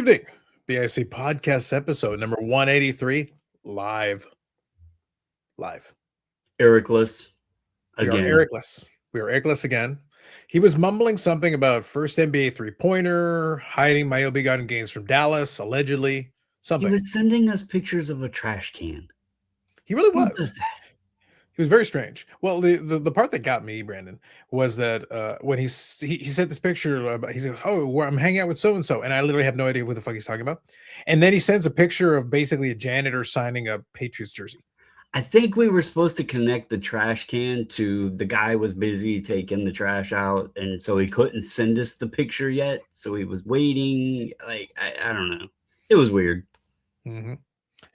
evening. BIC podcast episode number 183 live. Ericless We are again. Ericless. We are Ericless again. He was mumbling something about first NBA three-pointer, hiding my begotten gains from Dallas, allegedly. He Something. was sending us pictures of a trash can. He really Who was. does that? He was very strange. Well, the part that got me, Brandon, was that when he sent this picture about, he said, "Oh, I'm hanging out with so and so," and I literally have no idea what the fuck he's talking about. And then he sends a picture of basically a janitor signing a Patriots jersey. I think we were supposed to connect the trash can to the guy was busy taking the trash out, and so he couldn't send us the picture yet. So he was waiting. Like I don't know. It was weird. Mm-hmm.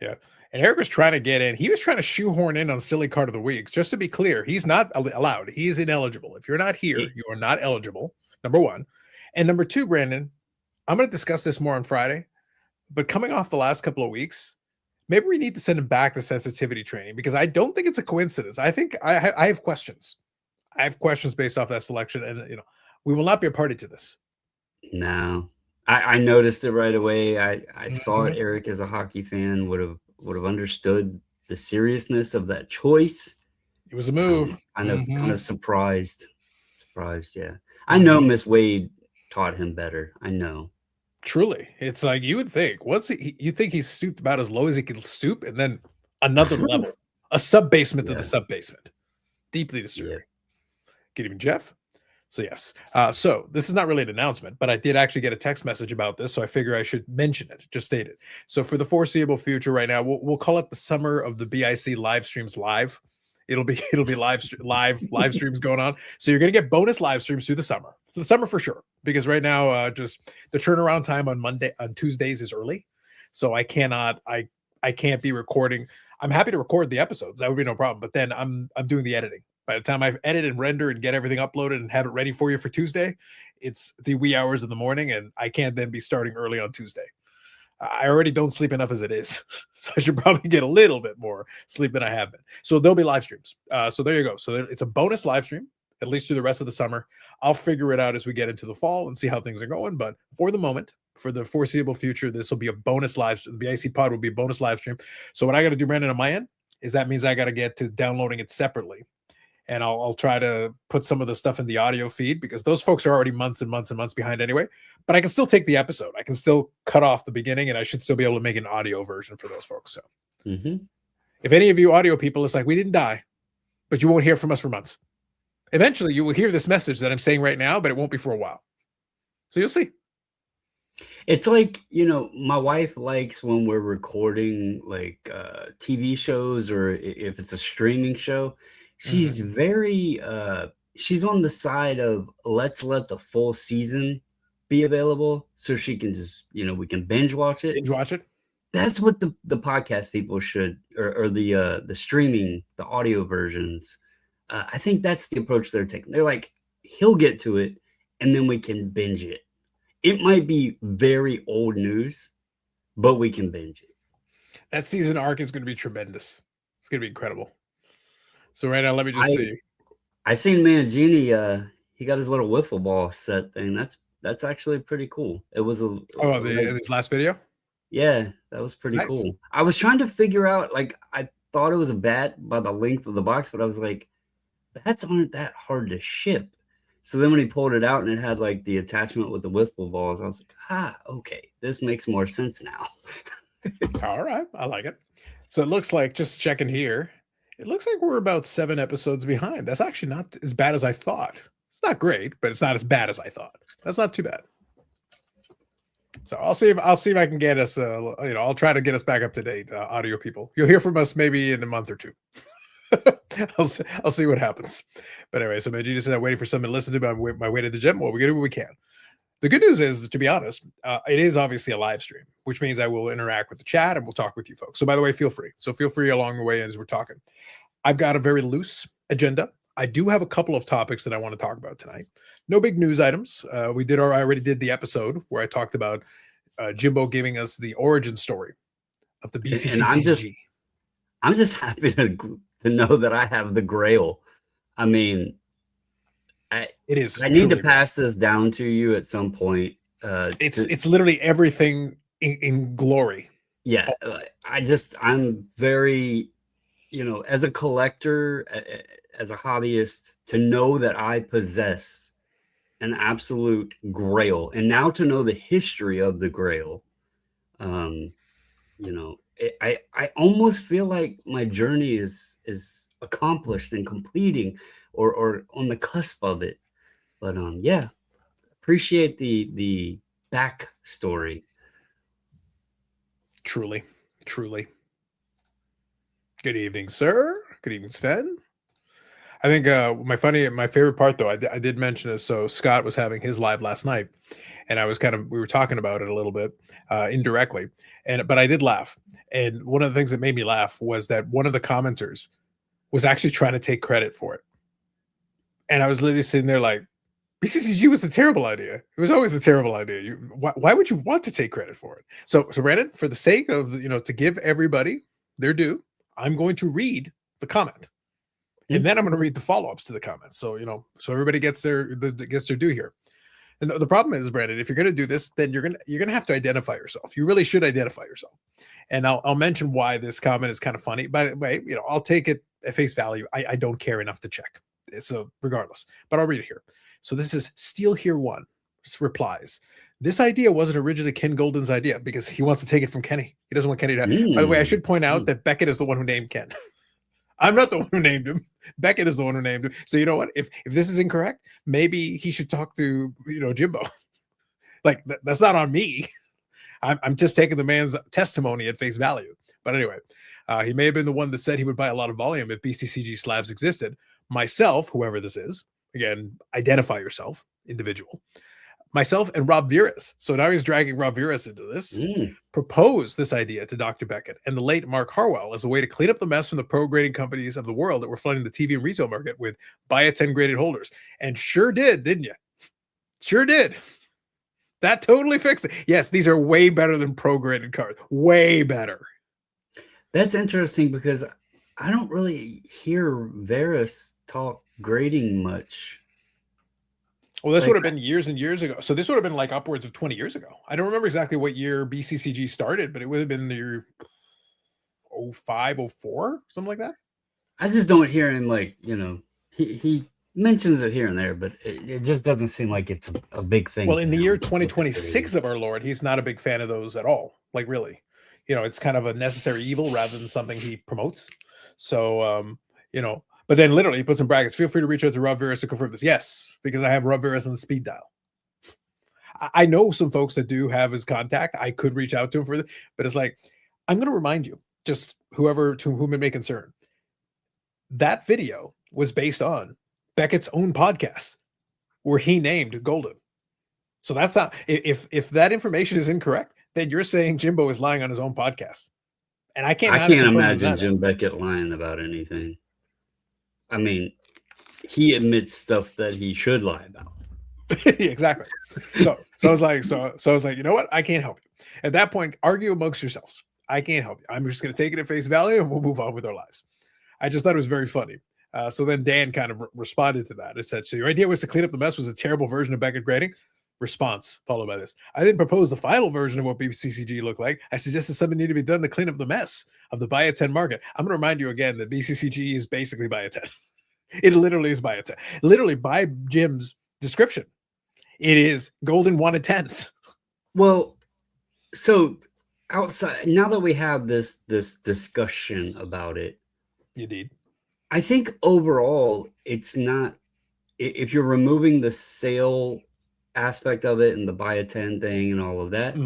Yeah. And Eric was trying to get in. He was trying to shoehorn in on Silly Card of the Week. Just to be clear, he's not allowed. He is ineligible. If you're not here, you are not eligible, number one. And number two, Brandon, I'm going to discuss this more on Friday. But coming off the last couple of weeks, maybe we need to send him back to sensitivity training because I don't think it's a coincidence. I think I have questions. I have questions based off that selection. And, we will not be a party to this. No. I noticed it right away. I thought Eric, as a hockey fan, would have understood the seriousness of that choice. It was a move. Kind of surprised. Yeah. I know Miss Wade taught him better. I know. Truly. It's like you would think. You think he's stooped about as low as he can stoop, and then another level. A sub-basement to the sub-basement. Deeply disturbing. Yeah. Good evening, Jeff. So yes. So this is not really an announcement, but I did actually get a text message about this, so I figure I should mention it. Just state it. So for the foreseeable future, right now, we'll call it the summer of the BIC live streams live. It'll be live streams going on. So you're gonna get bonus live streams through the summer. It's the summer for sure, because right now, just the turnaround time on Tuesdays is early, so I can't be recording. I'm happy to record the episodes. That would be no problem. But then I'm doing the editing. By the time I've edited and render and get everything uploaded and have it ready for you for Tuesday, it's the wee hours of the morning, and I can't then be starting early on Tuesday. I already don't sleep enough as it is, so I should probably get a little bit more sleep than I have been. So there'll be live streams. So there you go. So it's a bonus live stream, at least through the rest of the summer. I'll figure it out as we get into the fall and see how things are going. But for the moment, for the foreseeable future, this will be a bonus live stream. The BIC pod will be a bonus live stream. So what I got to do, Brandon, on my end, is that means I got to get to downloading it separately. And I'll try to put some of the stuff in the audio feed because those folks are already months and months and months behind anyway. But I can still take the episode. I can still cut off the beginning, and I should still be able to make an audio version for those folks. So if any of you audio people, it's like, we didn't die, but you won't hear from us for months. Eventually, you will hear this message that I'm saying right now, but it won't be for a while. So you'll see. It's like, my wife likes when we're recording like TV shows or if it's a streaming show. She's very she's on the side of let's let the full season be available so she can just, we can binge watch it. That's what the podcast people should, or the streaming, the audio versions. I think that's the approach they're taking. They're like, he'll get to it and then we can binge it. It might be very old news, but we can binge it. That season arc is going to be tremendous. It's going to be incredible. So right now, let me just see. I seen Mangini. He got his little wiffle ball set thing. That's actually pretty cool. It was his last video. Yeah, that was pretty cool. I was trying to figure out. Like, I thought it was a bat by the length of the box, but I was like, bats aren't that hard to ship. So then when he pulled it out and it had like the attachment with the wiffle balls, I was like, okay, this makes more sense now. All right, I like it. So it looks like, just checking here, it looks like we're about 7 episodes behind. That's actually not as bad as I thought. It's not great, but it's not as bad as I thought. That's not too bad. So I'll see if I can get us. I'll try to get us back up to date, audio people. You'll hear from us maybe in a month or two. I'll see what happens. But anyway, so Majid just said I'm waiting for someone to listen to my way to the gym. Well, we're gonna do what we can. The good news is, to be honest, it is obviously a live stream, which means I will interact with the chat and we'll talk with you folks. So by the way, feel free. So feel free along the way as we're talking. I've got a very loose agenda. I do have a couple of topics that I want to talk about tonight. No big news items. I already did the episode where I talked about Jimbo giving us the origin story of the BCCG. And I'm just happy to know that I have the Grail. I mean, I need to pass this down to you at some point. It's literally everything in glory. Yeah, I'm very, as a collector, as a hobbyist, to know that I possess an absolute grail, and now to know the history of the grail, um, I almost feel like my journey is accomplished and completing, or on the cusp of it. But yeah, appreciate the backstory. Truly, truly. Good evening, sir. Good evening, Sven. I think my favorite part though, I did mention this. So Scott was having his live last night, and we were talking about it a little bit indirectly, but I did laugh. And one of the things that made me laugh was that one of the commenters was actually trying to take credit for it, and I was literally sitting there like, BCCG was a terrible idea. It was always a terrible idea. Why would you want to take credit for it? So Brandon, for the sake of to give everybody their due, I'm going to read the comment. And then I'm going to read the follow-ups to the comments. So, so everybody gets their due here. And the problem is, Brandon, if you're going to do this, then you're going to have to identify yourself. You really should identify yourself. And I'll mention why this comment is kind of funny. By the way, I'll take it at face value. I don't care enough to check. So regardless, but I'll read it here. So this is Steel Here One replies. This idea wasn't originally Ken Golden's idea because he wants to take it from Kenny. He doesn't want Kenny to. By the way, I should point out that Beckett is the one who named Ken. I'm not the one who named him. Beckett is the one who named him. So you know what? If this is incorrect, maybe he should talk to Jimbo. Like that's not on me. I'm just taking the man's testimony at face value. But anyway, he may have been the one that said he would buy a lot of volume if BCCG slabs existed. Myself, whoever this is, again, identify yourself, individual. Myself and Rob Viras. So now he's dragging Rob Viras into this. Proposed this idea to Dr. Beckett and the late Mark Harwell as a way to clean up the mess from the pro grading companies of the world that were flooding the TV and retail market with buy a 10 graded holders. And sure did, didn't you? Sure did. That totally fixed it. Yes, these are way better than pro graded cards. Way better. That's interesting because I don't really hear Viras talk grading much. Well, this would have been years and years ago. So this would have been like upwards of 20 years ago. I don't remember exactly what year BCCG started, but it would have been the year 05, 04, something like that. I just don't hear him he mentions it here and there, but it just doesn't seem like it's a big thing. Well, in the year 2026 of our Lord, he's not a big fan of those at all. Like really, it's kind of a necessary evil rather than something he promotes. So, but then literally he puts in brackets, feel free to reach out to Rob Viras to confirm this. Yes, because I have Rob Viras on the speed dial. I know some folks that do have his contact. I could reach out to him for this, but it's like, I'm going to remind you, just to whom it may concern, that video was based on Beckett's own podcast where he named Golden. So that's not, if that information is incorrect, then you're saying Jimbo is lying on his own podcast. And I can't imagine Jim Beckett lying about anything. I mean, he admits stuff that he should lie about. Exactly. So I was like, you know what? I can't help you. At that point, argue amongst yourselves. I can't help you. I'm just going to take it at face value and we'll move on with our lives. I just thought it was very funny. So then Dan kind of responded to that. It said, so your idea was to clean up the mess was a terrible version of Beckett grading? Response followed by this. I didn't propose the final version of what BCCG looked like. I suggested something needed to be done to clean up the mess of the buy a 10 market. I'm going to remind you again that BCCG is basically buy a 10. It literally is buy a 10. Literally by Jim's description. It is Golden wanted 10s. Well, so outside, now that we have this discussion about it, indeed, I think overall it's not, if you're removing the sale aspect of it and the buy a 10 thing and all of that,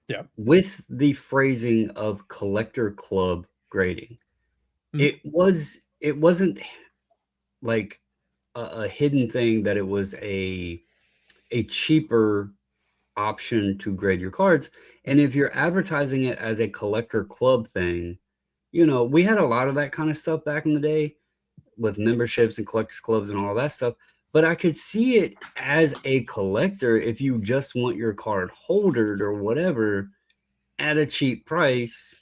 yeah, with the phrasing of collector club grading, it wasn't like a hidden thing that it was a cheaper option to grade your cards. And if you're advertising it as a collector club thing, we had a lot of that kind of stuff back in the day with memberships and collectors clubs and all that stuff. But I could see it as a collector if you just want your card holdered or whatever at a cheap price.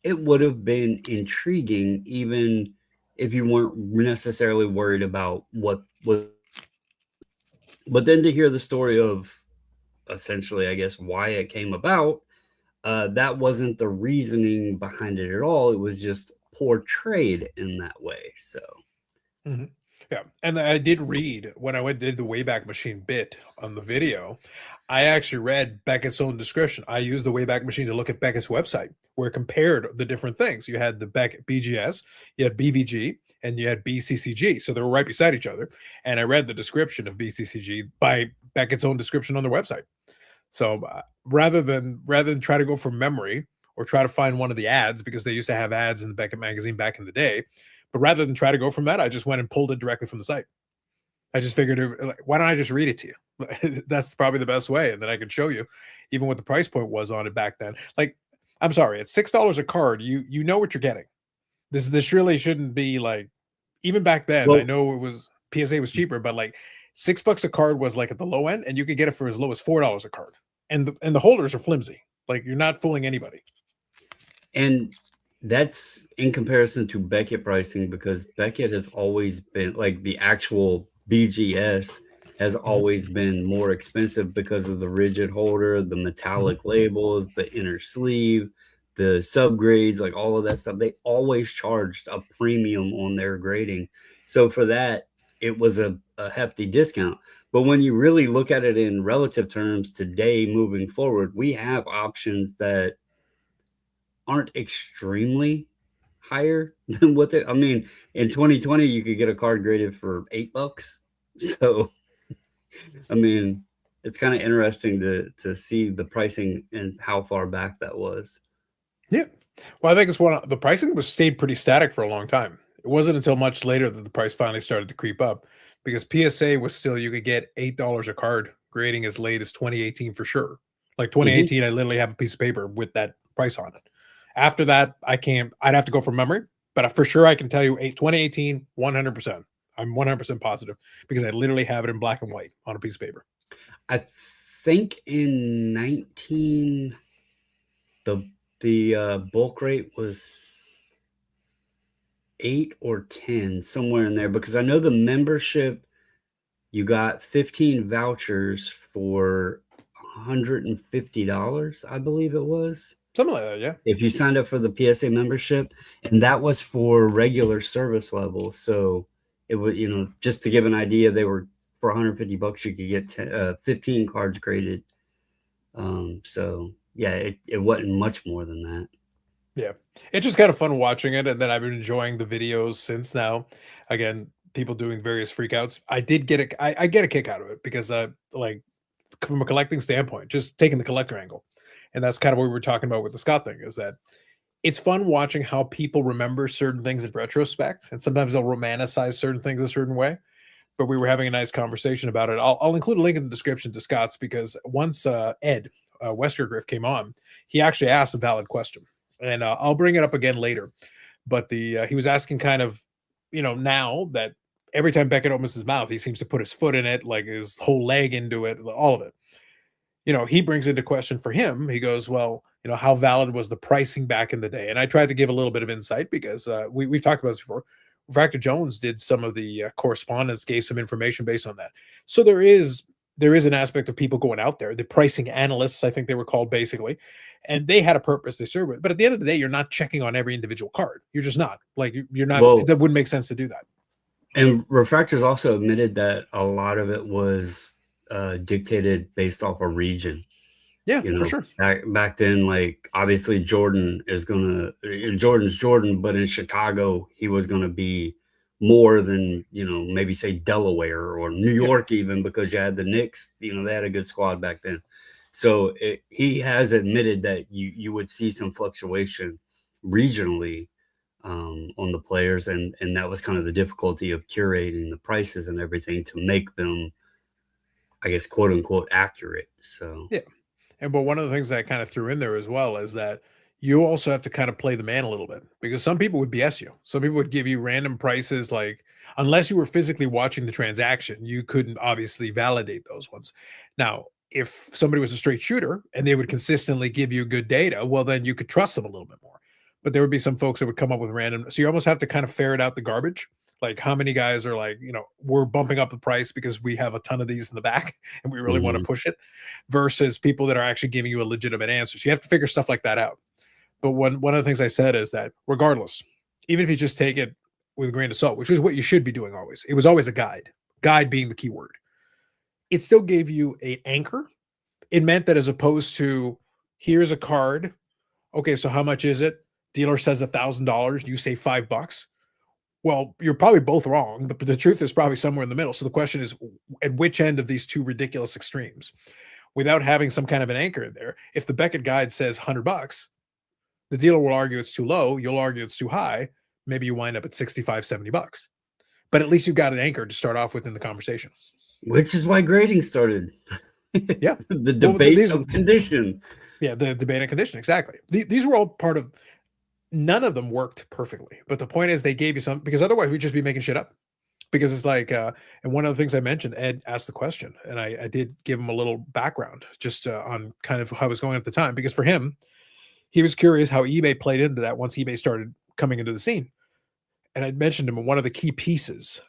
It would have been intriguing, even if you weren't necessarily worried about what. But then to hear the story of essentially, I guess, why it came about, that wasn't the reasoning behind it at all. It was just portrayed in that way. So, Mhm. Yeah, and I did read when I went did the Wayback Machine bit on the video. I actually read Beckett's own description. I used the Wayback Machine to look at Beckett's website, where it compared the different things. You had the Beckett BGS, you had BVG, and you had BCCG. So they were right beside each other. And I read the description of BCCG by Beckett's own description on their website. So rather than try to go from memory or try to find one of the ads because they used to have ads in the Beckett magazine back in the day, but rather than try to go from that, I just went and pulled it directly from the site. I just figured, like, why don't I just read it to you? That's probably the best way, and then I could show you, even what the price point was on it back then. Like, I'm sorry, at $6 a card, you know what you're getting. This really shouldn't be like, even back then. I well, know it was PSA was cheaper, but like $6 a card was like at the low end, and you could get it for as low as $4 a card, and the holders are flimsy. Like you're not fooling anybody. and that's in comparison to Beckett pricing, because Beckett has always been like the actual BGS has Mhm, always been more expensive because of the rigid holder, the mhm. metallic labels, the inner sleeve, the subgrades, like all of that stuff. They always charged a premium on their grading. So for that, it was a hefty discount. But when you really look at it in relative terms today, moving forward, we have options that aren't extremely higher than what they, I mean, in 2020 you could get a card graded for $8. So, I mean, it's kind of interesting to see the pricing and how far back that was. Yeah. Well, I think it's the pricing was stayed pretty static for a long time. It wasn't until much later that the price finally started to creep up because PSA was still you could get $8 a card grading as late as 2018 for sure. Like Mhm. 2018, I literally have a piece of paper with that price on it. After that, I can't. I'd have to go from memory, but for sure I can tell you 2018, 100%. I'm 100% positive because I literally have it in black and white on a piece of paper. I think in 19 the bulk rate was 8 or 10, somewhere in there, because I know the membership, you got 15 vouchers for $150, I believe it was, Something like that, yeah. if you signed up for the PSA membership, and that was for regular service level. So it would, just to give an idea, they were for $150, you could get 15 cards graded. So yeah, it wasn't much more than that. Yeah. It's just kind of fun watching it, and then I've been enjoying the videos since now. Again, people doing various freakouts. I get a kick out of it because like from a collecting standpoint, just taking the collector angle. And that's kind of what we were talking about with the Scott thing, is that it's fun watching how people remember certain things in retrospect. And sometimes they'll romanticize certain things a certain way. But we were having a nice conversation about it. I'll include a link in the description to Scott's because once Ed Westergriff came on, he actually asked a valid question, and I'll bring it up again later. But the he was asking kind of, now that every time Beckett opens his mouth, he seems to put his foot in it, like his whole leg into it, all of it. He brings into question for him. He goes, well, how valid was the pricing back in the day? And I tried to give a little bit of insight because we've talked about this before. Fractor Jones did some of the correspondence, gave some information based on that. So there is an aspect of people going out there, the pricing analysts, I think they were called basically, and they had a purpose they serve it. But at the end of the day, you're not checking on every individual card. You're just not like you're not. Well, That wouldn't make sense to do that. and Refractors also admitted that a lot of it was dictated based off a region. Yeah, for sure. Back then, like obviously Jordan's Jordan, but in Chicago he was gonna be more than, maybe say Delaware or New Yeah. York, even because you had the Knicks. They had a good squad back then. So he has admitted that you would see some fluctuation regionally, on the players, and that was kind of the difficulty of curating the prices and everything to make them, I guess, quote unquote, accurate. So Yeah. But one of the things that I kind of threw in there as well is that you also have to kind of play the man a little bit because some people would BS you. Some people would give you random prices, like unless you were physically watching the transaction, you couldn't obviously validate those ones. Now, if somebody was a straight shooter and they would consistently give you good data, well, then you could trust them a little bit more. But there would be some folks that would come up with random. So you almost have to kind of ferret out the garbage. Like how many guys are like, we're bumping up the price because we have a ton of these in the back and we really want to Mhm. push it versus people that are actually giving you a legitimate answer. So you have to figure stuff like that out. But one of the things I said is that regardless, even if you just take it with a grain of salt, which is what you should be doing always, it was always a guide being the key word. It still gave you an anchor. It meant that as opposed to here's a card. Okay, so how much is it? Dealer says $1,000. You say $5. Well, you're probably both wrong, but the truth is probably somewhere in the middle. So the question is, at which end of these two ridiculous extremes? Without having some kind of an anchor in there, if the Beckett guide says $100, the dealer will argue it's too low. You'll argue it's too high. Maybe you wind up at 65, $70. But at least you've got an anchor to start off with in the conversation. Which is why grading started. Yeah. The Well, debate of condition. Yeah, the debate and condition. Exactly. These were all part of, none of them worked perfectly. But the point is they gave you some, because otherwise we'd just be making shit up. Because it's like, and one of the things I mentioned, Ed asked the question, and I did give him a little background just on kind of how it was going at the time. Because for him, he was curious how eBay played into that once eBay started coming into the scene. And I mentioned to him one of the key pieces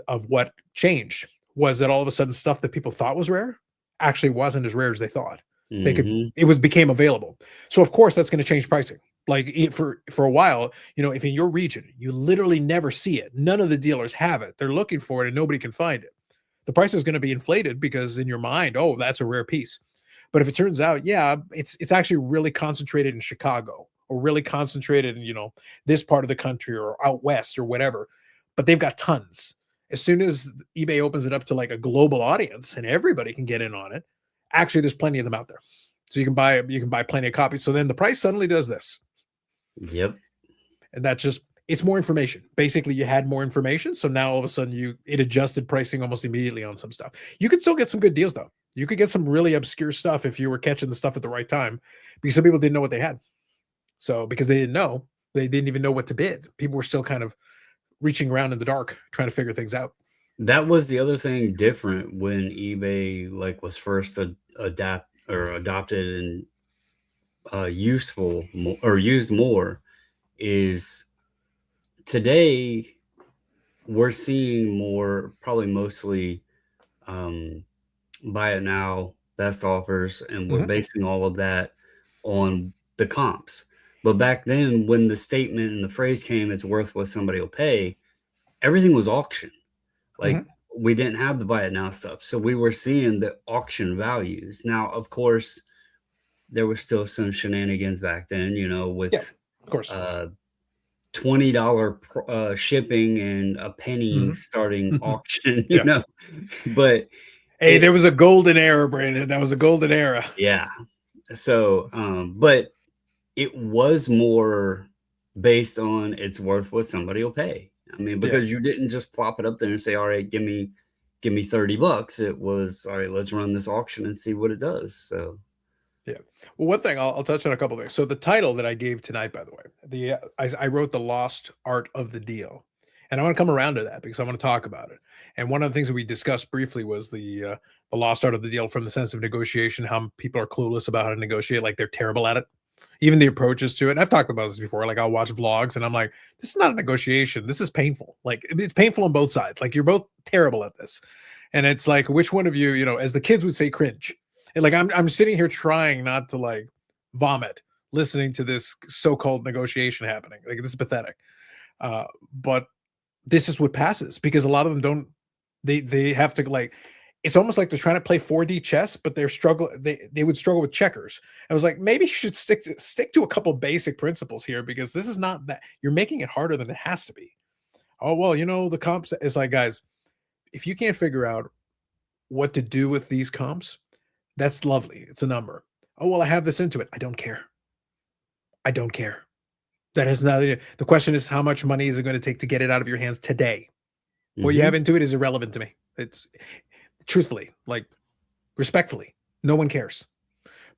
of what changed was that all of a sudden stuff that people thought was rare actually wasn't as rare as they thought. Mhm. It became available. So of course that's going to change pricing. Like for a while, if in your region you literally never see it, none of the dealers have it. They're looking for it and nobody can find it. The price is going to be inflated because in your mind, oh, that's a rare piece. But if it turns out, yeah, it's actually really concentrated in Chicago or really concentrated in, this part of the country or out west or whatever, but they've got tons. As soon as eBay opens it up to like a global audience and everybody can get in on it, actually there's plenty of them out there. So you can buy plenty of copies. So then the price suddenly does this. Yep. And that's just, it's more information. Basically, you had more information. So now all of a sudden it adjusted pricing almost immediately on some stuff. You could still get some good deals though. You could get some really obscure stuff if you were catching the stuff at the right time because some people didn't know what they had. So because they didn't know, they didn't even know what to bid. People were still kind of reaching around in the dark, trying to figure things out. That was the other thing different when eBay was first adopted and used more is today we're seeing more, probably mostly buy it now, best offers, and we're Mhm. basing all of that on the comps. But back then, when the statement and the phrase came, it's worth what somebody will pay, everything was auction. Like Mhm. we didn't have the buy it now stuff. So we were seeing the auction values. Now, of course, there was still some shenanigans back then, Yeah, with of course. uh $20 shipping and a penny Mhm. starting auction, Yeah. But Hey, it there was a golden era, Brandon. That was a golden era. yeah. So, but it was more based on it's worth what somebody will pay. I mean, Yeah. because you didn't just plop it up there and say, "All right, give me $30." It was, "All right, let's run this auction and see what it does." So, Yeah. Well, one thing I'll touch on a couple things. So the title that I gave tonight, by the way, I wrote the lost art of the deal, and I want to come around to that because I want to talk about it. And one of the things that we discussed briefly was the lost art of the deal from the sense of negotiation. How people are clueless about how to negotiate, like they're terrible at it. Even the approaches to it. And I've talked about this before. Like I'll watch vlogs and I'm like, this is not a negotiation. This is painful. Like it's painful on both sides. Like you're both terrible at this. And it's like, which one of you, as the kids would say, cringe. And like I'm sitting here trying not to like vomit listening to this so-called negotiation happening. Like this is pathetic. But this is what passes because a lot of them don't they have to like it's almost like they're trying to play 4D chess, but they would struggle with checkers. I was like, maybe you should stick to a couple basic principles here because this is not that you're making it harder than it has to be. Oh well, the comps is like guys, if you can't figure out what to do with these comps, that's lovely. It's a number. Oh, well, I have this into it. I don't care. I don't care. That has nothing. The question is, how much money is it going to take to get it out of your hands today? What you have mhm. into it is irrelevant to me. It's truthfully, like respectfully, no one cares.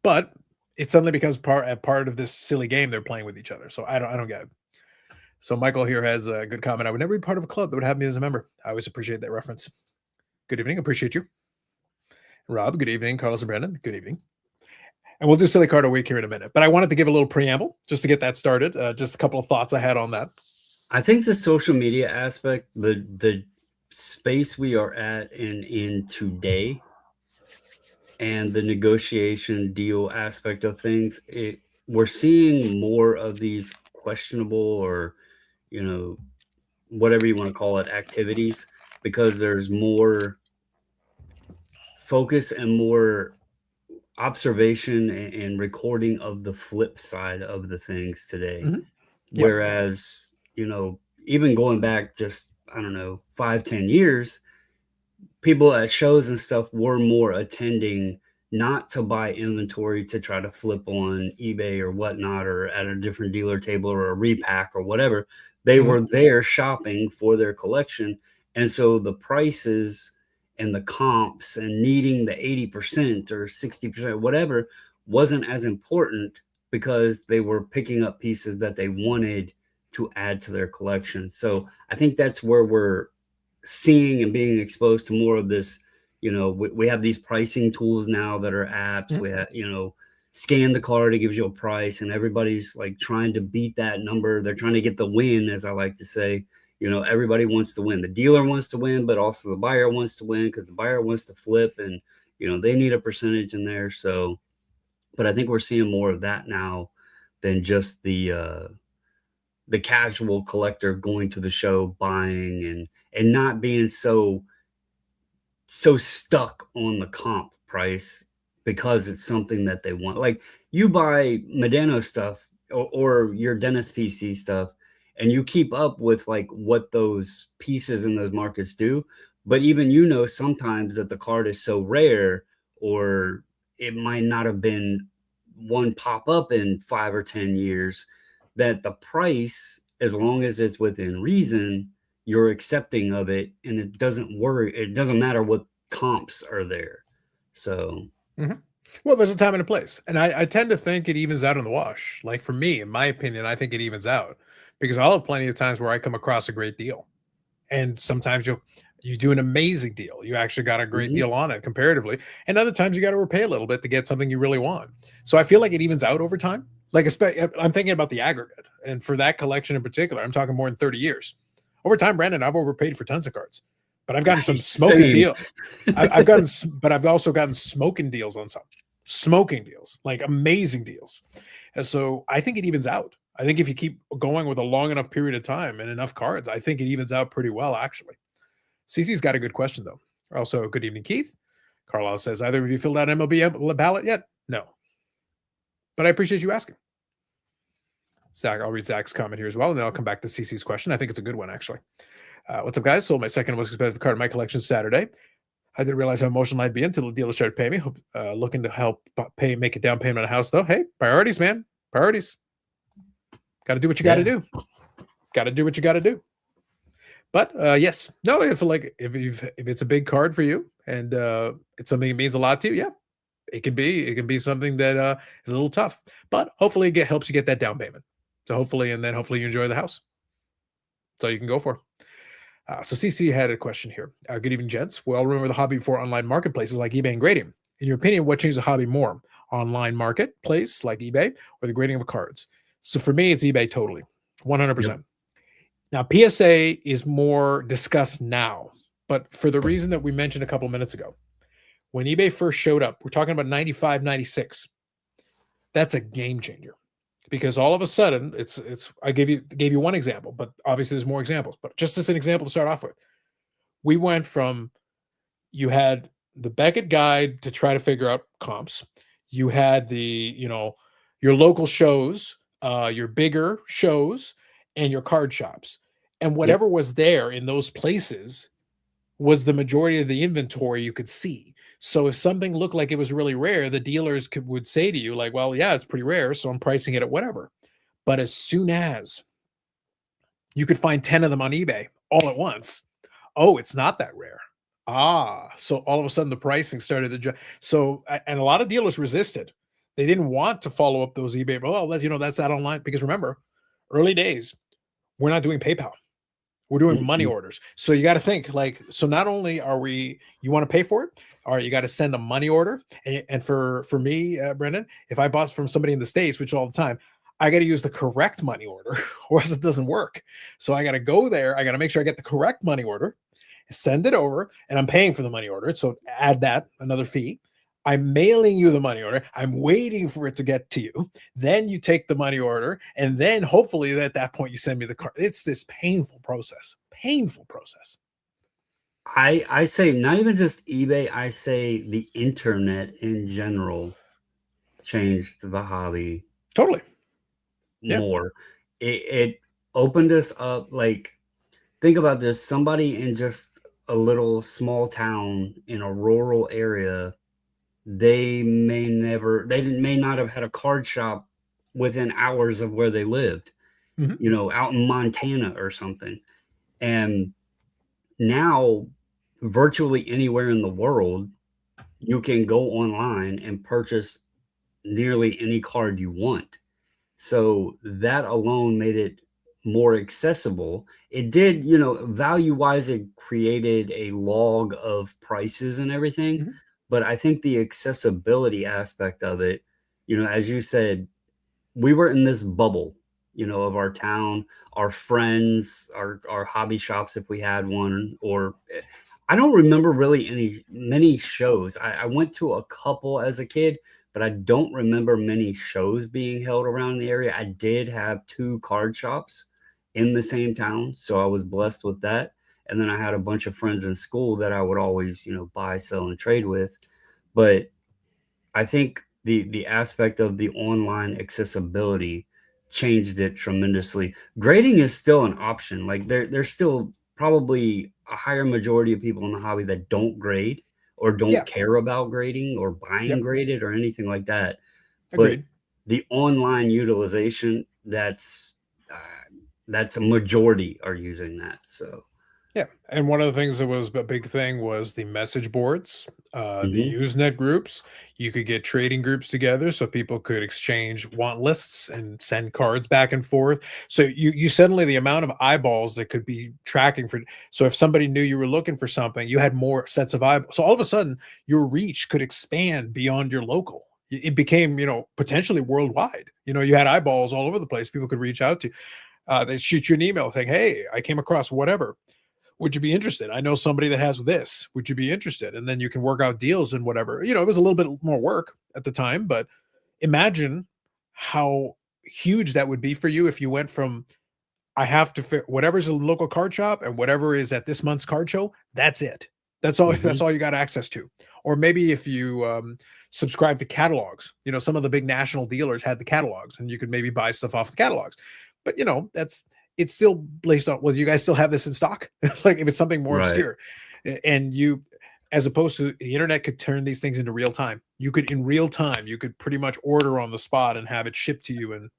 But it suddenly becomes part of this silly game they're playing with each other. So I don't get it. So Michael here has a good comment. I would never be part of a club that would have me as a member. I always appreciate that reference. Good evening. Appreciate you. Rob, good evening. Carlos and Brandon, good evening. And we'll do silly card a week here in a minute. But I wanted to give a little preamble just to get that started. Just a couple of thoughts I had on that. I think the social media aspect, the space we are at in today, and the negotiation deal aspect of things, we're seeing more of these questionable or, you know, whatever you want to call it, activities, because there's more focus and more observation and recording of the flip side of the things today. Mhm. Yep. Whereas, even going back just, I don't know, 5, 10 years, people at shows and stuff were more attending not to buy inventory to try to flip on eBay or whatnot, or at a different dealer table or a repack or whatever. They Mhm. were there shopping for their collection. And so the prices and the comps and needing the 80% or 60%, whatever, wasn't as important, because they were picking up pieces that they wanted to add to their collection. So I think that's where we're seeing and being exposed to more of this. We have these pricing tools now that are apps. Mhm. We have, scan the card, it gives you a price, and everybody's like trying to beat that number. They're trying to get the win, as I like to say. Everybody wants to win. The dealer wants to win, but also the buyer wants to win, because the buyer wants to flip, and they need a percentage in there. So, but I think we're seeing more of that now than just the casual collector going to the show, buying, and not being so stuck on the comp price, because it's something that they want. Like, you buy Medano stuff, or your Dennis PC stuff, and you keep up with like what those pieces in those markets do. But even, sometimes that the card is so rare, or it might not have been one pop up in 5 or 10 years, that the price, as long as it's within reason, you're accepting of it, and it doesn't matter what comps are there. So, Mhm. Well, there's a time and a place, and I tend to think it evens out in the wash. Like for me, in my opinion, I think it evens out because I'll have plenty of times where I come across a great deal, and sometimes you do an amazing deal. You actually got a great mhm, deal on it comparatively, and other times you got to repay a little bit to get something you really want. So I feel like it evens out over time. Like I'm thinking about the aggregate, and for that collection in particular, I'm talking more than 30 years. Over time, Brandon, I've overpaid for tons of cards, but I've gotten some smoking same. deal. I've gotten, but I've also gotten smoking deals on some smoking deals, like amazing deals. And so I think it evens out. I think if you keep going with a long enough period of time and enough cards, I think it evens out pretty well, actually. CC's got a good question, though. Also, good evening, Keith. Carlisle says, either of you filled out MLB ballot yet? No. But I appreciate you asking. Zach, I'll read Zach's comment here as well, and then I'll come back to CC's question. I think it's a good one, actually. What's up, guys? Sold my second most expensive card in my collection Saturday. I didn't realize how emotional I'd be until the dealer started paying me. Looking to help make a down payment on a house, though. Hey, priorities, man. Priorities. Got to do what you got to Yeah. do. Got to do what you got to do. But yes, no. If it's a big card for you and it's something that means a lot to you, yeah, it can be something that is a little tough. But hopefully, it helps you get that down payment. So hopefully you enjoy the house. That's all you can go for. So CC had a question here. Good evening, gents. We all remember the hobby before online marketplaces like eBay and grading. In your opinion, what changed the hobby more? Online marketplace like eBay or the grading of cards? So for me, it's eBay totally, Yep. 100%. Now, PSA is more discussed now, but for the reason that we mentioned a couple minutes ago, when eBay first showed up, we're talking about 95, 96. That's a game changer because all of a sudden it's I gave you one example, but obviously there's more examples. But just as an example to start off with, we went from you had the Beckett guide to try to figure out comps. You had your local shows, your bigger shows, and your card shops, and Yep. whatever was there in those places was the majority of the inventory you could see. So if something looked like it was really rare, the dealers would say to you like, "Well, yeah, it's pretty rare, so I'm pricing it at whatever." But as soon as you could find 10 of them on eBay all at once, oh, it's not that rare. So all of a sudden the pricing started to so and a lot of dealers resisted. They didn't want to follow up those eBay. Oh, that's that online because remember, early days, we're not doing PayPal. We're doing money Mhm. orders. So you got to think like, so not only you want to pay for it, all right, you got to send a money order. And for me, Brendan, if I bought from somebody in the States, which all the time, I got to use the correct money order or else it doesn't work. So I got to go there. I got to make sure I get the correct money order, send it over, and I'm paying for the money order. So add that, another fee. I'm mailing you the money order. I'm waiting for it to get to you. Then you take the money order, and then hopefully at that point you send me the card. It's this painful process. Painful process. I say not even just eBay, I say the internet in general changed the hobby Totally. Yeah. more. It opened us up. Like, think about this: somebody in just a little small town in a rural area, they may not have had a card shop within hours of where they lived, Mhm. out in Montana or something. And now, virtually anywhere in the world, you can go online and purchase nearly any card you want. So that alone made it more accessible. It did, value wise, it created a log of prices and everything. Mhm. But I think the accessibility aspect of it, as you said, we were in this bubble, of our town, our friends, our hobby shops if we had one, or I don't remember really many shows. I went to a couple as a kid, but I don't remember many shows being held around the area. I did have two card shops in the same town, so I was blessed with that. And then I had a bunch of friends in school that I would always, buy, sell, and trade with. But I think the aspect of the online accessibility changed it tremendously. Grading is still an option. Like there's still probably a higher majority of people in the hobby that don't grade or don't Yeah. care about grading or buying Yep. graded or anything like that. But Agreed. the online utilization, that's a majority are using that. So, Yeah, and one of the things that was a big thing was the message boards, the mhm, Usenet groups. You could get trading groups together so people could exchange want lists and send cards back and forth. So you suddenly the amount of eyeballs that could be tracking for. So if somebody knew you were looking for something, you had more sets of eyeballs. So all of a sudden, your reach could expand beyond your local. It became, potentially worldwide. You had eyeballs all over the place. People could reach out to. They shoot you an email saying, "Hey, I came across whatever. Would you be interested? I know somebody that has this. Would you be interested?" And then you can work out deals and whatever. It was a little bit more work at the time, but imagine how huge that would be for you if you went from I have to fit whatever's in the local card shop and whatever is at this month's card show. That's it. That's all. mhm. That's all you got access to. Or maybe if you subscribe to catalogs, some of the big national dealers had the catalogs, and you could maybe buy stuff off the catalogs. But that's it's still based on. Well, you guys still have this in stock? Like if it's something more Right. obscure, and you, as opposed to the internet, could turn these things into real time. You could in real time. You could pretty much order on the spot and have it shipped to you, and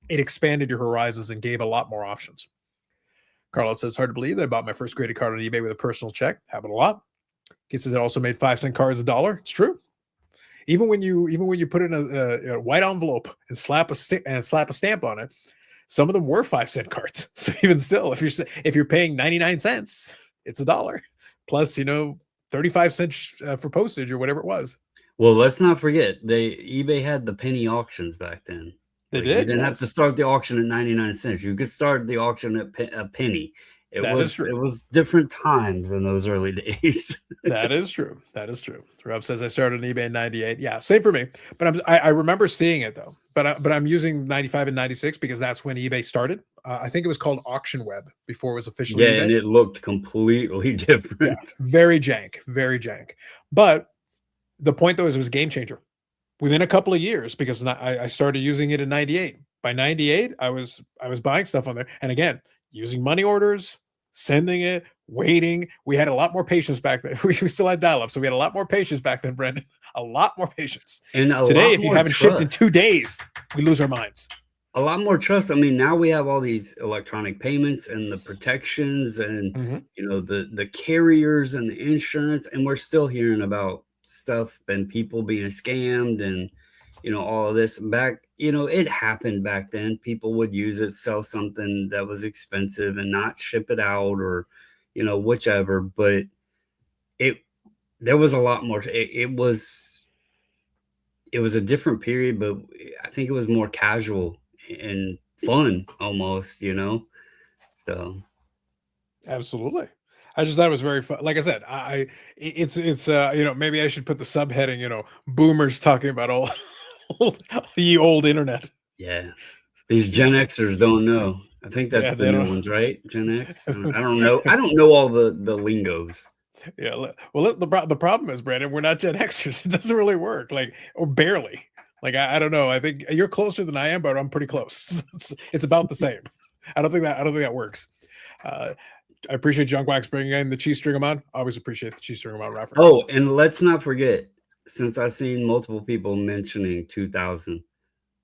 it expanded your horizons and gave a lot more options. Carlos says, hard to believe that I bought my first graded card on eBay with a personal check. Happened a lot. He says it also made 5-cent cards $1. It's true. Even when you put it in a white envelope and slap a stamp on it, some of them were 5-cent cards. So even still, if you're paying 99 cents, it's $1 plus 35 cents for postage or whatever it was. Well, let's not forget eBay had the penny auctions back then. They Like, you did, didn't have to yes. start the auction at 99 cents. You could start the auction at a penny. It That is was true. it was different times in those early days. That is true. That is true. Rob says I started on eBay in '98. Yeah, same for me. But I remember seeing it though. But I'm using '95 and '96 because that's when eBay started. I think it was called Auction Web before it was officially Yeah, and eBay. it looked completely Yeah, different. very jank, very jank. But the point though is it was a game changer within a couple of years because I started using it in '98. By '98, I was buying stuff on there, and again using money orders, sending it, waiting. We had a lot more patience back then. We still had dial-up, so we had a lot more patience back then, Brendan. A lot more patience. And a Today, lot if you more haven't shipped in trust. 2 days, we lose our minds. A lot more trust. I mean, now we have all these electronic payments and the protections and, Mhm. the carriers and the insurance, and we're still hearing about stuff and people being scammed and, all of this. Back, it happened back then. People would use it, sell something that was expensive and not ship it out or, whichever. But it there was a lot more. It was a different period, but I think it was more casual and fun almost, you know? So Absolutely. I just thought it was very fun. Like I said, it's maybe I should put the subheading, boomers talking about all the old internet. yeah, these Gen Xers don't know. I think Yeah, that's the they new don't. ones, right? Gen X? I don't know. I don't know all the lingos. Yeah. Well, the problem is, Brandon, we're not Gen Xers. It doesn't really work, like, or barely. Like, I don't know. I think you're closer than I am, but I'm pretty close. It's about the same. I don't think that works. I appreciate Junk Wax bringing in the cheese string on. I always appreciate the cheese string on reference. Oh, and let's not forget, since I've seen multiple people mentioning 2000,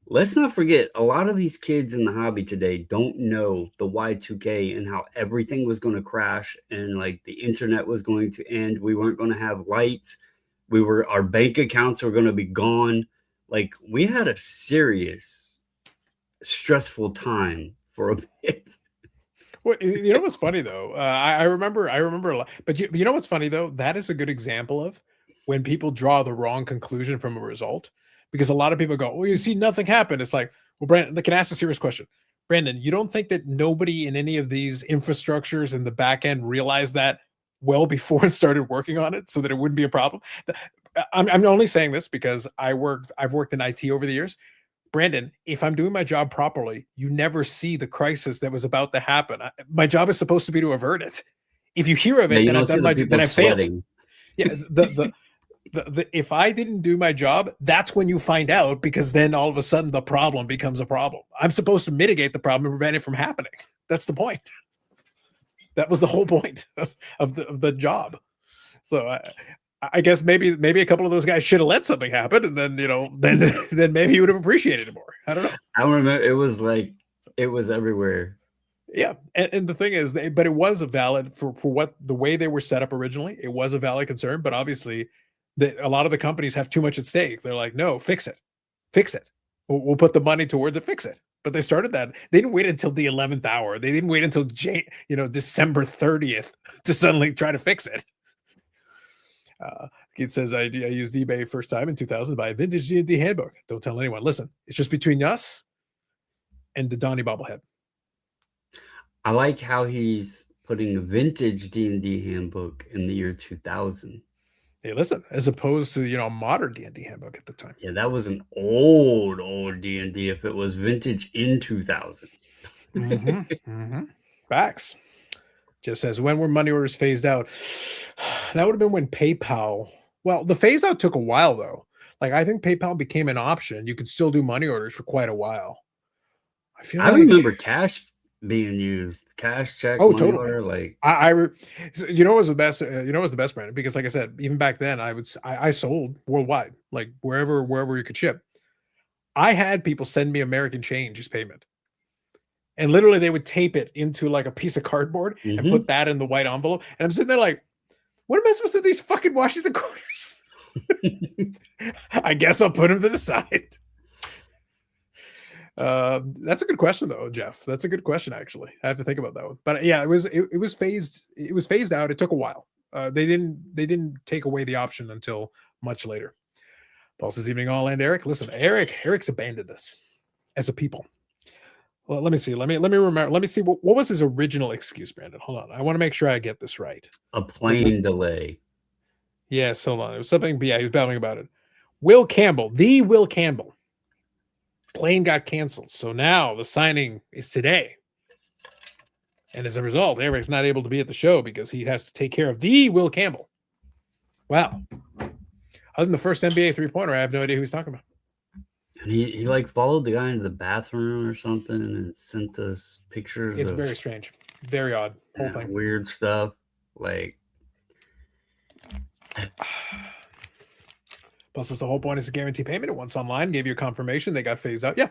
let's not forget a lot of these kids in the hobby today don't know the Y2K and how everything was going to crash and like the internet was going to end. We weren't going to have lights. Our bank accounts were going to be gone. Like we had a serious, stressful time for a bit. Well, you know what's funny though? I remember a lot, but you know what's funny though? That is a good example of when people draw the wrong conclusion from a result, because a lot of people go, "Well, you see, nothing happened." It's like, well, Brandon, can I ask a serious question? Brandon, you don't think that nobody in any of these infrastructures in the back end realized that well before it started working on it, so that it wouldn't be a problem? I'm only saying this because I've worked in IT over the years. Brandon, if I'm doing my job properly, you never see the crisis that was about to happen. My job is supposed to be to avert it. If you hear of Yeah, it, you then don't I've see done the then people I failed. sweating. Yeah, if I didn't do my job, that's when you find out, because then all of a sudden the problem becomes a problem. I'm supposed to mitigate the problem and prevent it from happening. That's the point. That was the whole point of the job. So I guess maybe a couple of those guys should have let something happen, and then then maybe you would have appreciated it more. I don't know. I remember it was like it was everywhere. Yeah, and the thing is, but it was a valid for what the way they were set up originally. It was a valid concern, but obviously, a lot of the companies have too much at stake. They're like, no, fix it, fix it. We'll put the money towards it, fix it. But they started that. They didn't wait until the 11th hour. They didn't wait until December 30th to suddenly try to fix it. It says I used eBay first time in 2000 to buy a vintage D&D handbook. Don't tell anyone. Listen, it's just between us and the Donnie bobblehead. I like how he's putting a vintage D&D handbook in the year 2000. Hey, listen, as opposed to a modern D&D handbook at the time. Yeah, that was an old D&D if it was vintage in 2000. Facts. Just says, when were money orders phased out? That would have been when PayPal. Well, the phase out took a while though. Like, I think PayPal became an option. You could still do money orders for quite a while. I remember cash being used, cash, check, oh, money totally. order. Like what was the best? What was the best, Brandon? Because like I said, even back then, I sold worldwide, like wherever you could ship. I had people send me American change as payment, and literally they would tape it into like a piece of cardboard and put that in the white envelope. And I'm sitting there like, what am I supposed to do with these fucking Washington quarters? I guess I'll put them to the side. That's a good question though, Jeff. That's a good question, actually. I have to think about that one. But yeah, it was phased out. It took a while. They didn't take away the option until much later. Pulse this evening, all and Eric. Listen, Eric's abandoned us as a people. Well, let me see. Let me remember. Let me see. What was his original excuse, Brandon? Hold on. I want to make sure I get this right. A plane delay. Yes, hold on. It was something. Yeah, he was babbling about it. Will Campbell. Plane got canceled. So now the signing is today. And as a result, Eric's not able to be at the show because he has to take care of the Will Campbell. Wow. Other than the first NBA three-pointer, I have no idea who he's talking about. And he like followed the guy into the bathroom or something and sent us pictures. It's very strange. Very odd. Whole thing. Weird stuff. Like plus, the whole point is a guarantee payment. And once online, gave you a confirmation, they got phased out. Yeah.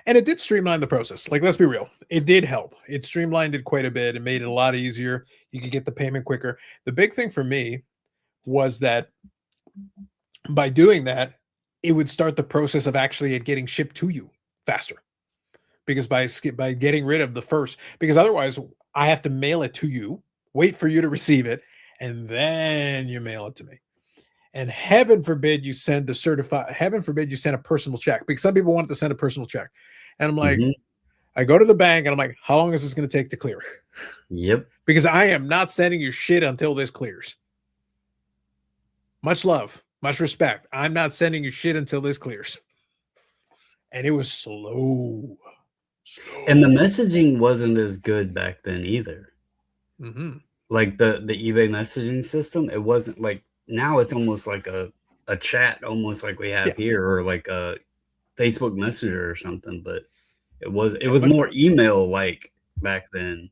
And it did streamline the process. Like, let's be real. It did help. It streamlined it quite a bit. It made it a lot easier. You could get the payment quicker. The big thing for me was that by doing that, it would start the process of actually it getting shipped to you faster. Because by getting rid of the first, because otherwise I have to mail it to you, wait for you to receive it, and then you mail it to me. And heaven forbid you send a personal check, because some people wanted to send a personal check. And I'm like, Mhm. I go to the bank and I'm like, how long is this going to take to clear? Yep. Because I am not sending you shit until this clears. Much love, much respect. I'm not sending you shit until this clears. And it was slow. And the Slow. messaging wasn't as good back then either. Mm-hmm. Like the eBay messaging system, it wasn't like now it's almost like a chat almost like we have Yeah. here or like a Facebook Messenger or something, but it Yeah. was more email like back then.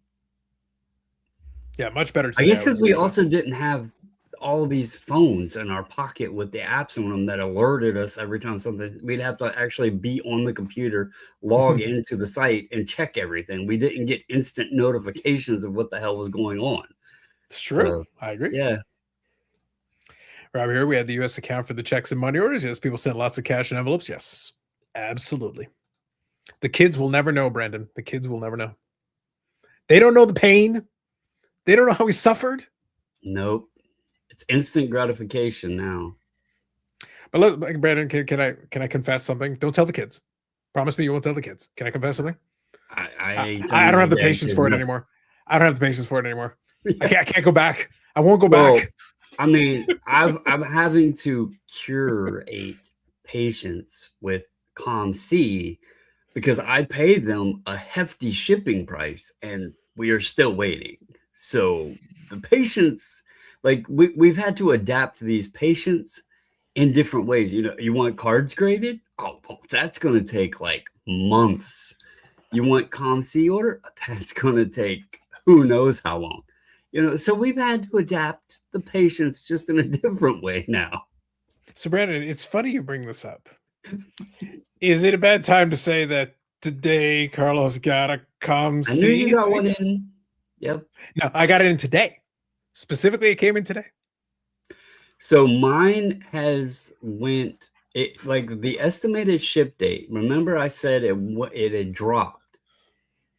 Much better I today, guess I would because we agree with that. also didn't have all these phones in our pocket with the apps on them that alerted us every time something we'd have to actually be on the computer, log into the site, and check everything. We didn't get instant notifications of what the hell was going on. It's true. So, I agree. yeah. Right here, we had the U.S. account for the checks and money orders. Yes, people sent lots of cash in envelopes. Yes, absolutely. The kids will never know, Brandon. The kids will never know. They don't know the pain. They don't know how we suffered. Nope. It's instant gratification now. But Brandon, can I confess something? Don't tell the kids. Promise me you won't tell the kids. Can I confess something? I ain't I telling don't my have the dad patience kids for it nothing. anymore. I don't have the patience for it anymore. Yeah. I can't go back. I won't go Well, back. I mean, I'm having to curate patience with ComC because I paid them a hefty shipping price and we are still waiting. So the patience, like we've had to adapt these patients in different ways. You know, you want cards graded? Oh, that's going to take like months. You want ComC order? That's going to take who knows how long. You know, so we've had to adapt the patients just in a different way now. So, Brandon, it's funny you bring this up. Is it a bad time to say that today Carlos got a I knew you ComC got thing? one in. Yep. No, I got it in today. Specifically, it came in today. So mine has went it like the estimated ship date. Remember, I said it had dropped.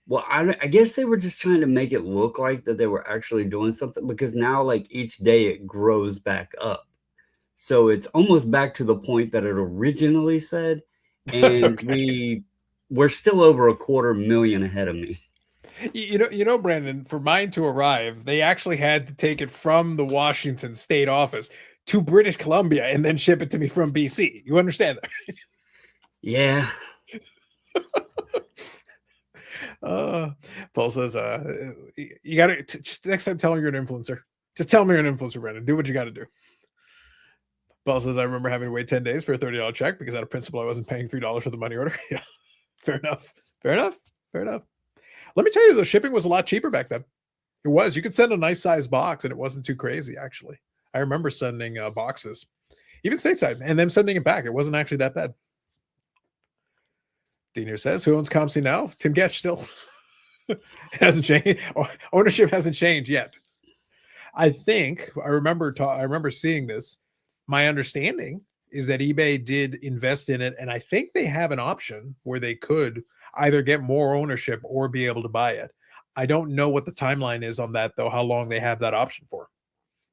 Well, I guess they were just trying to make it look like that they were actually doing something because now, like each day, it grows back up. So it's almost back to the point that it originally said, and Okay. we're still over 250,000 ahead of me. Brandon, for mine to arrive, they actually had to take it from the Washington state office to British Columbia and then ship it to me from BC. You understand that? Yeah. Paul says, you got to just next time tell him you're an influencer. Just tell me you're an influencer, Brandon. Do what you got to do. Paul says, I remember having to wait 10 days for a $30 check because out of principle, I wasn't paying $3 for the money order. Yeah, fair enough. Fair enough. Fair enough. Let me tell you, the shipping was a lot cheaper back then. It was. You could send a nice size box and it wasn't too crazy, actually. I remember sending boxes, even stateside, and them sending it back. It wasn't actually that bad. Dean here says, who owns ComC now? Tim Getch still. It hasn't changed. Ownership hasn't changed yet. I think I remember seeing this. My understanding is that eBay did invest in it, and I think they have an option where they could either get more ownership or be able to buy it. I don't know what the timeline is on that, though, how long they have that option for.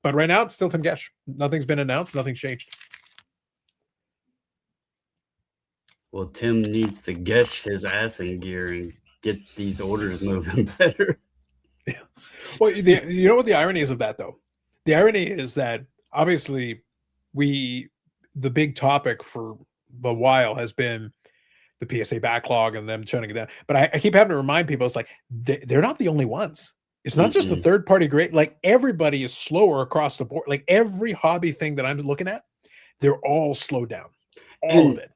But right now, it's still Tim Gesh. Nothing's been announced. Nothing's changed. Well, Tim needs to get his ass in gear and get these orders moving better. Yeah. Well, you know what the irony is of that, though? The irony is that obviously the big topic for a while has been the PSA backlog and them trying to get that. But I keep having to remind people, it's like they're not the only ones. It's not just the third party great. Like everybody is slower across the board. Like every hobby thing that I'm looking at, they're all slowed down. All of it.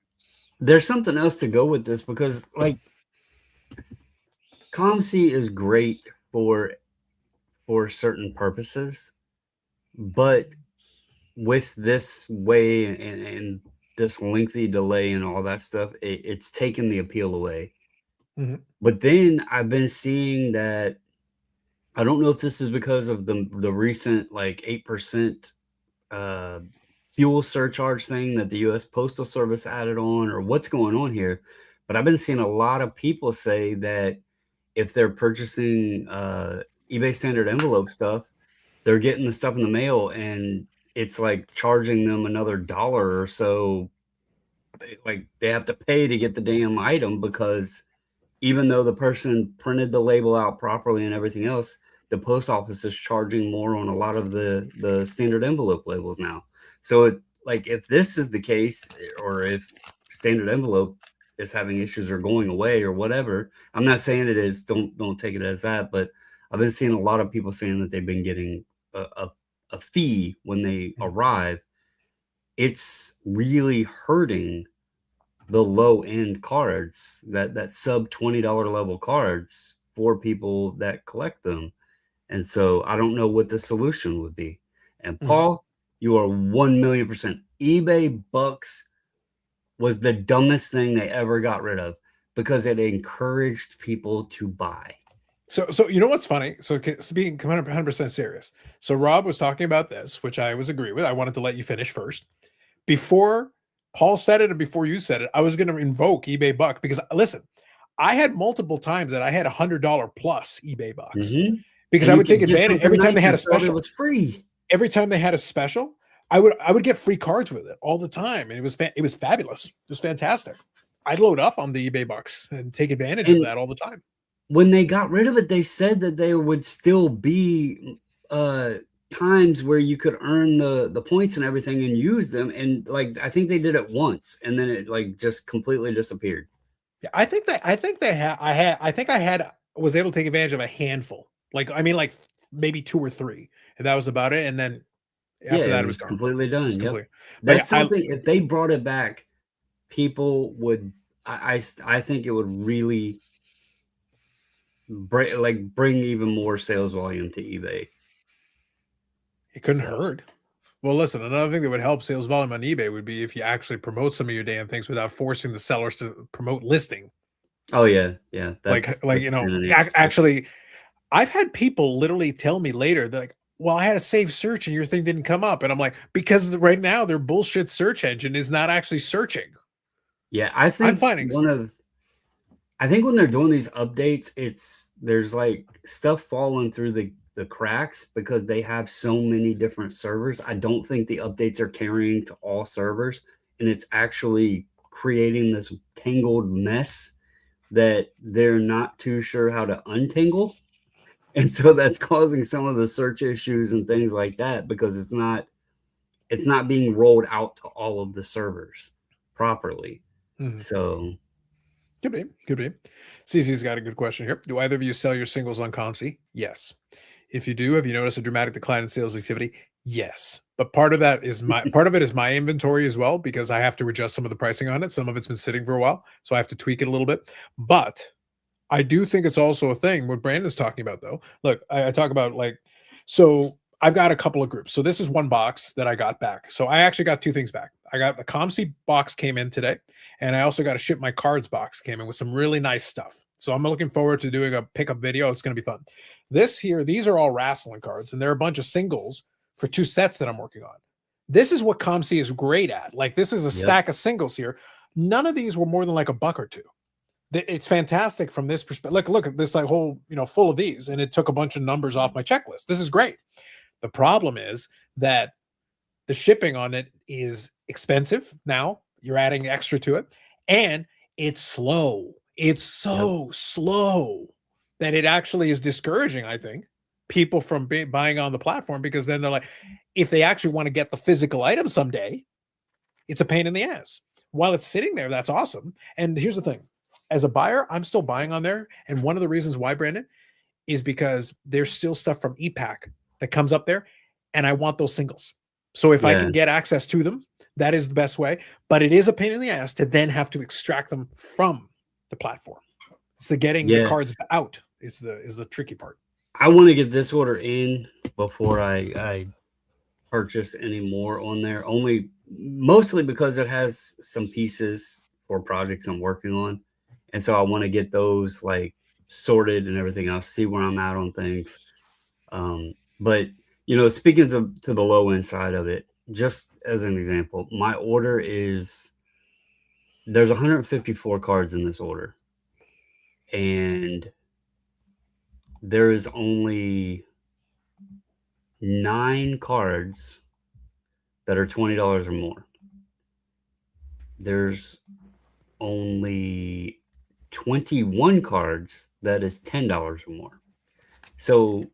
There's something else to go with this because like ComC is great for certain purposes, but with this way and this lengthy delay and all that stuff, it's taken the appeal away. Mm-hmm. But then I've been seeing that I don't know if this is because of the recent like 8% fuel surcharge thing that the U.S. Postal Service added on, or what's going on here. But I've been seeing a lot of people say that if they're purchasing eBay standard envelope stuff, they're getting the stuff in the mail and it's like charging them another $1 or so. Like they have to pay to get the damn item because even though the person printed the label out properly and everything else, the post office is charging more on a lot of the standard envelope labels now. So like if this is the case, or if standard envelope is having issues or going away or whatever, I'm not saying it is. Don't take it as that, but I've been seeing a lot of people saying that they've been getting a fee when they Mhm. arrive. It's really hurting the low end cards, that sub $20 level cards for people that collect them. And so I don't know what the solution would be. And Mhm. Paul, you are 1,000,000%. eBay Bucks was the dumbest thing they ever got rid of because it encouraged people to buy. So you know what's funny? So being 100% serious. So Rob was talking about this, which I was agree with. I wanted to let you finish first. Before Paul said it and before you said it, I was going to invoke eBay Buck because listen, I had multiple times that I had $100 plus eBay Bucks Mhm. because And I you would take could get advantage something every time they nice had and a thought it special. was free. Every time they had a special, I would get free cards with it all the time, and it was fabulous. It was fantastic. I'd load up on the eBay Bucks and take advantage of And that all the time. when they got rid of it, they said that there would still be uh times where you could earn the points and everything and use them. And like I think they did it once and then it like just completely disappeared. Yeah, I think I had was able to take advantage of a handful. Like I mean, like maybe two or three, and that was about it. And then Yeah, after it that, it was was gone. completely It was done. Yep. complete. But yeah, That's something if they brought it back, people would I think it would really bring even more sales volume to eBay. it couldn't So hurt. Well, listen, another thing that would help sales volume on eBay would be if you actually promote some of your damn things without forcing the sellers to promote listing. oh yeah, yeah, Like that's been an issue. actually, I've had people literally tell me later that like, well, I had a save search and your thing didn't come up, and I'm like, because right now their bullshit search engine is not actually searching. Yeah, I'm finding I think when they're doing these updates, there's like stuff falling through the cracks because they have so many different servers. I don't think the updates are carrying to all servers, and it's actually creating this tangled mess that they're not too sure how to untangle. And so that's causing some of the search issues and things like that because it's not being rolled out to all of the servers properly. Mhm. So Could be, could be. CC's got a good question here. Do either of you sell your singles on Comsy? Yes. If you do, have you noticed a dramatic decline in sales activity? Yes. But part of it is my inventory as well because I have to adjust some of the pricing on it. Some of it's been sitting for a while, so I have to tweak it a little bit. But I do think it's also a thing what Brandon's talking about though. Look, I talk about like so I've got a couple of groups. So this is one box that I got back. So I actually got two things back. I got a ComC box came in today, and I also got a ship my cards box came in with some really nice stuff. So I'm looking forward to doing a pickup video. It's going to be fun. This here, these are all wrestling cards, and they're a bunch of singles for two sets that I'm working on. This is what ComC is great at. Like this is a yep. stack of singles here. None of these were more than like a buck or two. It's fantastic from this perspective. Look at this like whole, full of these, and it took a bunch of numbers off my checklist. This is great. The problem is that the shipping on it is expensive. Now you're adding extra to it, and it's slow. It's Yep. so slow that it actually is discouraging, I think, people from buying on the platform because then they're like, if they actually want to get the physical item someday, it's a pain in the ass. While it's sitting there, that's awesome. And here's the thing as a buyer, I'm still buying on there. And one of the reasons why, Brandon, is because there's still stuff from EPAC that comes up there, and I want those singles. So if I Yeah. can get access to them, that is the best way. But it is a pain in the ass to then have to extract them from the platform. It's the getting the Yeah. cards out is the tricky part. I want to get this order in before I purchase any more on there. Only mostly because it has some pieces for projects I'm working on. And so I want to get those like sorted and everything else, see where I'm at on things. But speaking to the low end side of it, just as an example, my order is there's 154 cards in this order, and there is only 9 cards that are $20 or more. There's only 21 cards that is $10 or more. So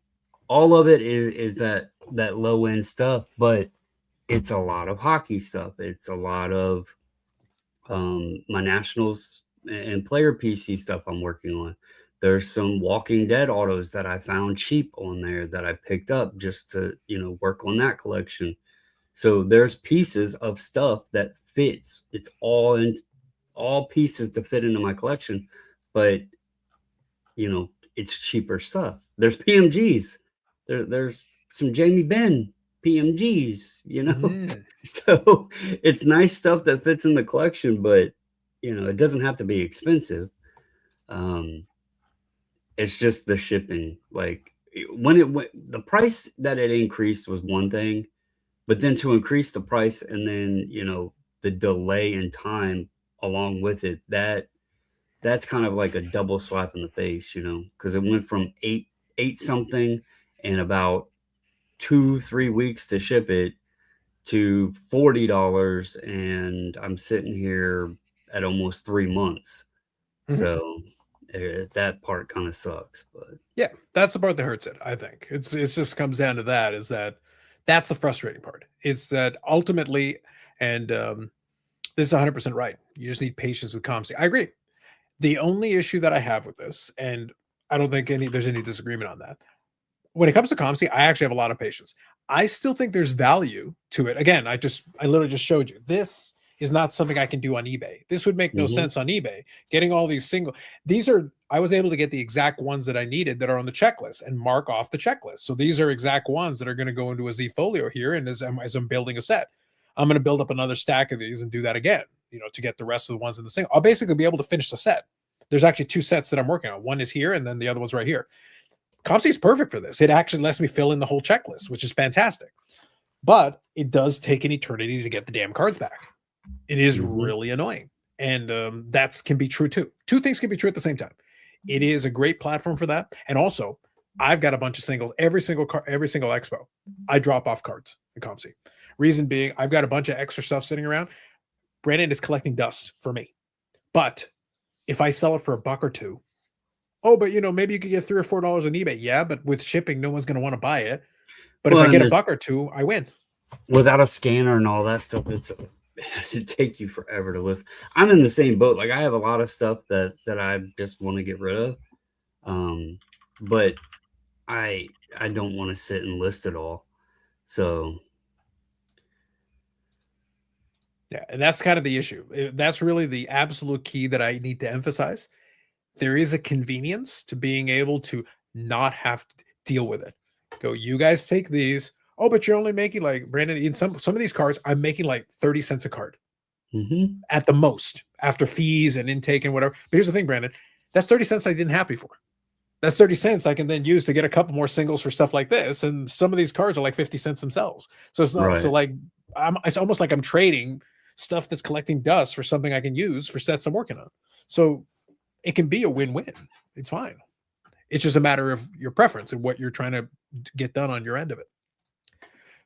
all of it is that low end stuff, but it's a lot of hockey stuff. It's a lot of my nationals and player PC stuff I'm working on. There's some Walking Dead autos that I found cheap on there that I picked up just to, work on that collection. So there's pieces of stuff that fits. It's all pieces to fit into my collection, but it's cheaper stuff. There's PMGs. There's some Jamie Benn PMGs, So it's nice stuff that fits in the collection, but it doesn't have to be expensive. It's just the shipping. Like when it went, the price that it increased was one thing, but then to increase the price and then, the delay in time along with it, that's kind of like a double slap in the face, because it went from eight something and about 2-3 weeks to ship it to $40, and I'm sitting here at almost 3 months. So that part kind of sucks, but yeah, that's the part that hurts it. I think it's just comes down to that. Is that's the frustrating part. It's that ultimately, and this is 100% right. You just need patience with ComC. I agree. The only issue that I have with this, and I don't think there's any disagreement on that. When it comes to ComC, I actually have a lot of patience. I still think there's value to it. Again, I literally just showed you. This is not something I can do on eBay. This would make no sense on eBay. Getting all these I was able to get the exact ones that I needed that are on the checklist and mark off the checklist. So these are exact ones that are going to go into a Z folio here. And as I'm building a set, I'm going to build up another stack of these and do that again, to get the rest of the ones in the single. I'll basically be able to finish the set. There's actually 2 sets that I'm working on. One is here, and then the other one's right here. ComC is perfect for this. It actually lets me fill in the whole checklist, which is fantastic. But it does take an eternity to get the damn cards back. It is really annoying. And that can be true too. 2 things can be true at the same time. It is a great platform for that. And also, I've got a bunch of singles. Every single expo, I drop off cards in ComC. Reason being, I've got a bunch of extra stuff sitting around. Brandon is collecting dust for me. But if I sell it for $1 or $2, but maybe you could get $3 or $4 on eBay. Yeah, but with shipping, no one's going to want to buy it. But if I get $1 or $2, I win. Without a scanner and all that stuff, it'd take you forever to list. I'm in the same boat. Like I have a lot of stuff that I just want to get rid of. But I don't want to sit and list it all. So yeah, and that's kind of the issue. That's really the absolute key that I need to emphasize. There is a convenience to being able to not have to deal with it. Go, you guys take these. Oh, but you're only making, like, Brandon, in some of these cards, I'm making like 30 cents a card at the most after fees and intake and whatever. But here's the thing, Brandon, that's 30 cents I didn't have before. That's 30 cents I can then use to get a couple more singles for stuff like this. And some of these cards are like 50 cents themselves. So it's not so like it's almost like I'm trading stuff that's collecting dust for something I can use for sets I'm working on. So it can be a win-win. It's fine. It's just a matter of your preference and what you're trying to get done on your end of it.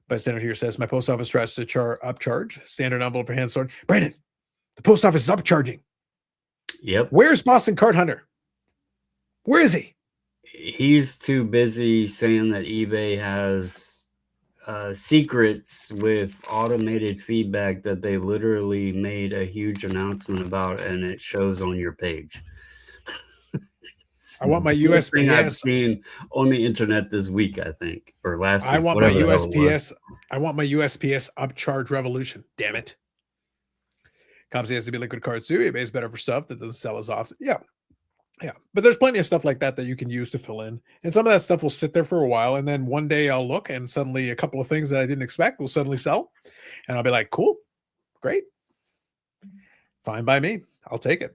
But Senator here says, my post office tries to upcharge standard envelope for hand sorting. Brandon, the post office is upcharging. Yep. Where's Boston Card Hunter? Where is he? He's too busy saying that eBay has secrets with automated feedback that they literally made a huge announcement about, and it shows on your page. I want my USPS. Thing I've seen on the internet this week, I think, or last week. I want my USPS. I want my USPS upcharge revolution. Damn it. ComC has to be liquid cards too. eBay is better for stuff that doesn't sell as often. Yeah. But there's plenty of stuff like that you can use to fill in. And some of that stuff will sit there for a while. And then one day I'll look and suddenly a couple of things that I didn't expect will suddenly sell. And I'll be like, cool, great. Fine by me. I'll take it.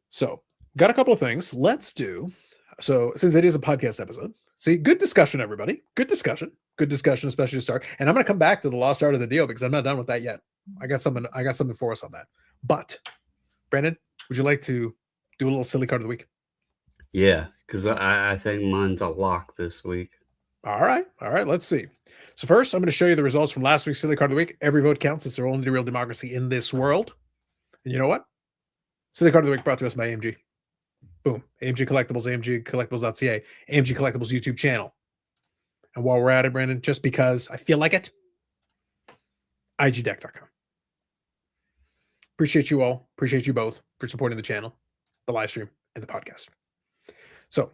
So got a couple of things. Let's do. So since it is a podcast episode, see, good discussion, everybody. Good discussion, especially to start. And I'm going to come back to the lost art of the deal because I'm not done with that yet. I got something for us on that. But Brandon, would you like to do a little silly card of the week? Yeah, because I think mine's a lock this week. All right. Let's see. So first, I'm going to show you the results from last week's silly card of the week. Every vote counts. It's the only real democracy in this world. And you know what? Silly card of the week brought to us by AMG. Boom. AMG Collectibles, AMGcollectibles.ca, AMG Collectibles YouTube channel. And while we're at it, Brandon, just because I feel like it, igdeck.com. Appreciate you all. Appreciate you both for supporting the channel, the live stream, and the podcast. So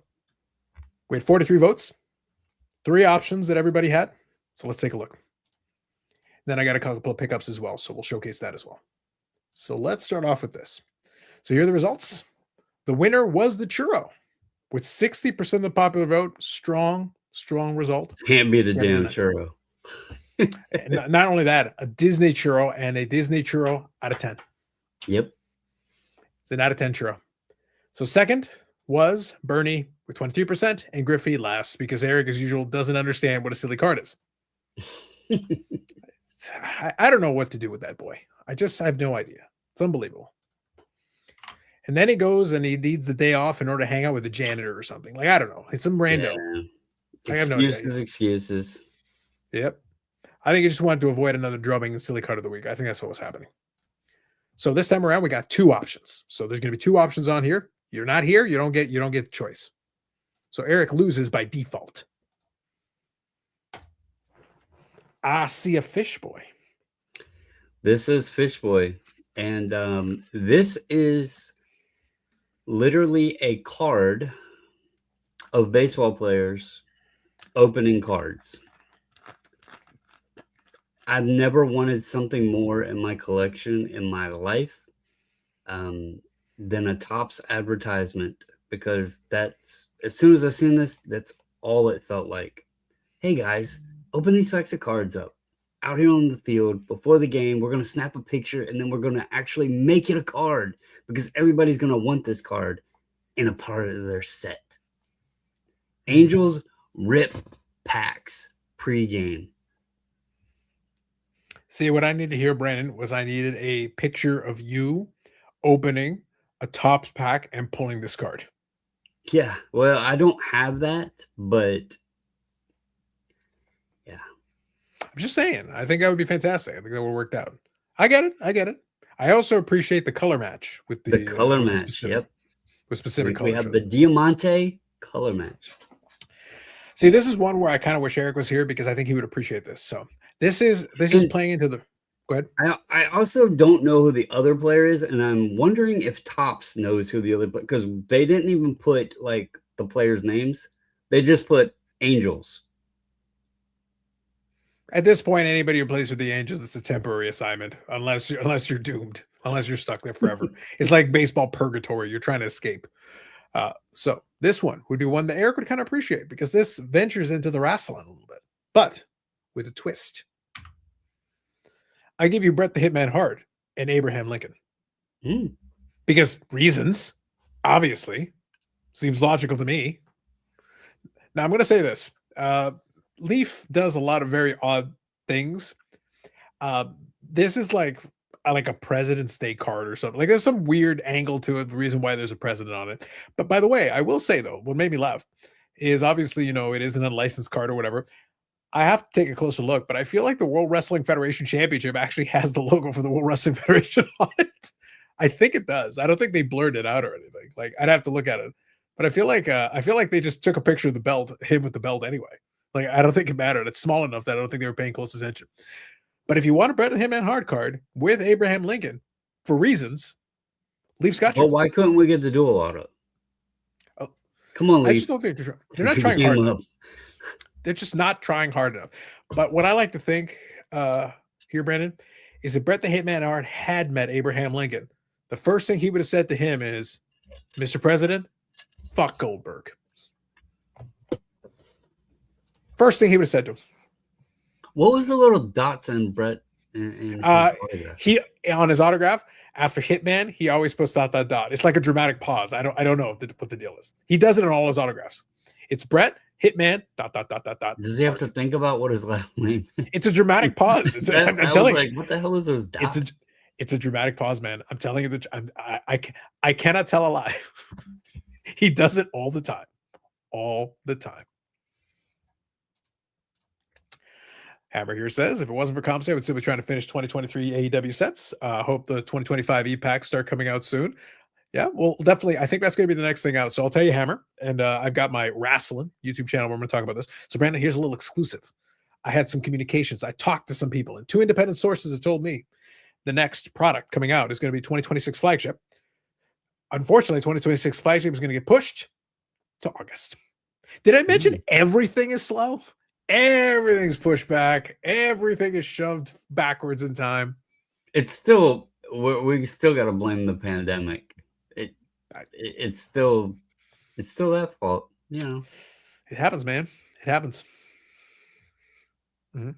we had 43 votes, 3 options that everybody had. So let's take a look. Then I got a couple of pickups as well. So we'll showcase that as well. So let's start off with this. So here are the results. The winner was the churro with 60% of the popular vote. Strong result. Can't be the damn churro. Not only that, a Disney churro and a Disney churro out of 10. Yep. It's an out of 10 churro. So second was Bernie with 23% and Griffey last because Eric, as usual, doesn't understand what a silly card is. I don't know what to do with that boy. I have no idea. It's unbelievable. And then he goes and he needs the day off in order to hang out with the janitor or something. Like, I don't know. It's some rando. Yeah. Excuses. Yep. I think he just wanted to avoid another drubbing and silly card of the week. I think that's what was happening. So this time around, we got 2 options. So there's going to be 2 options on here. You're not here. You don't get the choice. So Eric loses by default. I see a fish boy. This is Fish Boy. And this is literally a card of baseball players opening cards. I've never wanted something more in my collection in my life than a Topps advertisement, because that's, as soon as I seen this, that's all it felt like. Hey guys, open these packs of cards up out here on the field before the game. We're going to snap a picture and then we're going to actually make it a card because everybody's going to want this card in a part of their set. Angels rip packs pregame. See, what I needed to hear, Brandon, was I needed a picture of you opening a Topps pack and pulling this card. Yeah, well, I don't have that, but yeah. I'm just saying, I think that would be fantastic. I think that would work out. I get it. I also appreciate the color match with the color match. Yep. With specific colors. We have the Diamante color match. See, this is one where I kind of wish Eric was here because I think he would appreciate this. So this is playing into the. Go ahead. I also don't know who the other player is, and I'm wondering if Topps knows who the other, because they didn't even put like the players' names. They just put Angels. At this point, anybody who plays with the Angels, it's a temporary assignment, unless you're doomed, unless you're stuck there forever. It's like baseball purgatory. You're trying to escape. So this one would be one that Eric would kind of appreciate because this ventures into the Rassilon a little bit, but with a twist. I give you Bret the Hitman Hart and Abraham Lincoln. Because reasons, obviously, seems logical to me. Now I'm going to say this. Leaf does a lot of very odd things. This is like a President's Day card or something. Like there's some weird angle to it, the reason why there's a president on it. But by the way, I will say though, what made me laugh is obviously, it is an unlicensed card or whatever. I have to take a closer look, but I feel like the World Wrestling Federation Championship actually has the logo for the World Wrestling Federation on it. I think it does. I don't think they blurred it out or anything. Like I'd have to look at it, but I feel like they just took a picture of the belt, him with the belt anyway. Like I don't think it mattered. It's small enough that I don't think they were paying close attention. But if you want a Bret the Hitman Hart card with Abraham Lincoln, for reasons, Leaf's got you. Well, why couldn't we get the dual auto? Oh, come on, Leaf. I just don't think they're not trying hard enough. They're just not trying hard enough. But what I like to think here, Brandon, is if Bret the Hitman Hart had met Abraham Lincoln, the first thing he would have said to him is, Mr. President, fuck Goldberg. First thing he would have said to him. What was the little dots on Bret in his autograph? He on his autograph after Hitman, he always puts out that dot. It's like a dramatic pause. I don't know what the deal is. He does it in all his autographs. It's Bret Hitman dot. Does he have to think about what his last name is? It's a dramatic pause. It's I'm telling you, what the hell is those dots? It's a dramatic pause, man. I'm telling you that I cannot tell a lie. He does it all the time. All the time. Hammer here says, if it wasn't for comps, I would still be trying to finish 2023 AEW sets. Hope the 2025 E-Packs start coming out soon. Yeah, well, definitely. I think that's going to be the next thing out. So I'll tell you, Hammer, and I've got my wrestling YouTube channel where I'm going to talk about this. So Brandon, here's a little exclusive. I had some communications. I talked to some people, and two independent sources have told me the next product coming out is going to be 2026 flagship. Unfortunately, 2026 flagship is going to get pushed to August. Did I mention everything is slow? Everything's pushed back. Everything is shoved backwards in time. It's still we still got to blame the pandemic. It's still that fault. You know, it happens, man. It happens. Mm-hmm.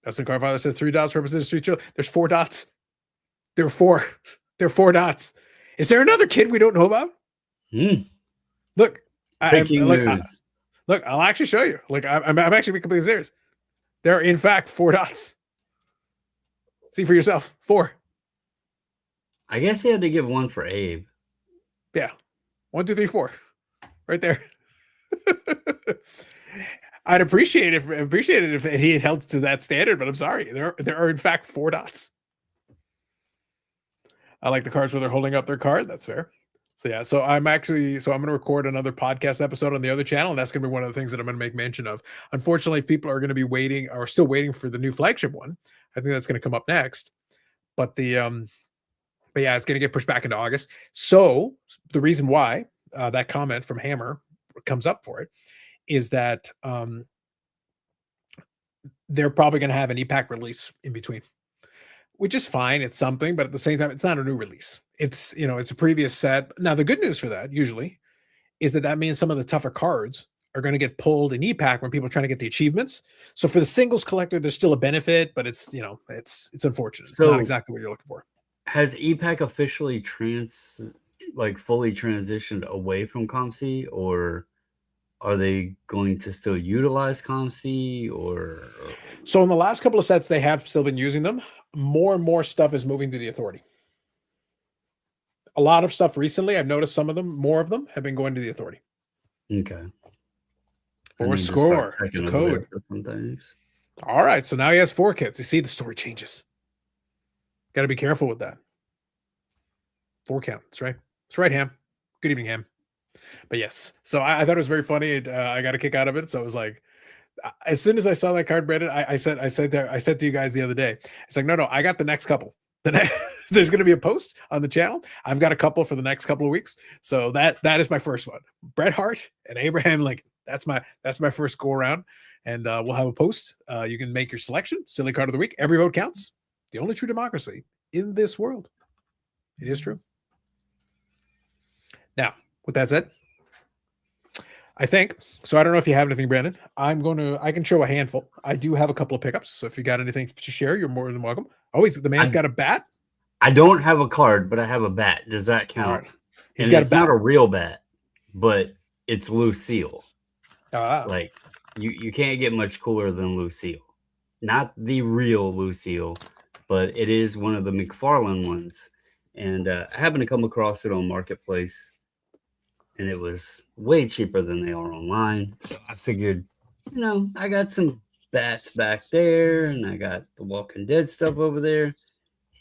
Dustin Carvalho says 3 dots represent 3 children. There's 4 dots. There are 4. There are 4 dots. Is there another kid we don't know about? Look, breaking news. Look, I'll actually show you. Like, I'm actually being completely serious. There are, in fact, 4 dots. See for yourself. 4. I guess he had to give 1 for Abe. Yeah. 1, 2, 3, 4. Right there. I'd appreciate it if he had held to that standard, but I'm sorry. There are in fact 4 dots. I like the cards where they're holding up their card. That's fair. So yeah, I'm going to record another podcast episode on the other channel, and that's going to be one of the things that I'm going to make mention of. Unfortunately, people are going to be still waiting for the new flagship one. I think that's going to come up next. But yeah, it's going to get pushed back into August. So the reason why that comment from Hammer comes up for it is that they're probably going to have an e-pack release in between, which is fine. It's something, but at the same time, it's not a new release. It's, it's a previous set. Now, the good news for that usually is that means some of the tougher cards are going to get pulled in e-pack when people are trying to get the achievements. So for the singles collector, there's still a benefit, but it's unfortunate. It's not exactly what you're looking for. Has e-pack officially fully transitioned away from ComC, or are they going to still utilize ComC? Or so in the last couple of sets, they have still been using them. More and more stuff is moving to the Authority. A lot of stuff recently, I've noticed more of them have been going to the Authority. Okay. For score. It's a code. All right. So now he has 4 kits. You see, the story changes. Got to be careful with that. 4 count. That's right. That's right, Ham. Good evening, Ham. But yes. So I thought it was very funny. I got a kick out of it. So it was like, as soon as I saw that card, Brandon, I said to you guys the other day, it's like, no, I got the next couple. There's going to be a post on the channel. I've got a couple for the next couple of weeks. So that is my first one. Bret Hart and Abraham Lincoln. That's my first go around. And we'll have a post. You can make your selection. Silly card of the week. Every vote counts. The only true democracy in this world. It is true. Now, with that said, I think so. I don't know if you have anything, Brandon. I can show a handful. I do have a couple of pickups. So if you got anything to share, you're more than welcome. The man's got a bat. I don't have a card, but I have a bat. Does that count? Right. It's not a real bat, but it's Lucille. Like you can't get much cooler than Lucille. Not the real Lucille, but it is one of the McFarlane ones. And I happened to come across it on Marketplace, and it was way cheaper than they are online. So I figured, I got some bats back there, and I got the Walking Dead stuff over there.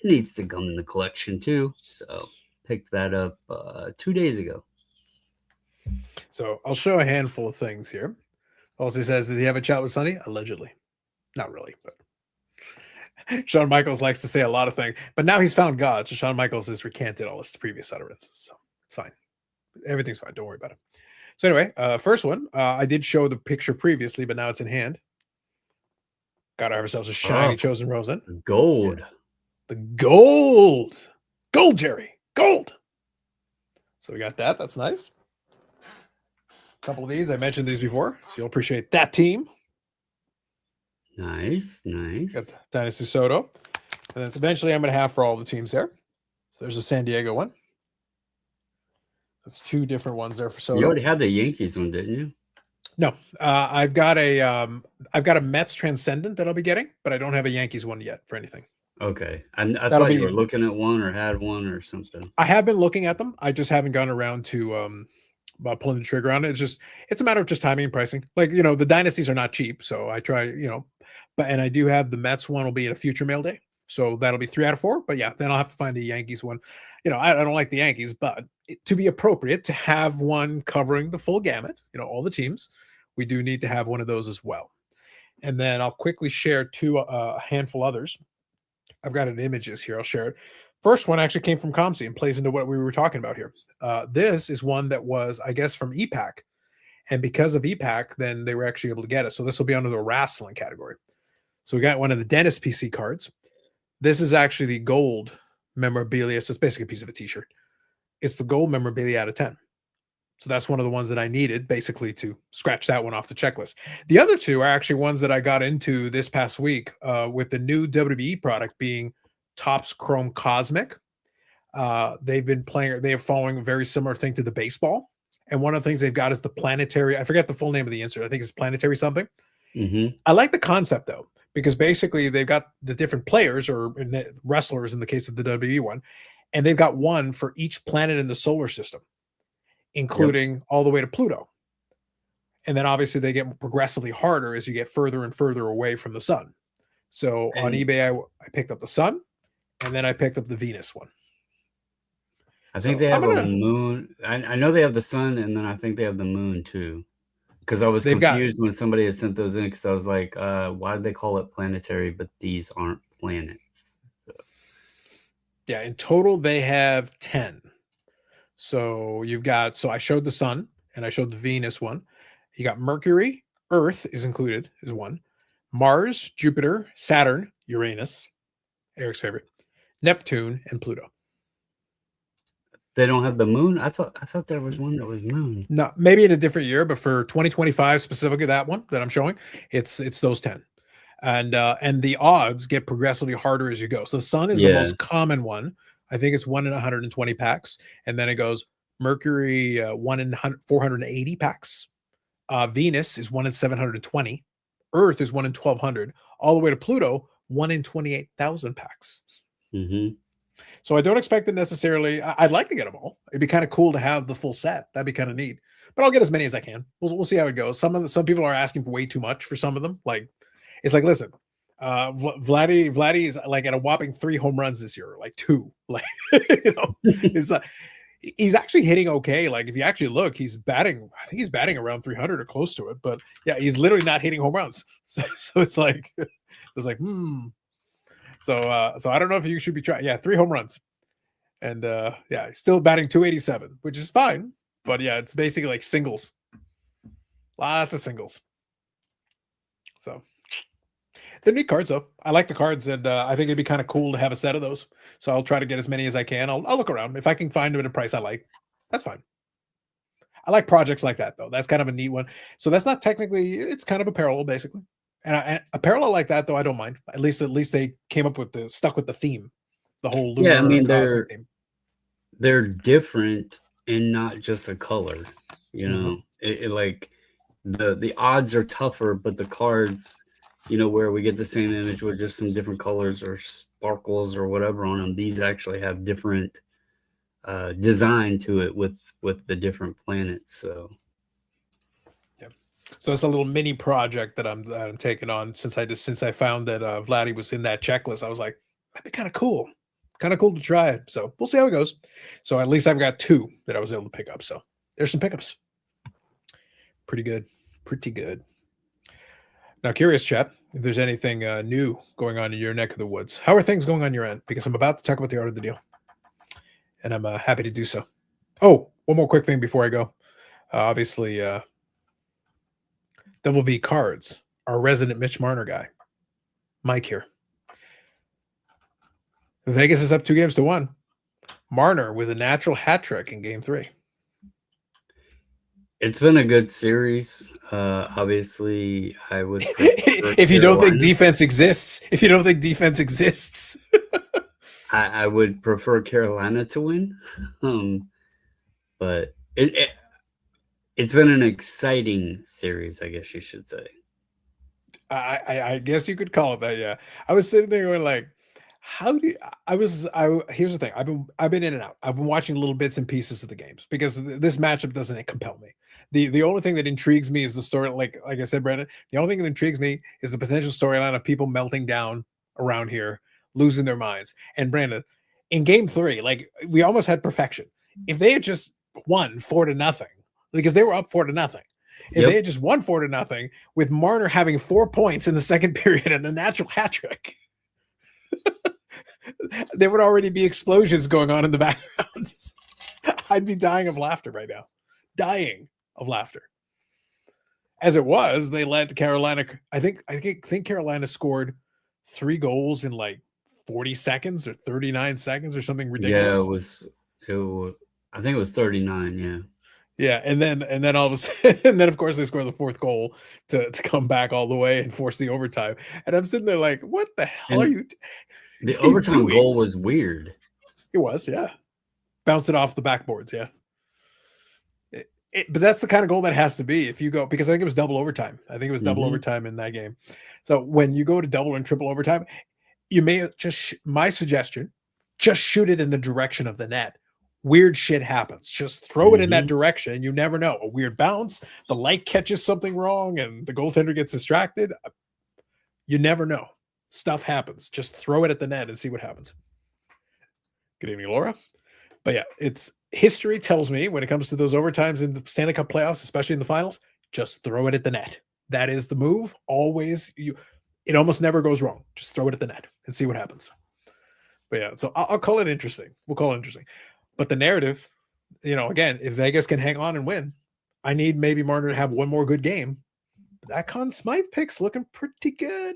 It needs to come in the collection too. So picked that up 2 days ago. So I'll show a handful of things here. Also says, does he have a chat with Sonny? Allegedly. Not really, but Shawn Michaels likes to say a lot of things, but now he's found God. So Shawn Michaels has recanted all his previous utterances. So it's fine. Everything's fine. Don't worry about it. So anyway, first one, I did show the picture previously, but now it's in hand. Got ourselves a shiny Chosen Rosen. Gold. Yeah. The gold. Gold, Jerry. Gold. So we got that. That's nice. A couple of these. I mentioned these before, so you'll appreciate that team. Nice. Got the Dynasty Soto. And then eventually I'm going to have for all the teams there. So there's a San Diego one. That's 2 different ones there for Soto. You already had the Yankees one, didn't you? No. I've got a Mets Transcendent that I'll be getting, but I don't have a Yankees one yet for anything. Okay. I thought you were looking at one or had one or something. I have been looking at them. I just haven't gone around to pulling the trigger on it. It's a matter of just timing and pricing. Like, the dynasties are not cheap. So I try, and I do have the Mets one will be at a future mail day. So that'll be 3 out of 4. But yeah, then I'll have to find the Yankees one. I don't like the Yankees, but to be appropriate to have one covering the full gamut, all the teams, we do need to have one of those as well. And then I'll quickly share a handful others. I've got an images here. I'll share it. First one actually came from ComC and plays into what we were talking about here. This is one that was, I guess, from EPAC. And because of EPAC, then they were actually able to get it. So this will be under the wrestling category. So we got one of the Dennis PC cards. This is actually the gold memorabilia. So it's basically a piece of a t-shirt. It's the gold memorabilia out of 10. So that's one of the ones that I needed basically to scratch that one off the checklist. The other two are actually ones that I got into this past week with the new WWE product being Topps Chrome Cosmic. They've been playing, they are following a very similar thing to the baseball. And one of the things they've got is the planetary, I forget the full name of the insert. I think it's planetary something. Mm-hmm. I like the concept though, because basically they've got the different players or wrestlers in the case of the WWE one, and they've got one for each planet in the solar system, including all the way to Pluto. And then obviously they get progressively harder as you get further and further away from the sun. So on eBay, I picked up the sun, and then I picked up the Venus one. I think they have a moon. I know they have the sun, and then I think they have the moon too. Because I was confused when somebody had sent those in, because I was like, why did they call it planetary, but these aren't planets? So. Yeah, in total they have 10. So you've got, so I showed the sun and I showed the Venus one. You got Mercury, Earth is included, is one. Mars, Jupiter, Saturn, Uranus, Eric's favorite, Neptune, and Pluto. They don't have the moon? I thought there was one that was moon. No, maybe in a different year, but for 2025, specifically that one that I'm showing, it's those 10. And the odds get progressively harder as you go. So the sun is the most common one. I think it's 1 in 120 packs. And then it goes Mercury, 1 in 480 packs. Venus is 1 in 720. Earth is 1 in 1200. All the way to Pluto, 1 in 28,000 packs. Mm-hmm. So I don't expect it necessarily. I'd like to get them all. It'd be kind of cool to have the full set. That'd be kind of neat. But I'll get as many as I can. We'll see how it goes. Some people are asking for way too much for some of them. It's like, listen, Vladdy is like at a whopping 3 home runs this year, like 2. Like, it's he's actually hitting okay. Like if you actually look, he's batting. I think he's batting around 300 or close to it. But yeah, he's literally not hitting home runs. So it's like, So I don't know if you should be trying. Yeah, 3 home runs, and yeah, still batting 287, which is fine. But yeah, it's basically like singles, lots of singles. So they're neat cards though. I like the cards, and I think it'd be kind of cool to have a set of those. So I'll try to get as many as I can. I'll look around if I can find them at a price I like. That's fine. I like projects like that though. That's kind of a neat one. So that's not technically. It's kind of a parallel basically. And a parallel like that, though, I don't mind. At least they came up with stuck with the theme, the whole lunar. Yeah, I mean they're different and not just a color. You know, it like the odds are tougher, but the cards, where we get the same image with just some different colors or sparkles or whatever on them, these actually have different design to it with the different planets. So. So it's a little mini project that I'm taking on since I found that Vladdy was in that checklist. I was like, that'd be kind of cool to try it. So we'll see how it goes. So at least I've got 2 that I was able to pick up. So there's some pickups. Pretty good. Now, curious, chat, if there's anything new going on in your neck of the woods. How are things going on your end? Because I'm about to talk about the art of the deal, and I'm happy to do so. Oh, one more quick thing before I go. Obviously. Double V Cards, our resident Mitch Marner guy, Mike here. Vegas is up 2-1. Marner with a natural hat trick in Game 3. It's been a good series. Obviously, I would. If you don't think defense exists, I would prefer Carolina to win. But it's been an exciting series, I guess you should say. I guess you could call it that. Yeah, I was sitting there going like, here's the thing. I've been in and out. I've been watching little bits and pieces of the games because this matchup doesn't compel me. The only thing that intrigues me is the story. Like I said, Brandon, the only thing that intrigues me is the potential storyline of people melting down around here, losing their minds. And Brandon, in game 3, like we almost had perfection. If they had just won 4-0, because they were up 4-0. If they Yep. had just won 4-0 with Marner having 4 points in the second period and a natural hat trick, there would already be explosions going on in the background. I'd be dying of laughter right now. Dying of laughter. As it was, they led Carolina. I think Carolina scored 3 goals in like 40 seconds or 39 seconds or something ridiculous. Yeah, it was I think it was 39, yeah. Yeah, and then all of a sudden, and then of course they score the 4th goal to come back all the way and force the overtime. And I'm sitting there like, what the hell are you? The what are you overtime doing? goal was weird. It was, yeah. Bounce it off the backboards, yeah. But that's the kind of goal that has to be if you go, because I think it was double overtime. I think it was double overtime in that game. So when you go to double and triple overtime, you may just, my suggestion, just shoot it in the direction of the net. Weird shit happens. Just throw it in that direction, and you never know. A weird bounce, the light catches something wrong, and the goaltender gets distracted. You never know. Stuff happens. Just throw it at the net and see what happens. Good evening, Laura. But yeah, it's history tells me when it comes to those overtimes in the Stanley Cup playoffs, especially in the finals, just throw it at the net. That is the move. Always, it almost never goes wrong. Just throw it at the net and see what happens. But yeah, so I'll call it interesting. We'll call it interesting. But the narrative, again, if Vegas can hang on and win, I need maybe Marner to have one more good game. But that Conn Smythe pick's looking pretty good.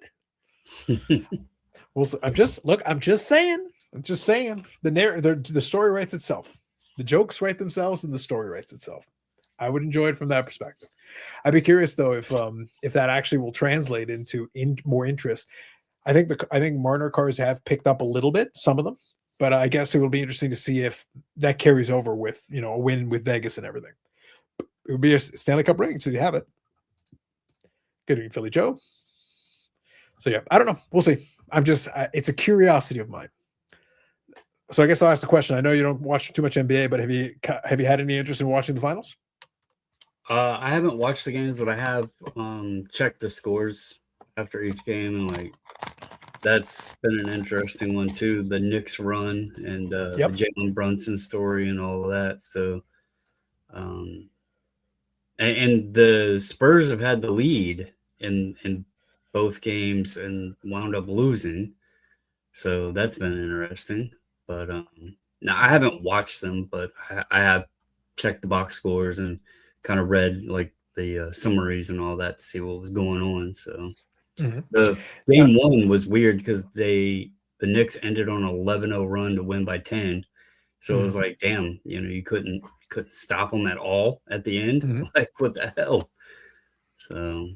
I'm just saying. The story writes itself. The jokes write themselves, and the story writes itself. I would enjoy it from that perspective. I'd be curious though if that actually will translate into more interest. I think Marner cars have picked up a little bit, some of them, but I guess it will be interesting to see if that carries over with a win with Vegas and everything. It would be a Stanley Cup ring, so you have it. Good evening, Philly Joe. So yeah, I don't know. We'll see. It's a curiosity of mine. So I guess I'll ask the question. I know you don't watch too much NBA, but have you had any interest in watching the finals? I haven't watched the games, but I have checked the scores after each game, and that's been an interesting one too. The Knicks run and the Jalen Brunson story and all of that. So, and the Spurs have had the lead in both games and wound up losing. So that's been interesting. But now I haven't watched them, but I have checked the box scores and kind of read the summaries and all that to see what was going on. So the game 1 was weird because the Knicks ended on an 11-0 run to win by 10. So it was like, damn, you couldn't stop them at all at the end. Like, what the hell? So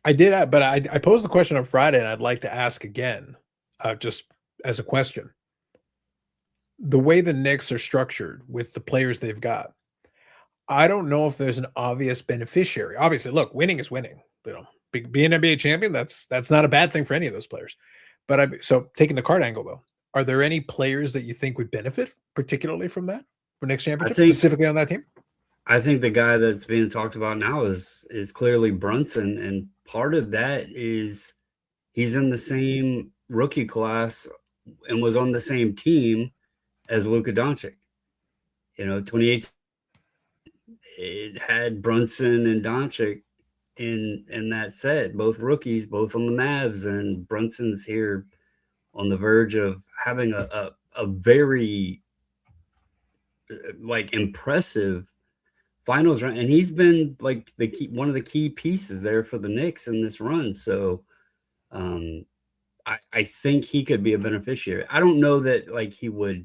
I did, but I posed the question on Friday, and I'd like to ask again, just as a question. The way the Knicks are structured with the players they've got, I don't know if there's an obvious beneficiary. Obviously, look, winning is winning. Being an NBA champion, that's not a bad thing for any of those players. But so taking the card angle though, are there any players that you think would benefit particularly from that for Knicks championship, specifically on that team? I think the guy that's being talked about now is clearly Brunson, and part of that is he's in the same rookie class and was on the same team as Luka Doncic. 2018, it had Brunson and Doncic in that set, both rookies, both on the Mavs, and Brunson's here on the verge of having a very impressive finals run, and he's been one of the key pieces there for the Knicks in this run. So I think he could be a beneficiary. I don't know that he would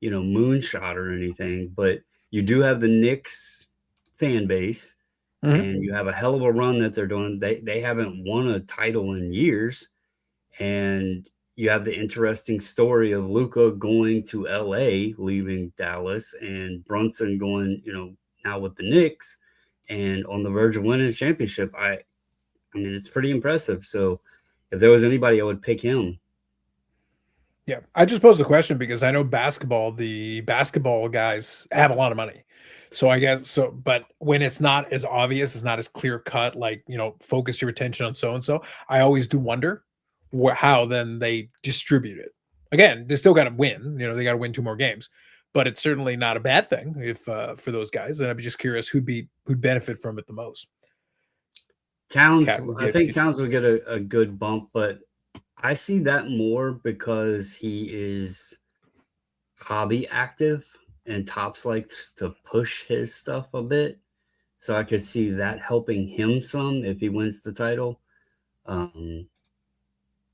moonshot or anything, but you do have the Knicks fan base, and you have a hell of a run that they're doing. They haven't won a title in years, and you have the interesting story of Luka going to LA, leaving Dallas, and Brunson going, now with the Knicks and on the verge of winning a championship. I mean, it's pretty impressive. So if there was anybody, I would pick him. Yeah, I just posed the question because I know the basketball guys have a lot of money. So I guess so, but when it's not as obvious, it's not as clear cut, focus your attention on so and so. I always do wonder how then they distribute it. Again, they still got to win. You know, they got to win 2 more games, but it's certainly not a bad thing if for those guys. And I'd be just curious who'd benefit from it the most. Towns, Cat will I get think Towns will get a good bump, but I see that more because he is hobby active and Tops likes to push his stuff a bit. So I could see that helping him some if he wins the title. Um,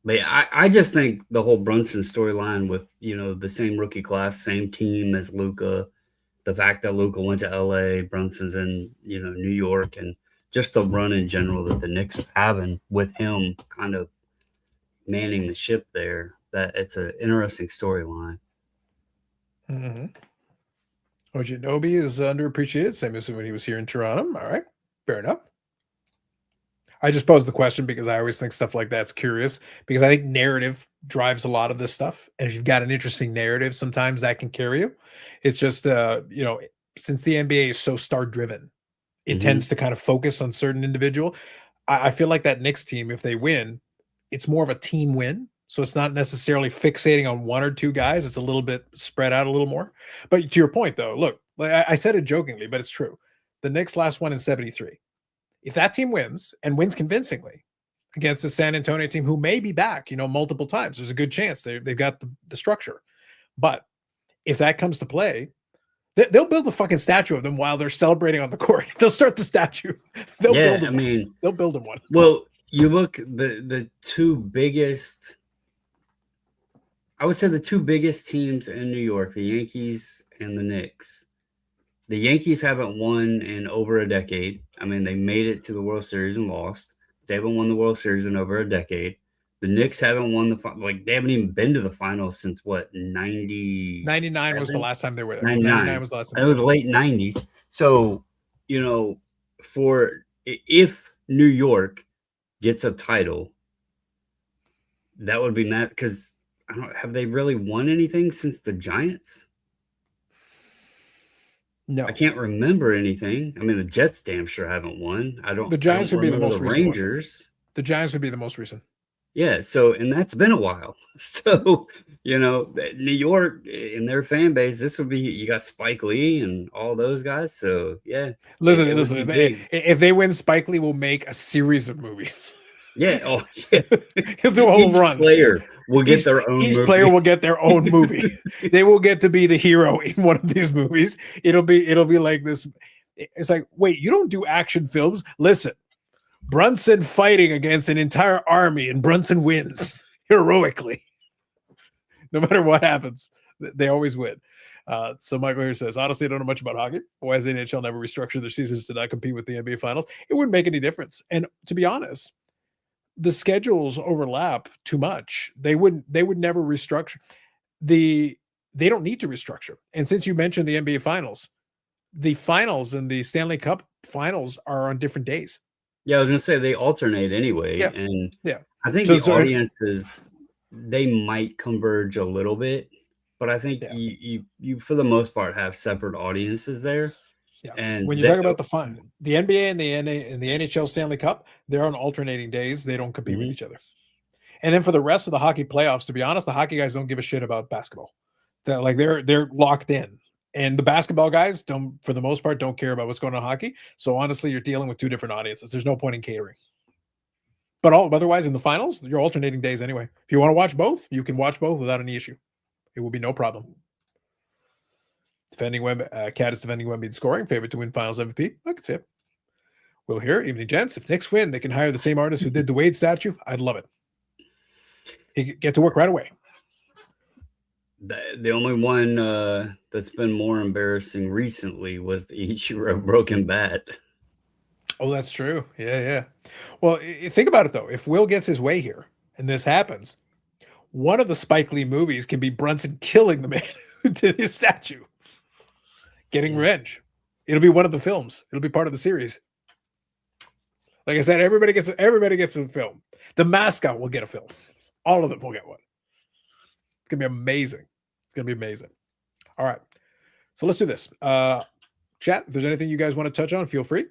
but I just think the whole Brunson storyline with, the same rookie class, same team as Luca, the fact that Luca went to LA, Brunson's in, New York, and just the run in general that the Knicks are having with him kind of manning the ship there, that it's an interesting storyline. Mm-hmm. Ojinobi is underappreciated, same as when he was here in Toronto. All right, fair enough. I just posed the question because I always think stuff like that's curious, because I think narrative drives a lot of this stuff. And if you've got an interesting narrative, sometimes that can carry you. It's just, since the NBA is so star driven, it tends to kind of focus on certain individual. I feel like that Knicks team, if they win, it's more of a team win. So it's not necessarily fixating on 1 or 2 guys. It's a little bit spread out a little more. But to your point, though, look, like I said it jokingly, but it's true. The Knicks last won in 73. If that team wins and wins convincingly against the San Antonio team, who may be back, multiple times, there's a good chance they've got the structure. But if that comes to play, they'll build a fucking statue of them while they're celebrating on the court. They'll start the statue. They'll build them one. Well, you look the 2 biggest. I would say the 2 biggest teams in New York, the Yankees and the Knicks. The Yankees haven't won in over a decade. I mean, they made it to the World Series and lost. They haven't won the World Series in over a decade. The Knicks haven't won they haven't even been to the finals since what, 99 was the last time they were there. 99 was the last time. It was late 90s. So, if New York gets a title, that would be mad, because have they really won anything since the Giants? No, I can't remember anything. I mean, the Jets damn sure haven't won. The Giants would be the most recent. Rangers. The Giants would be the most recent. Yeah. So, and that's been a while. So, New York and their fan base, this would be, you got Spike Lee and all those guys. So, yeah. Listen. If they win, Spike Lee will make a series of movies. Yeah. Oh, yeah. He'll do a whole run. Player will get their own. Each player will get their own movie. They will get to be the hero in one of these movies. It'll be like this. It's like, wait, you don't do action films? Listen, Brunson fighting against an entire army, and Brunson wins heroically. No matter what happens, they always win. So Michael here says, honestly, I don't know much about hockey. Why does the NHL never restructure their seasons to not compete with the NBA finals? It wouldn't make any difference. And to be honest, the schedules overlap too much. They would never restructure. They don't need to restructure. And since you mentioned the NBA finals, the finals and the Stanley Cup finals are on different days. Yeah, I was gonna say they alternate anyway. Yeah. And yeah, I think the audiences, they might converge a little bit, but I think you for the most part have separate audiences there. Yeah. And when you talk about the NBA and the NHL Stanley Cup, they're on alternating days. They don't compete with each other. And then for the rest of the hockey playoffs, to be honest, the hockey guys don't give a shit about basketball. They're locked in. And the basketball guys for the most part, don't care about what's going on in hockey. So honestly, you're dealing with 2 different audiences. There's no point in catering. But otherwise, in the finals, you're alternating days anyway. If you want to watch both, you can watch both without any issue. It will be no problem. Cat is defending Wemby in scoring, favorite to win Finals MVP. I could see it. We'll hear. Evening, gents. If Knicks win, they can hire the same artist who did the Wade statue. I'd love it. He could get to work right away. The only one that's been more embarrassing recently was the Ichiro broken bat. Oh, that's true. Yeah. Well, think about it, though. If Will gets his way here and this happens, one of the Spike Lee movies can be Brunson killing the man who did his statue. Getting revenge. It'll be one of the films. It'll be part of the series. Like I said, everybody gets a film. The mascot will get a film. All of them will get one. It's gonna be amazing. All right. So let's do this. Chat, if there's anything you guys want to touch on, feel free.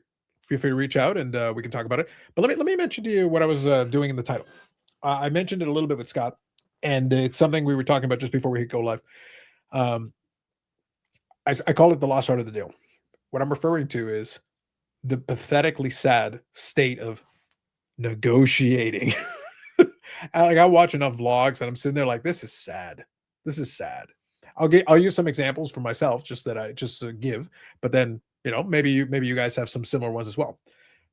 Feel free to reach out and we can talk about it. But let me mention to you what I was doing in the title. I mentioned it a little bit with Scott, and it's something we were talking about just before we hit go live. Um, I call it the lost art of the deal. What I'm referring to is the pathetically sad state of negotiating. Like I watch enough vlogs and I'm sitting there like, this is sad. This is sad. I'll use some examples for myself just to give, but then maybe you guys have some similar ones as well.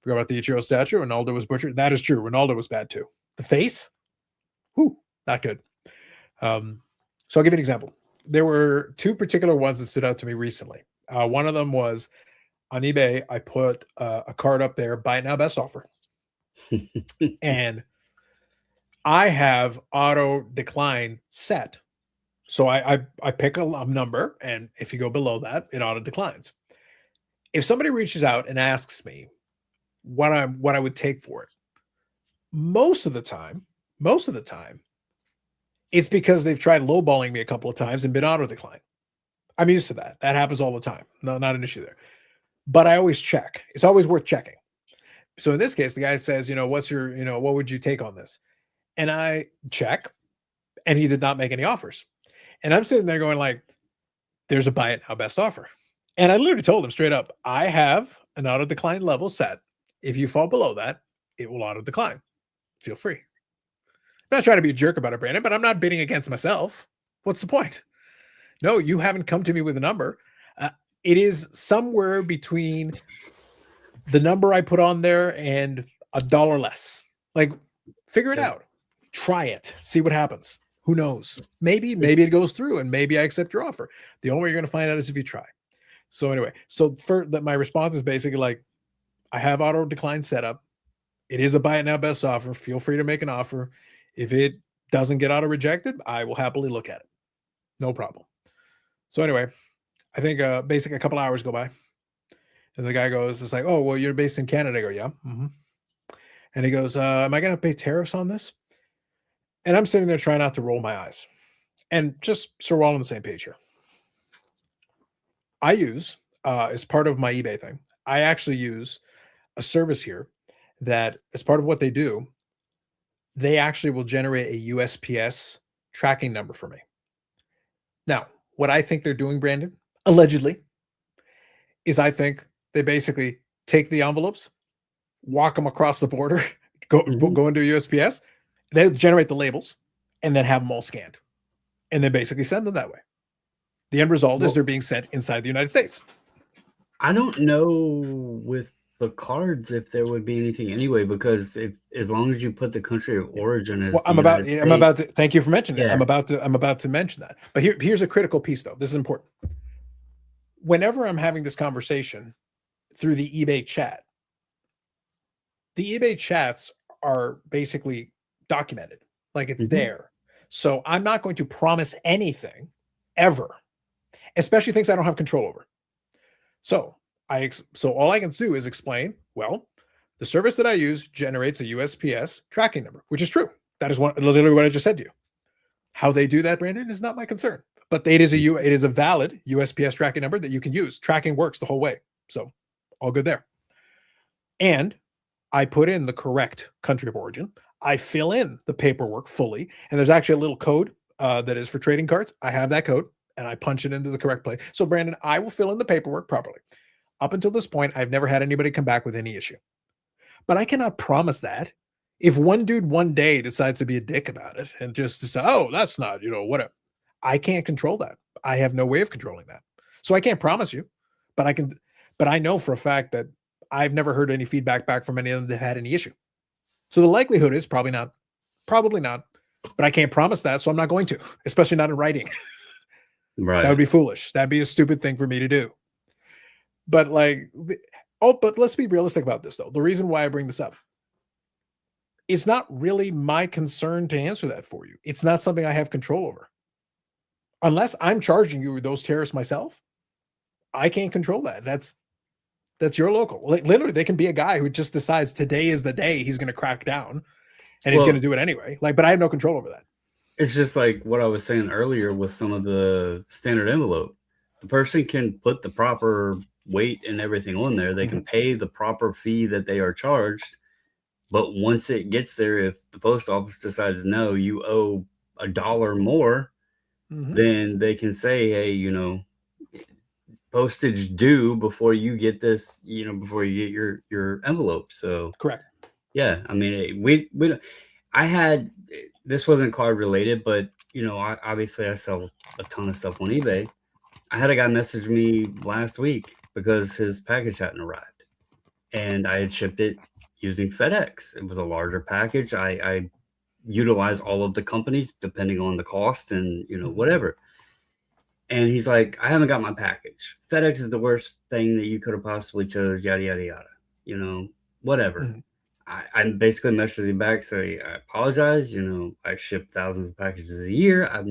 Forgot about the Ichiro statue. Ronaldo was butchered. That is true. Ronaldo was bad too. The face, whoo, not good. So I'll give you an example. There were two particular ones that stood out to me recently. One of them was on eBay. I put a card up there, buy it now, best offer, and I have auto decline set. So I pick a number, and if you go below that, it auto declines. If somebody reaches out and asks me what I would take for it, most of the time, it's because they've tried lowballing me a couple of times and been auto decline. I'm used to that. That happens all the time. No, not an issue there. But I always check. It's always worth checking. So in this case, the guy says, what's your, what would you take on this? And I check, and he did not make any offers. And I'm sitting there going like, there's a buy it now best offer. And I literally told him straight up, I have an auto decline level set. If you fall below that, it will auto decline. Feel free. I'm not trying to be a jerk about it, Brandon, but I'm not bidding against myself. What's the point? No, you haven't come to me with a number. It is somewhere between the number I put on there and $1 less. Like, figure it out. Try it. See what happens. Who knows? Maybe it goes through, and maybe I accept your offer. The only way you're going to find out is if you try. So anyway, my response is basically like, I have auto decline set up. It is a buy it now best offer. Feel free to make an offer. If it doesn't get auto rejected, I will happily look at it. No problem. So anyway, I think basically a couple hours go by, and the guy goes, it's like, oh, well, you're based in Canada. I go, yeah. Mm-hmm. And he goes, am I going to pay tariffs on this? And I'm sitting there trying not to roll my eyes. And just so we're all on the same page here. I use, as part of my eBay thing, I actually use a service here that, as part of what they do, they actually will generate a USPS tracking number for me. Now, what I think they're doing, Brandon, allegedly, is I think they basically take the envelopes, walk them across the border, go into USPS, they generate the labels, and then have them all scanned. And they basically send them that way. The end result is they're being sent inside the United States. I don't know with the cards if there would be anything anyway, because as long as you put the country of origin as I'm about to thank you for mentioning that. I'm about to mention that. But here's a critical piece though. This is important. Whenever I'm having this conversation through the eBay chat, the eBay chats are basically documented, like it's there. So I'm not going to promise anything ever, especially things I don't have control over. So all I can do is explain, well, the service that I use generates a USPS tracking number, which is true. That is literally what I just said to you. How they do that, Brandon, is not my concern. But it is a valid USPS tracking number that you can use. Tracking works the whole way. So all good there. And I put in the correct country of origin. I fill in the paperwork fully. And there's actually a little code that is for trading cards. I have that code, and I punch it into the correct place. So, Brandon, I will fill in the paperwork properly. Up until this point, I've never had anybody come back with any issue. But I cannot promise that. If one dude one day decides to be a dick about it and just say, oh, that's not, whatever. I can't control that. I have no way of controlling that. So I can't promise you, but I know for a fact that I've never heard any feedback back from any of them that had any issue. So the likelihood is probably not, but I can't promise that. So I'm not going to, especially not in writing. Right. That would be foolish. That'd be a stupid thing for me to do. But but let's be realistic about this though. The reason why I bring this up, it's not really my concern to answer that for you. It's not something I have control over. Unless I'm charging you those tariffs myself, I can't control that. That's your local. Like literally, they can be a guy who just decides today is the day he's going to crack down, and he's going to do it anyway. But I have no control over that. It's just like what I was saying earlier with some of the standard envelope. The person can put the proper weight and everything on there. They can pay the proper fee that they are charged. But once it gets there, if the post office decides, no, you owe a dollar more, Mhm. then they can say, hey, postage due before you get this, before you get your envelope. So Correct. yeah, I mean, we don't- I had this wasn't card related, but obviously I sell a ton of stuff on eBay. I had a guy message me last week because his package hadn't arrived, and I had shipped it using FedEx. It was a larger package. I utilize all of the companies depending on the cost and Mhm. whatever. And he's like, I haven't got my package. FedEx is the worst thing that you could have possibly chose, yada, yada, yada. Whatever. Mhm. I basically messaged him back, say, I apologize. I ship thousands of packages a year. I,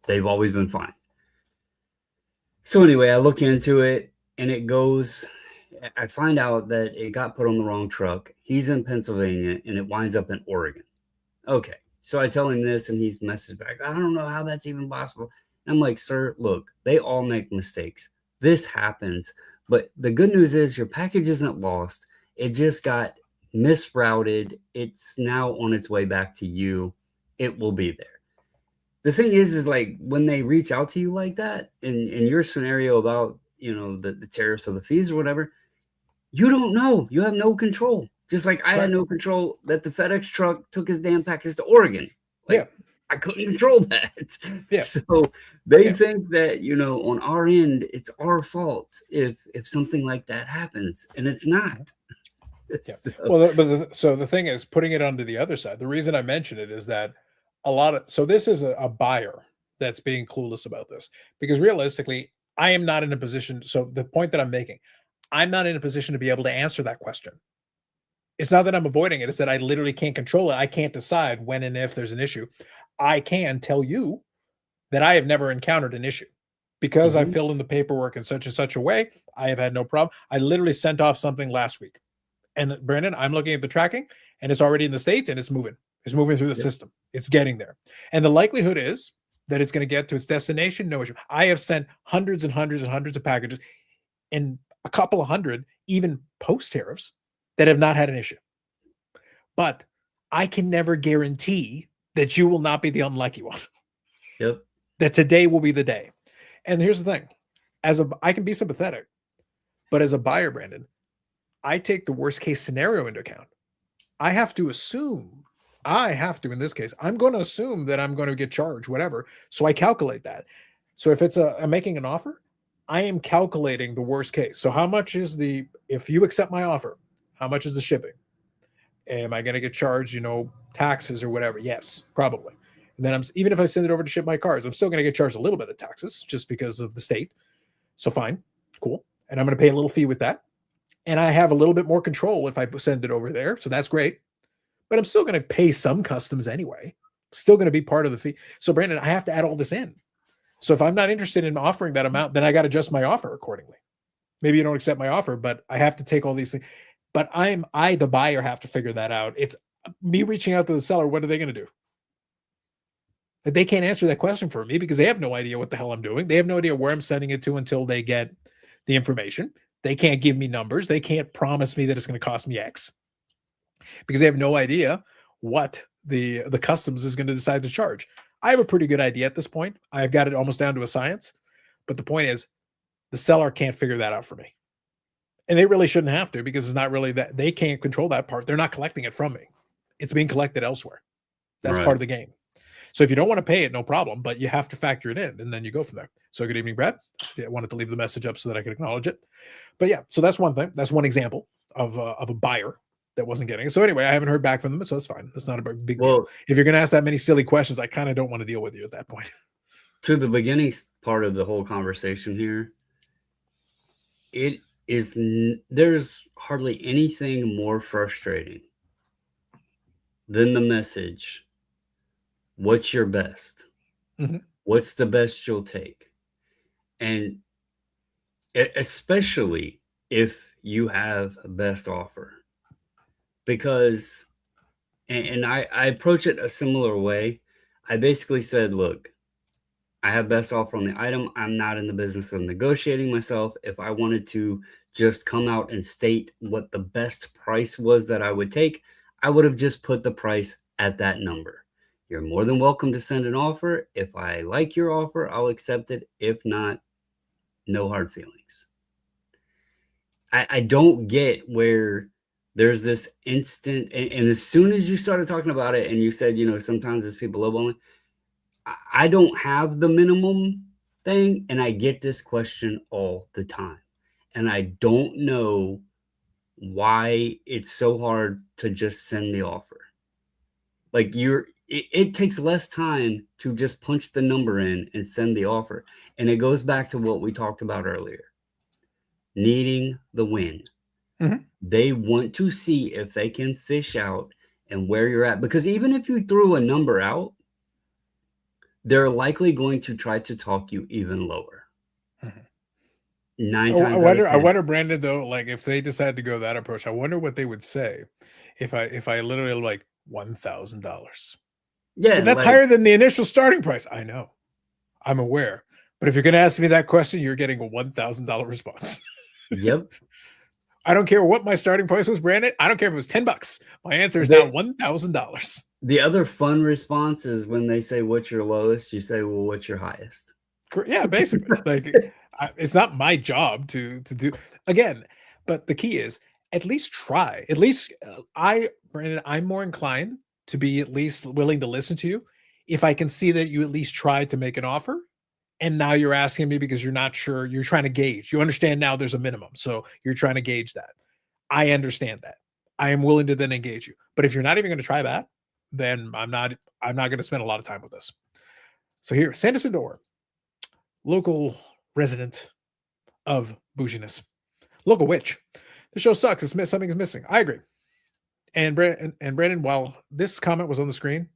they've always been fine. So anyway, I look into it and I find out that it got put on the wrong truck. He's in Pennsylvania and it winds up in Oregon. Okay. So I tell him this and he's messaged back. I don't know how that's even possible. And I'm like, sir, look, they all make mistakes. This happens. But the good news is your package isn't lost. It just got misrouted. It's now on its way back to you. It will be there. The thing is like when they reach out to you like that in your scenario about, the tariffs or the fees or whatever, you don't know. You have no control. Just like I had Correct. no control that the FedEx truck took his damn package to Oregon. Yeah. Like I couldn't control that. Yeah. So they Yeah. think that, on our end, it's our fault if something like that happens. And it's not. Yeah. So, Well, so the thing is, putting it onto the other side. The reason I mention it is that so this is a buyer that's being clueless about this because realistically, I am not in a position. So the point that I'm making, I'm not in a position to be able to answer that question. It's not that I'm avoiding it; it's that I literally can't control it. I can't decide when and if there's an issue. I can tell you that I have never encountered an issue because I mhm, fill in the paperwork in such and such a way. I have had no problem. I literally sent off something last week. And Brandon, I'm looking at the tracking and it's already in the States and it's moving. It's moving through the yep, system. It's getting there. And the likelihood is that it's going to get to its destination, no issue. I have sent hundreds and hundreds and hundreds of packages and a couple of hundred, even post tariffs, that have not had an issue. But I can never guarantee that you will not be the unlucky one, yep, that today will be the day. And here's the thing I can be sympathetic, but as a buyer, Brandon, I take the worst case scenario into account. I have to assume, in this case, I'm going to assume that I'm going to get charged, whatever. So I calculate that. So if I'm making an offer, I am calculating the worst case. So how much is if you accept my offer, how much is the shipping? Am I going to get charged, taxes or whatever? Yes, probably. And then even if I send it over to ship my cars, I'm still going to get charged a little bit of taxes just because of the state. So fine, cool. And I'm going to pay a little fee with that. And I have a little bit more control if I send it over there. So that's great. But I'm still going to pay some customs anyway. Still going to be part of the fee. So Brandon, I have to add all this in. So if I'm not interested in offering that amount, then I got to adjust my offer accordingly. Maybe you don't accept my offer, but I have to take all these things. But the buyer, have to figure that out. It's me reaching out to the seller. What are they going to do? They can't answer that question for me because they have no idea what the hell I'm doing. They have no idea where I'm sending it to until they get the information. They can't give me numbers. They can't promise me that it's going to cost me X because they have no idea what the customs is going to decide to charge. I have a pretty good idea at this point. I've got it almost down to a science. But the point is, the seller can't figure that out for me. And they really shouldn't have to because it's not really that they can't control that part. They're not collecting it from me. It's being collected elsewhere. That's part right. of the game. So if you don't want to pay it, no problem, but you have to factor it in and then you go from there. So good evening, Brad. I wanted to leave the message up so that I could acknowledge it. But yeah, so that's one thing. That's one example of a buyer that wasn't getting it. So anyway, I haven't heard back from them, so that's fine. That's not a big deal. Well, If you're going to ask that many silly questions, I kind of don't want to deal with you at that point. to the beginning part of the whole conversation here, there's hardly anything more frustrating than the message, what's your best? Mhm. What's the best you'll take? And especially if you have a best offer, because, and I approach it a similar way. I basically said, look, I have best offer on the item. I'm not in the business of negotiating myself. If I wanted to just come out and state what the best price was that I would take, I would have just put the price at that number. You're more than welcome to send an offer. If I like your offer, I'll accept it. If not, no hard feelings. I don't get where there's this instant, and as soon as you started talking about it and you said, sometimes it's people lowballing, I don't have the minimum thing, and I get this question all the time. And I don't know why it's so hard to just send the offer. Like it takes less time to just punch the number in and send the offer. And it goes back to what we talked about earlier. Needing the win. Mhm. They want to see if they can fish out and where you're at. Because even if you threw a number out, they're likely going to try to talk you even lower. Mhm. 9 Oh, times out of 10. I wonder, Brandon, though, like if they decide to go that approach, I wonder what they would say if I literally like $1,000. Yeah, But that's like, higher than the initial starting price. I know. I'm aware. But if you're going to ask me that question, you're getting a $1,000 response. yep. I don't care what my starting price was, Brandon. I don't care if it was $10. My answer is now $1,000. The other fun response is when they say, "What's your lowest?" You say, "Well, what's your highest?" Yeah, basically. Like it's not my job to do again, but the key is at least try. At least Brandon, I'm more inclined to be at least willing to listen to you if I can see that you at least tried to make an offer and now you're asking me because you're not sure, you're trying to gauge. You understand now there's a minimum, so you're trying to gauge that. I understand that. I am willing to then engage you. But if you're not even going to try that, then I'm not going to spend a lot of time with this. So here, Sanderson Door, local resident of bouginess, local witch. The show sucks. Something is missing. I agree. And Brandon, while this comment was on the screen,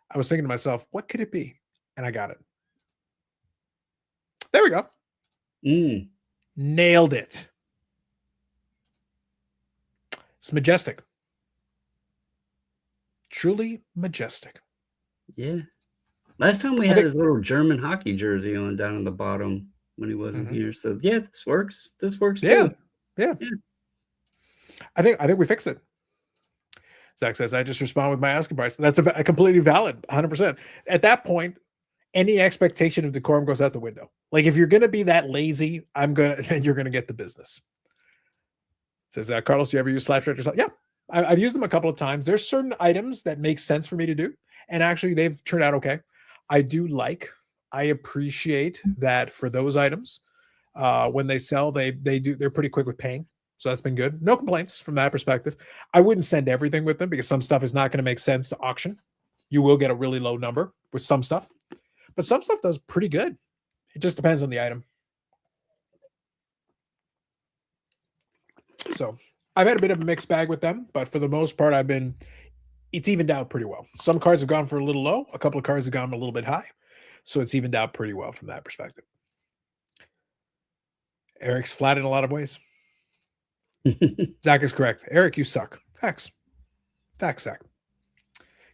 I was thinking to myself, what could it be? And I got it. There we go. Nailed it. It's majestic. Truly majestic. Yeah. Last time we had his little German hockey jersey on down in the bottom when he wasn't here. So yeah, this works. This works too. Yeah. I think we fixed it. Zach says, I just respond with my asking price. That's a completely valid 100%. At that point, any expectation of decorum goes out the window. Like if you're going to be that lazy, then you're going to get the business. Says, Carlos, do you ever use Slash Directors? Yeah, I've used them a couple of times. There's certain items that make sense for me to do. And actually they've turned out okay. I appreciate that for those items. When they sell, they're pretty quick with paying. So that's been good. No complaints from that perspective. I wouldn't send everything with them because some stuff is not going to make sense to auction. You will get a really low number with some stuff, but some stuff does pretty good. It just depends on the item. So I've had a bit of a mixed bag with them, but for the most part, it's evened out pretty well. Some cards have gone for a little low. A couple of cards have gone a little bit high. So it's evened out pretty well from that perspective. Eric's flat in a lot of ways. Zach is correct. Eric, you suck. Facts, Zach.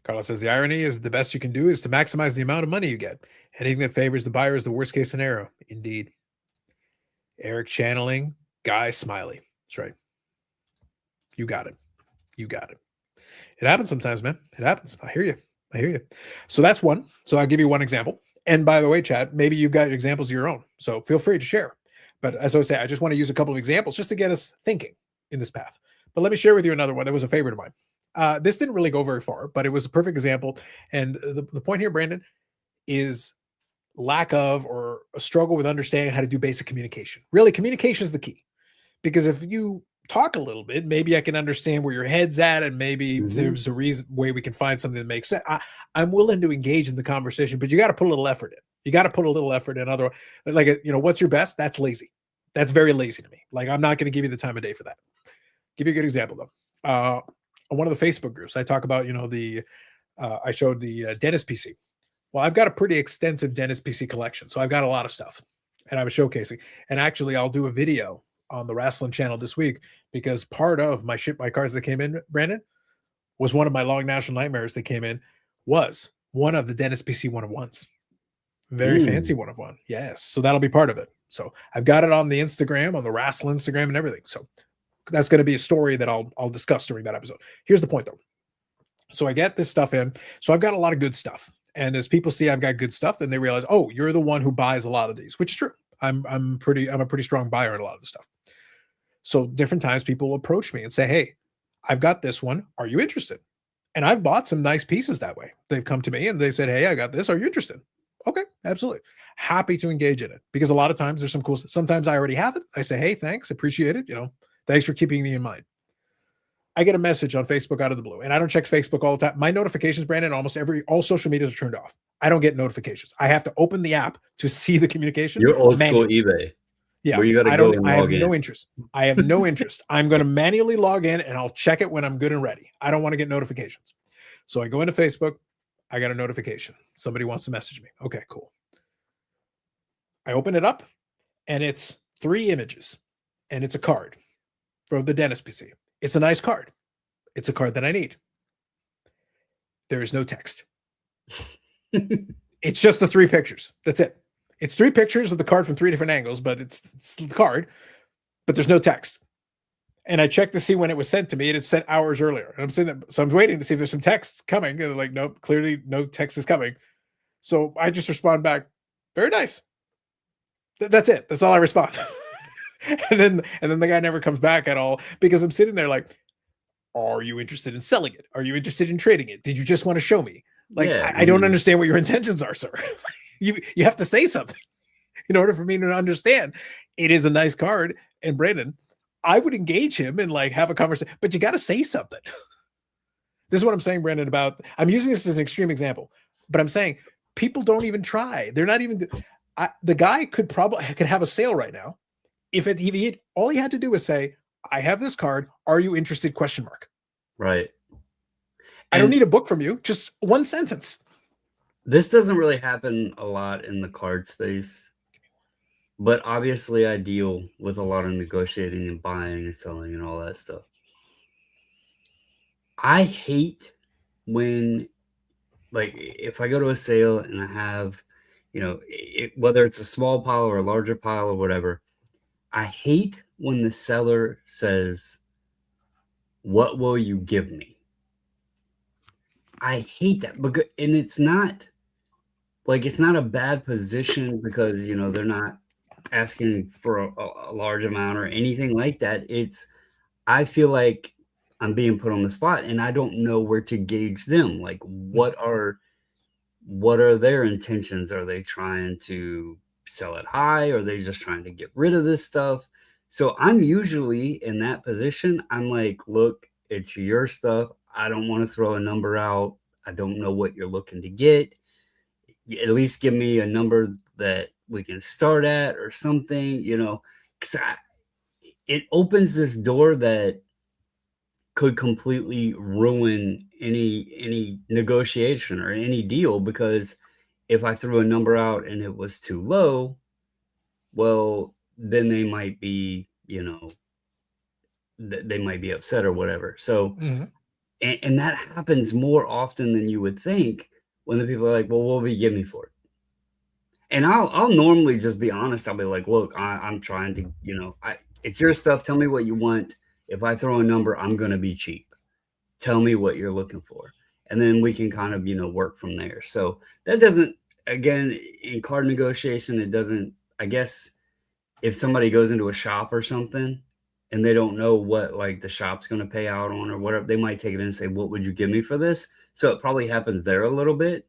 Carlos says, the irony is the best you can do is to maximize the amount of money you get. Anything that favors the buyer is the worst case scenario. Indeed. Eric channeling Guy Smiley. That's right. You got it. It happens sometimes, man. It happens. I hear you. So that's one. So I'll give you one example. And by the way, Chad, maybe you've got examples of your own. So feel free to share. But as I say, I just want to use a couple of examples just to get us thinking in this path. But let me share with you another one that was a favorite of mine. This didn't really go very far, but it was a perfect example. And the point here, Brandon, is lack of or a struggle with understanding how to do basic communication. Really, communication is the key. Because if you talk a little bit, maybe I can understand where your head's at, and maybe there's a way we can find something that makes sense. I'm willing to engage in the conversation, but you got to put a little effort in. Otherwise, like, what's your best? That's lazy. That's very lazy to me. Like, I'm not going to give you the time of day for that. Give you a good example though. On one of the Facebook groups, I talk about, I showed the dentist PC. Well, I've got a pretty extensive dentist PC collection, so I've got a lot of stuff, and I was showcasing. And actually, I'll do a video on the Wrestling channel this week because part of my cards that came in, Brandon, was one of my long national nightmares that came in was one of the dentist PC 1-of-1s. Very fancy 1-of-1. Yes. So that'll be part of it. So I've got it on the Instagram, on the Wrestling Instagram and everything. So that's going to be a story that I'll discuss during that episode. Here's the point though. So I get this stuff in. So I've got a lot of good stuff. And as people see I've got good stuff, then they realize, oh, you're the one who buys a lot of these, which is true. I'm a pretty strong buyer in a lot of the stuff. So different times people will approach me and say, hey, I've got this one. Are you interested? And I've bought some nice pieces that way. They've come to me and they've said, hey, I got this. Are you interested? Okay, absolutely. Happy to engage in it because a lot of times there's some cool. Sometimes I already have it. I say, hey, thanks, appreciate it. Thanks for keeping me in mind. I get a message on Facebook out of the blue, and I don't check Facebook all the time. My notifications, Brandon, all social medias are turned off. I don't get notifications. I have to open the app to see the communication. You're old school eBay. Yeah, where you got to go and I have log in. no interest. I have no interest. I'm going to manually log in, and I'll check it when I'm good and ready. I don't want to get notifications. So I go into Facebook. I got a notification. Somebody wants to message me. Okay, cool. I open it up, and it's 3 images, and it's a card from the dentist PC. It's a nice card. It's a card that I need. There is no text. It's just the 3 pictures. That's it. It's 3 pictures of the card from 3 different angles, but it's the card, but there's no text. And I checked to see when it was sent to me, and it's sent hours earlier. And I'm sitting there, so I'm waiting to see if there's some text coming. And they're like, nope, clearly no text is coming. So I just respond back, very nice. That's it. That's all I respond. and then the guy never comes back at all because I'm sitting there like, are you interested in selling it? Are you interested in trading it? Did you just want to show me? Like, yeah, I don't understand what your intentions are, sir. you have to say something in order for me to understand. It is a nice card. And Brandon, I would engage him and like have a conversation, but you got to say something. This is what I'm saying, Brandon, I'm using this as an extreme example, but I'm saying people don't even try. They're not even, the guy could have a sale right now. If all he had to do was say, I have this card. Are you interested? ? Right. I don't need a book from you. Just one sentence. This doesn't really happen a lot in the card space, but obviously I deal with a lot of negotiating and buying and selling and all that stuff. I hate when, like, if I go to a sale and I have, whether it's a small pile or a larger pile or whatever, I hate when the seller says, what will you give me? I hate that because, and it's not a bad position because, they're not asking for a large amount or anything like that. I feel like I'm being put on the spot and I don't know where to gauge them. Like, what are their intentions? Are they trying to sell it high? Or are they just trying to get rid of this stuff? So I'm usually in that position. I'm like, look, it's your stuff. I don't want to throw a number out. I don't know what you're looking to get. At least give me a number that we can start at or something, because it opens this door that could completely ruin any negotiation or any deal, because if I threw a number out and it was too low, well, then they might be, they might be upset or whatever. So, and that happens more often than you would think when the people are like, well, what will you give me for it? And I'll normally just be honest. I'll be like, look, I'm trying to, it's your stuff. Tell me what you want. If I throw a number, I'm going to be cheap. Tell me what you're looking for. And then we can kind of, work from there. So that doesn't, again, in card negotiation, it doesn't, I guess, if somebody goes into a shop or something and they don't know what like the shop's going to pay out on or whatever, they might take it in and say, what would you give me for this? So it probably happens there a little bit.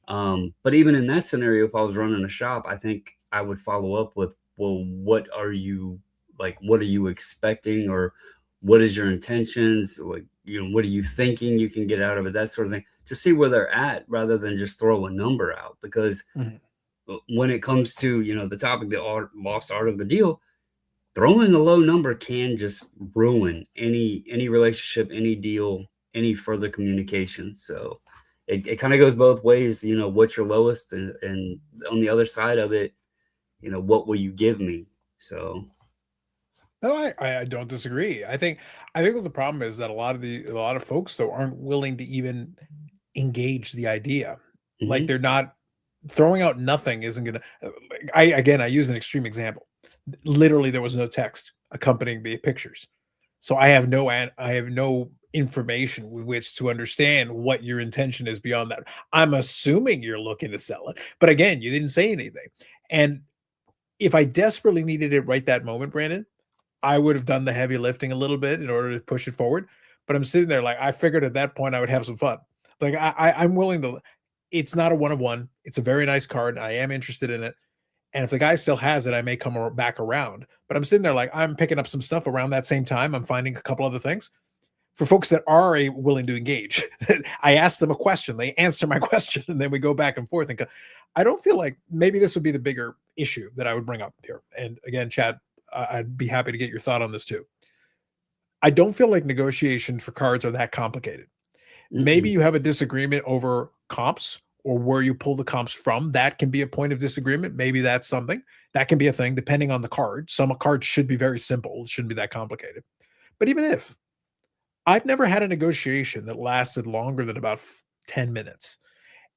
But even in that scenario, if I was running a shop, I think I would follow up with, well, what are you expecting, or what is your intentions? Like, what are you thinking you can get out of it? That sort of thing. Just see where they're at rather than just throw a number out, because when it comes to, the topic, the lost art of the deal, throwing a low number can just ruin any relationship, any deal, any further communication. So it kind of goes both ways. What's your lowest, and on the other side of it, what will you give me? So. No, I don't disagree. I think that the problem is that a lot of folks though aren't willing to even engage the idea. Like, they're not throwing out nothing isn't gonna. I use an extreme example. Literally, there was no text accompanying the pictures, so I have no information with which to understand what your intention is beyond that. I'm assuming you're looking to sell it, but again, you didn't say anything. And if I desperately needed it right that moment, Brandon, I would have done the heavy lifting a little bit in order to push it forward. But I'm sitting there like I figured at that point I would have some fun. Like I'm willing to. It's not a one of one. It's a very nice card. I am interested in it. And if the guy still has it, I may come back around. But I'm sitting there like I'm picking up some stuff around that same time. I'm finding a couple other things for folks that are willing to engage. I ask them a question, they answer my question, and then we go back and forth. And go, I don't feel like maybe this would be the bigger issue that I would bring up here. And again, Chad, I'd be happy to get your thought on this too. I don't feel like negotiation for cards are that complicated. Maybe you have a disagreement over comps or where you pull the comps from. That can be a point of disagreement. Maybe that's something that can be a thing depending on the card. Some cards should be very simple. It shouldn't be that complicated. But even if I've never had a negotiation that lasted longer than about 10 minutes.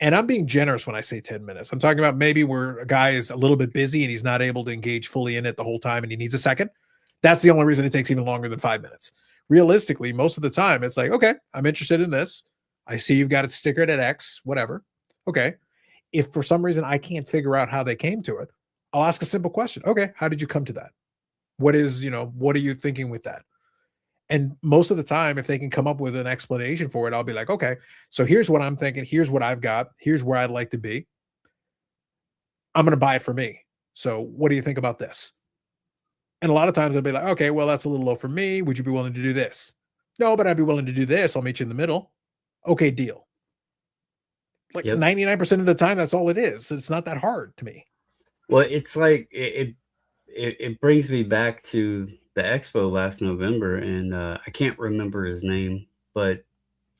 And I'm being generous when I say 10 minutes. I'm talking about maybe where a guy is a little bit busy and he's not able to engage fully in it the whole time and he needs a second. That's the only reason it takes even longer than 5 minutes. Realistically, most of the time, it's like, okay, I'm interested in this. I see you've got it stickered at X, whatever. Okay. If for some reason I can't figure out how they came to it, I'll ask a simple question. Okay, how did you come to that? What are you thinking with that? And most of the time, if they can come up with an explanation for it, I'll be like, okay, so here's what I'm thinking. Here's what I've got. Here's where I'd like to be. I'm going to buy it for me. So what do you think about this? And a lot of times I'll be like, okay, well, that's a little low for me. Would you be willing to do this? No, but I'd be willing to do this. I'll meet you in the middle. Okay, deal. Like 99% of the time, that's all it is. It's not that hard to me. Well, it's like it brings me back to the expo last November, and I can't remember his name, but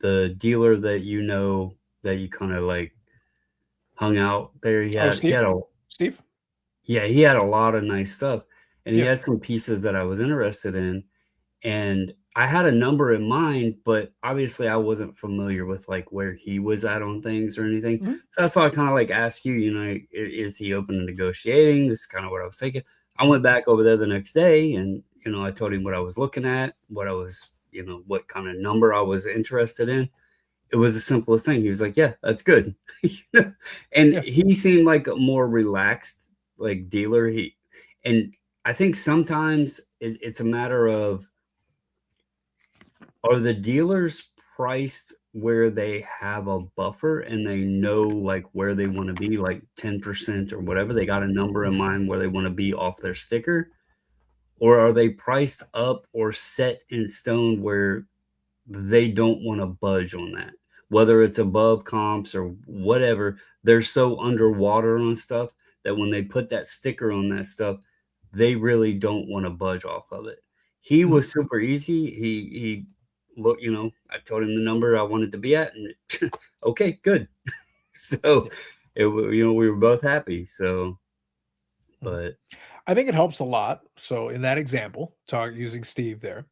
the dealer that that you kind of like hung out there, Steve? Yeah, he had a lot of nice stuff, and he had some pieces that I was interested in, and I had a number in mind, but obviously I wasn't familiar with like where he was at on things or anything. Mm-hmm. So that's why I kind of like asked you, is he open to negotiating? This is kind of what I was thinking. I went back over there the next day and, I told him what I was looking at, what I was, what kind of number I was interested in. It was the simplest thing. He was like, yeah, that's good. And he seemed like a more relaxed, like dealer. And I think sometimes it's a matter of, are the dealers priced where they have a buffer and they know like where they want to be, like 10% or whatever? They got a number in mind where they want to be off their sticker? Or are they priced up or set in stone where they don't want to budge on that? Whether it's above comps or whatever, they're so underwater on stuff that when they put that sticker on that stuff, they really don't want to budge off of it. He was super easy. He look, I told him the number I wanted to be at, and okay, good. So, we were both happy. So, but I think it helps a lot. So, in that example, using Steve there,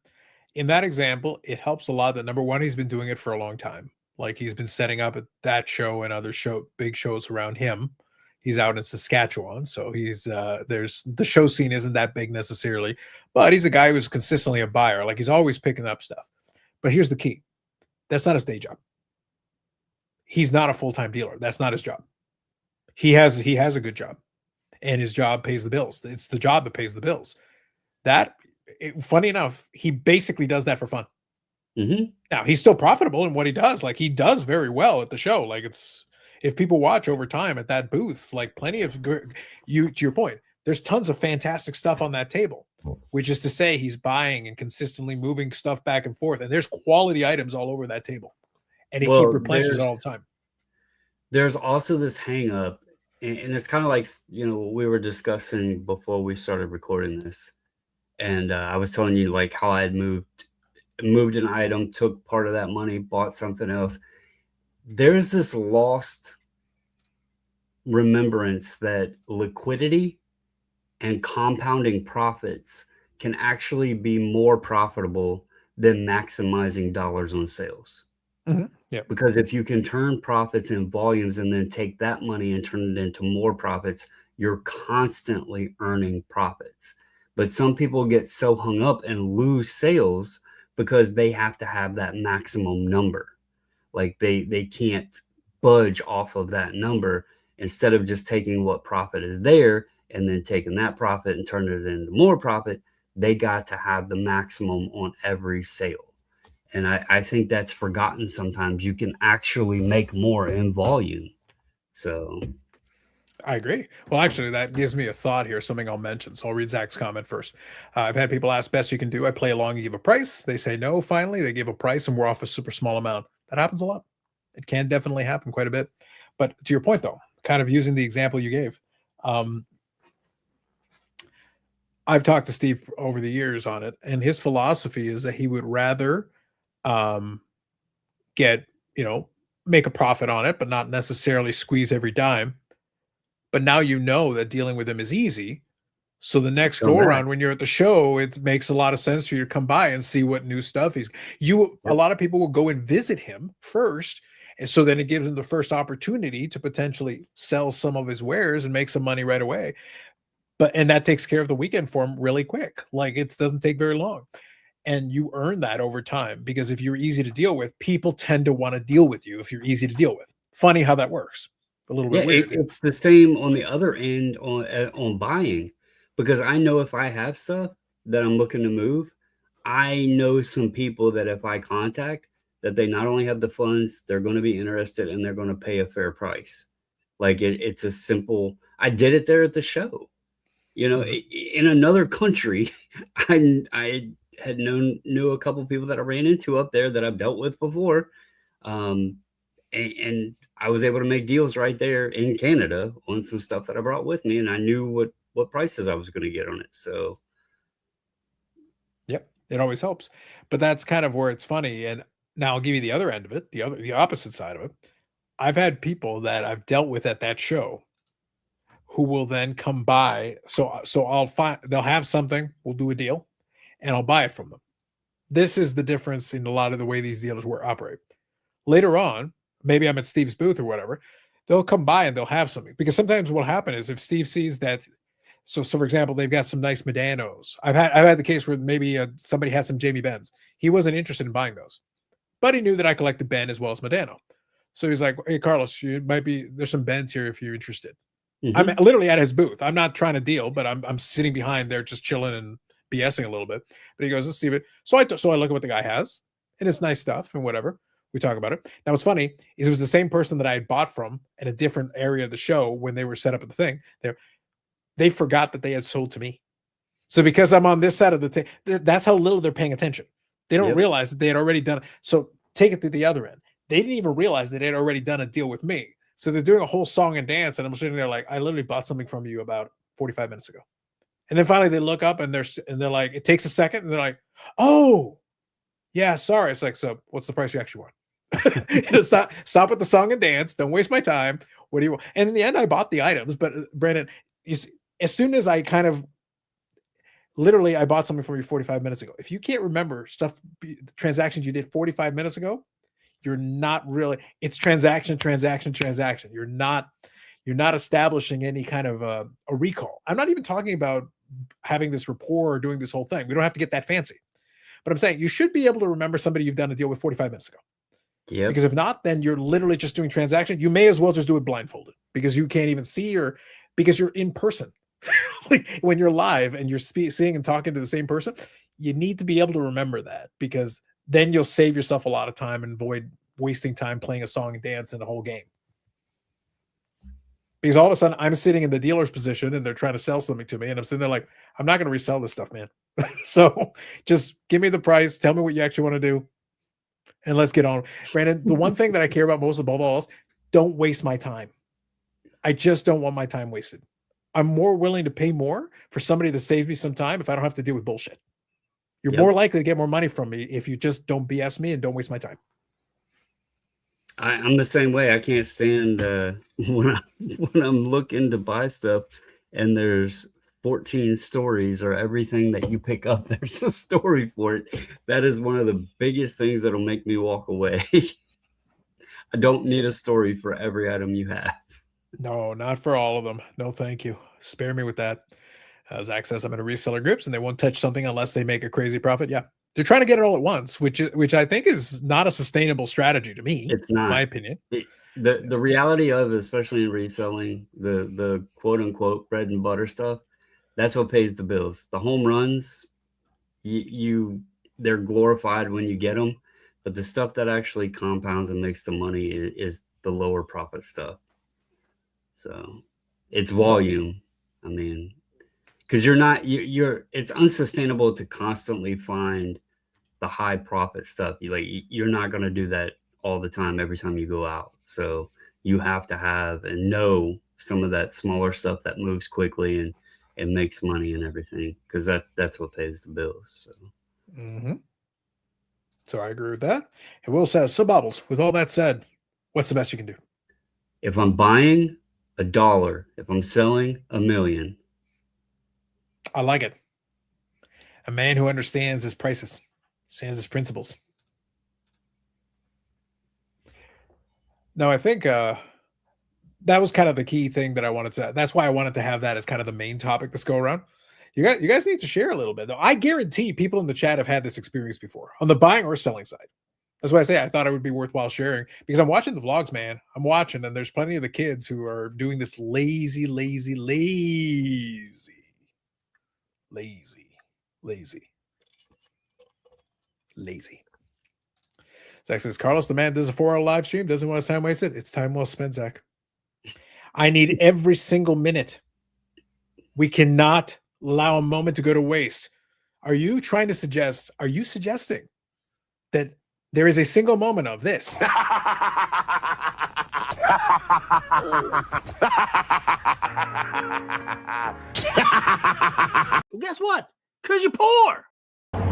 in that example, it helps a lot that number one, he's been doing it for a long time. Like he's been setting up at that show and other big shows around him. He's out in Saskatchewan, so he's there's the show scene isn't that big necessarily, but he's a guy who's consistently a buyer. Like he's always picking up stuff. But here's the key. That's not his day job. He's not a full-time dealer. That's not his job. He has a good job, and his job pays the bills. It's the job that pays the bills. Funny enough, he basically does that for fun. Now, he's still profitable in what he does. Like he does very well at the show. Like if people watch over time at that booth, like plenty of good, to your point, there's tons of fantastic stuff on that table, which is to say he's buying and consistently moving stuff back and forth. And there's quality items all over that table. And he keep replenishes all the time. There's also this hang up, and it's kind of like, we were discussing before we started recording this. And I was telling you like how I had moved an item, took part of that money, bought something else. There's this lost remembrance that liquidity and compounding profits can actually be more profitable than maximizing dollars on sales. Yeah. Because if you can turn profits in volumes and then take that money and turn it into more profits, you're constantly earning profits. But some people get so hung up and lose sales because they have to have that maximum number. Like they can't budge off of that number instead of just taking what profit is there and then taking that profit and turning it into more profit. They got to have the maximum on every sale. And I think that's forgotten sometimes. You can actually make more in volume. So I agree. Well, actually, that gives me a thought here, something I'll mention. So I'll read Zach's comment first. I've had people ask, best you can do. I play along and give a price. They say no. Finally, they give a price and we're off a super small amount. That happens a lot. It can definitely happen quite a bit. But to your point, though, kind of using the example you gave, um, I've talked to Steve over the years on it, and his philosophy is that he would rather um, get, you know, make a profit on it, but not necessarily squeeze every dime. But now you know that dealing with him is easy. So the next come go back. around when you're at the show, it makes a lot of sense for you to come by and see what new stuff he's you a Yep. lot of people will go and visit him first. And so then it gives him the first opportunity to potentially sell some of his wares and make some money right away. But and that takes care of the weekend for him really quick. Like it doesn't take very long. And you earn that over time because if you're easy to deal with, people tend to want to deal with you if you're easy to deal with. Funny how that works. A little Yeah, bit weird. it's the same on the other end on buying, because I know if I have stuff that I'm looking to move, I know some people that if I contact, that they not only have the funds, they're going to be interested and they're going to pay a fair price. Like it's a simple. I did it there at the show. You know, Mhm. in another country, I had knew a couple people that I ran into up there that I've dealt with before. Um, and I was able to make deals right there in Canada on some stuff that I brought with me, and I knew what prices I was going to get on it. So Yep, it always helps. But that's kind of where it's funny. And now I'll give you the other end of it, the opposite side of it. I've had people that I've dealt with at that show who will then come by. So I'll find they'll have something, we'll do a deal, and I'll buy it from them. This is the difference in a lot of the way these dealers work operate. Later on, maybe I'm at Steve's booth or whatever, they'll come by and they'll have something. Because sometimes what'll happen is if Steve sees that so for example, they've got some nice Medanos. I've had the case where maybe somebody had some Jamie Benns. He wasn't interested in buying those, but he knew that I collected Ben as well as Medano. So he's like, "Hey, Carlos, you might be there's some Bens here if you're interested." I'm mhm. literally at his booth. I'm not trying to deal, but I'm sitting behind there just chilling and BSing a little bit. But he goes, "Let's see it." So I look at what the guy has, and it's nice stuff and whatever. We talk about it. Now, what's funny is it was the same person that I had bought from at a different area of the show when they were set up at the thing. They forgot that they had sold to me. So because I'm on this side of the table, that's how little they're paying attention. They don't Yep. realize that they had already done it. So take it to the other end. They didn't even realize that they had already done a deal with me. So they're doing a whole song and dance, and I'm sitting there like, I literally bought something from you about 45 minutes ago. And then finally they look up and they're like, it takes a second, and they're like, oh, yeah, sorry. It's like, so what's the price you actually want? Stop with the song and dance. Don't waste my time. What do you want? And in the end, I bought the items, but Brandon, is as soon as I kind of literally I bought something from you 45 minutes ago. If you can't remember transactions you did 45 minutes ago, you're not really it's transaction. You're not establishing any kind of a recall. I'm not even talking about having this rapport or doing this whole thing. We don't have to get that fancy. But I'm saying you should be able to remember somebody you've done a deal with 45 minutes ago. Yep. Because if not, then you're literally just doing transaction. You may as well just do it blindfolded because you can't even see or because you're in person. Like when you're live and you're seeing and talking to the same person, you need to be able to remember that because then you'll save yourself a lot of time and avoid wasting time playing a song and dance in a whole game. Because all of a sudden I'm sitting in the dealer's position and they're trying to sell something to me, and I'm sitting there like, I'm not going to resell this stuff, man. So just give me the price, tell me what you actually want to do, and let's get on. Brandon, the one thing that I care about most above all else, don't waste my time. I just don't want my time wasted. I'm more willing to pay more for somebody that saves me some time if I don't have to deal with bullshit. You're more Yep. likely to get more money from me if you just don't BS me and don't waste my time. I'm the same way. I can't stand when I'm looking to buy stuff and there's 14 stories or everything that you pick up, there's a story for it. That is one of the biggest things that'll make me walk away. I don't need a story for every item you have. No, not for all of them. No, thank you. Spare me with that. Zach says I'm in a reseller groups and they won't touch something unless they make a crazy profit. Yeah, They're trying to get it all at once, which I think is not a sustainable strategy to me. It's in not. my opinion. The reality of it, especially in reselling, the quote unquote bread and butter stuff, that's what pays the bills. The home runs, they're glorified when you get them, but the stuff that actually compounds and makes the money is the lower profit stuff. So it's volume. I mean, because it's unsustainable to constantly find the high profit stuff. You're not going to do that all the time, every time you go out. So you have to have and know some of that smaller stuff that moves quickly and makes money and everything, because that's what pays the bills. So. So I agree with that. And Will says, so Bobbles, with all that said, what's the best you can do? If I'm buying $1, if I'm selling $1 million. I like it. A man who understands his prices, understands his principles. No, I think that was kind of the key thing that I wanted to. That's why I wanted to have that as kind of the main topic this go around. You guys need to share a little bit, though. I guarantee people in the chat have had this experience before on the buying or selling side. That's why I say I thought it would be worthwhile sharing, because I'm watching the vlogs, man. I'm watching, and there's plenty of the kids who are doing this lazy. Zach says, Carlos, the man does a 4-hour live stream, doesn't want his time wasted. It's time well spent, Zach. I need every single minute. We cannot allow a moment to go to waste. Are you suggesting that there is a single moment of this? Well, guess what? Because you're poor.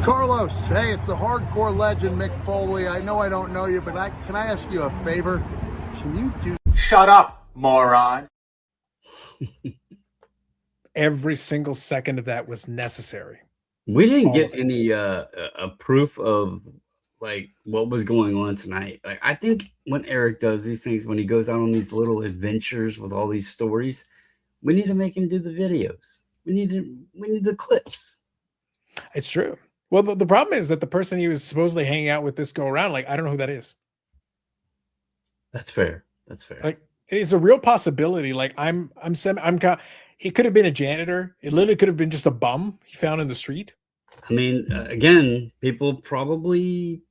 Carlos, hey, it's the hardcore legend Mick Foley. I know I don't know you, but can I ask you a favor? Can you do... Shut up, moron. Every single second of that was necessary. We didn't get any a proof of like what was going on tonight. Like, I think when Eric does these things, when he goes out on these little adventures with all these stories, we need to make him do the videos. We need the clips. It's true. Well, the problem is that the person he was supposedly hanging out with this go around, like, I don't know who that is. That's fair. Like, it's a real possibility. Like, he could have been a janitor. It literally could have been just a bum he found in the street. I mean, again, people probably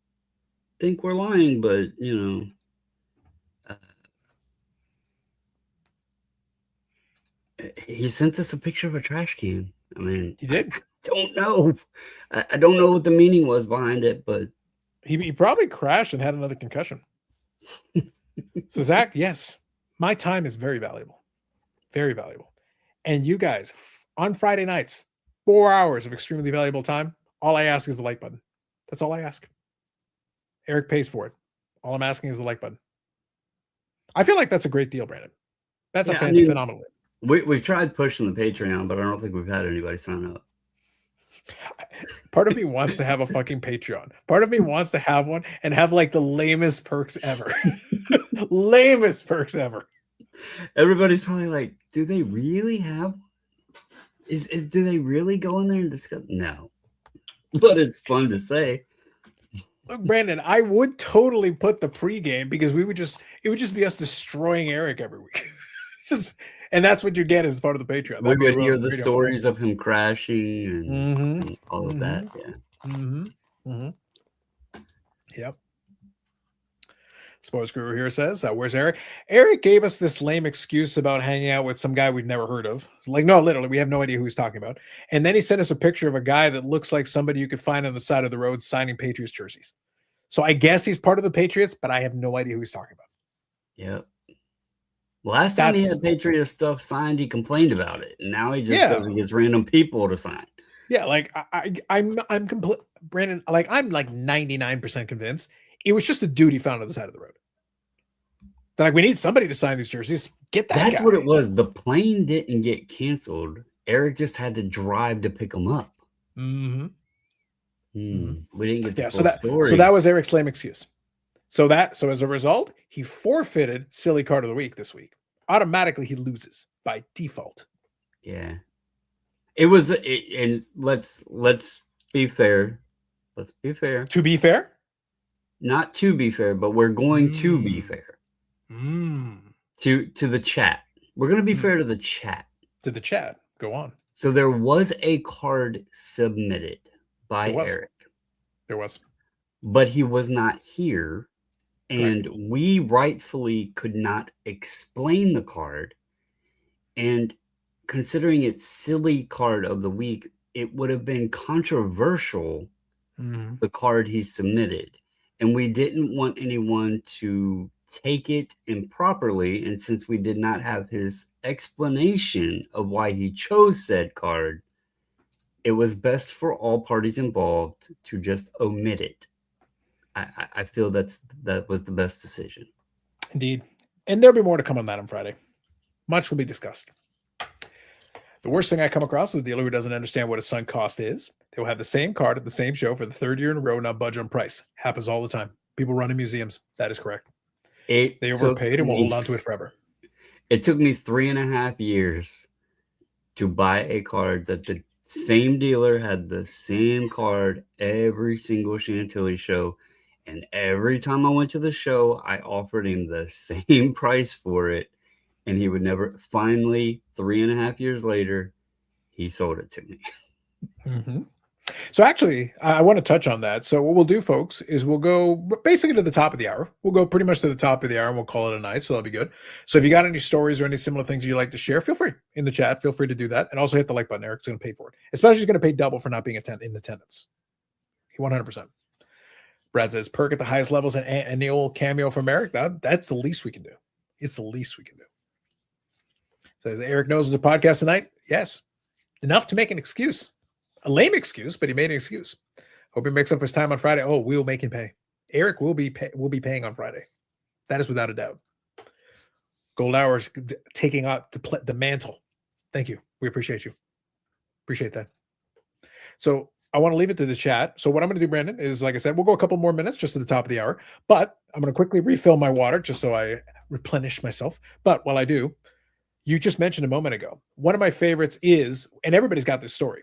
think we're lying, but he sent us a picture of a trash can. I mean, he did. Don't know. I don't know what the meaning was behind it, but he probably crashed and had another concussion. So Zach, yes, my time is very valuable, and you guys on Friday nights, 4 hours of extremely valuable time. All I ask is the like button. That's all I ask. Eric pays for it. All I'm asking is the like button. I feel like that's a great deal, Brandon. That's phenomenal. We've tried pushing the Patreon, but I don't think we've had anybody sign up. Part of me wants to have a fucking Patreon. Part of me wants to have one and have like the lamest perks ever. Lamest perks ever. Everybody's probably like, do they really have? Do they really go in there and discuss? No, but it's fun to say. Look, Brandon, I would totally put the pregame, because it would just be us destroying Eric every week. And that's what you get as part of the Patreon. We would hear the stories of him crashing and all of that. Yeah. Yep. Sports Guru here says, where's Eric? Eric gave us this lame excuse about hanging out with some guy we've never heard of. Like, no, literally, we have no idea who he's talking about. And then he sent us a picture of a guy that looks like somebody you could find on the side of the road signing Patriots jerseys. So I guess he's part of the Patriots, but I have no idea who he's talking about. Yep. Last time he had Patriots stuff signed, he complained about it. And now he just goes and gets random people to sign. Yeah, like I'm complete, Brandon. Like, I'm like 99% convinced it was just a dude he found on the side of the road. They're like, we need somebody to sign these jerseys. Get that. That's what it was. The plane didn't get canceled. Eric just had to drive to pick him up. We didn't get the full story. So that was Eric's lame excuse. So as a result, he forfeited silly card of the week this week. Automatically, he loses by default. Yeah, it was. And let's be fair. Let's be fair. To be fair? Not to be fair, but we're going to be fair. To the chat. We're going to be fair to the chat. To the chat. Go on. So there was a card submitted by Eric. There was. But he was not here. And we rightfully could not explain the card. And considering it's silly card of the week, it would have been controversial, the card he submitted. And we didn't want anyone to take it improperly. And since we did not have his explanation of why he chose said card, it was best for all parties involved to just omit it. I feel that was the best decision. Indeed. And there'll be more to come on that on Friday. Much will be discussed. The worst thing I come across is a dealer who doesn't understand what a sunk cost is. They will have the same card at the same show for the third year in a row, not budge on price. Happens all the time. People run in museums. That is correct. They overpaid and will hold on to it forever. It took me 3.5 years to buy a card that the same dealer had the same card every single Chantilly show. And every time I went to the show, I offered him the same price for it. And he would never. Finally, 3.5 years later, he sold it to me. So actually, I want to touch on that. So what we'll do, folks, is we'll go basically to the top of the hour. We'll go pretty much to the top of the hour and we'll call it a night. So that'll be good. So if you got any stories or any similar things you'd like to share, feel free in the chat. Feel free to do that. And also hit the like button. Eric's going to pay for it. Especially he's going to pay double for not being in attendance. 100%. Brad says, perk at the highest levels and annual cameo from Eric. That's the least we can do. It's the least we can do. Says, Eric knows there's a podcast tonight. Yes. Enough to make an excuse. A lame excuse, but he made an excuse. Hope he makes up his time on Friday. Oh, we will make him pay. Eric will be paying on Friday. That is without a doubt. Gold Hours taking out the mantle. Thank you. We appreciate you. Appreciate that. So I want to leave it to the chat. So what I'm going to do, Brandon, is, like I said, we'll go a couple more minutes just to the top of the hour. But I'm going to quickly refill my water just so I replenish myself. But while I do, you just mentioned a moment ago, one of my favorites is, and everybody's got this story,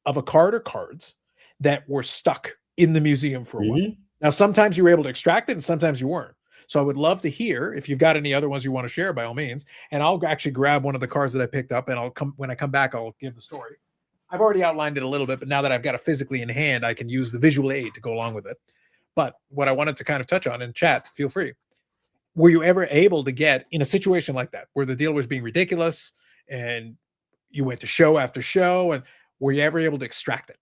of a card or cards that were stuck in the museum for a while. Now, sometimes you were able to extract it and sometimes you weren't. So I would love to hear if you've got any other ones you want to share, by all means. And I'll actually grab one of the cards that I picked up and when I come back, I'll give the story. I've already outlined it a little bit, but now that I've got it physically in hand, I can use the visual aid to go along with it. But what I wanted to kind of touch on in chat, feel free. Were you ever able to get in a situation like that where the dealer was being ridiculous and you went to show after show, and were you ever able to extract it?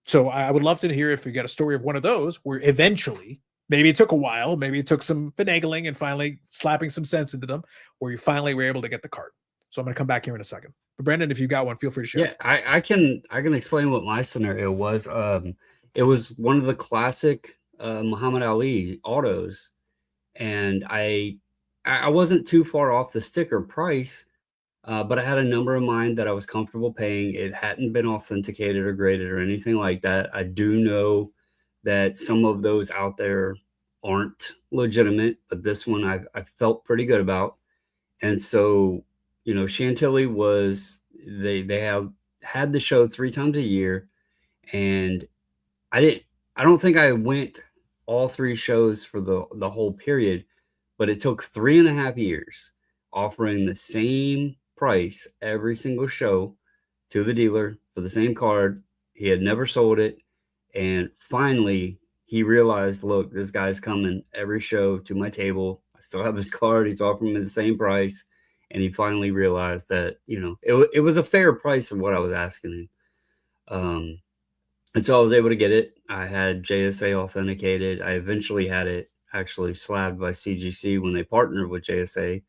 So I would love to hear if you got a story of one of those where eventually, maybe it took a while, maybe it took some finagling and finally slapping some sense into them, where you finally were able to get the card. So I'm going to come back here in a second. But Brandon, if you got one, feel free to share. Yeah, I can explain what my scenario was. It was one of the classic Muhammad Ali autos, and I wasn't too far off the sticker price, but I had a number in mind that I was comfortable paying. It hadn't been authenticated or graded or anything like that. I do know that some of those out there aren't legitimate, but this one I felt pretty good about. And so, you know, Chantilly they have had the show 3 times a year, and I don't think I went all 3 shows for the whole period, but it took 3.5 years offering the same price every single show to the dealer for the same card. He had never sold it. And finally he realized, look, this guy's coming every show to my table. I still have this card. He's offering me the same price. And he finally realized that, you know, it was a fair price of what I was asking him. And so I was able to get it. I had JSA authenticated. I eventually had it actually slabbed by CGC when they partnered with JSA.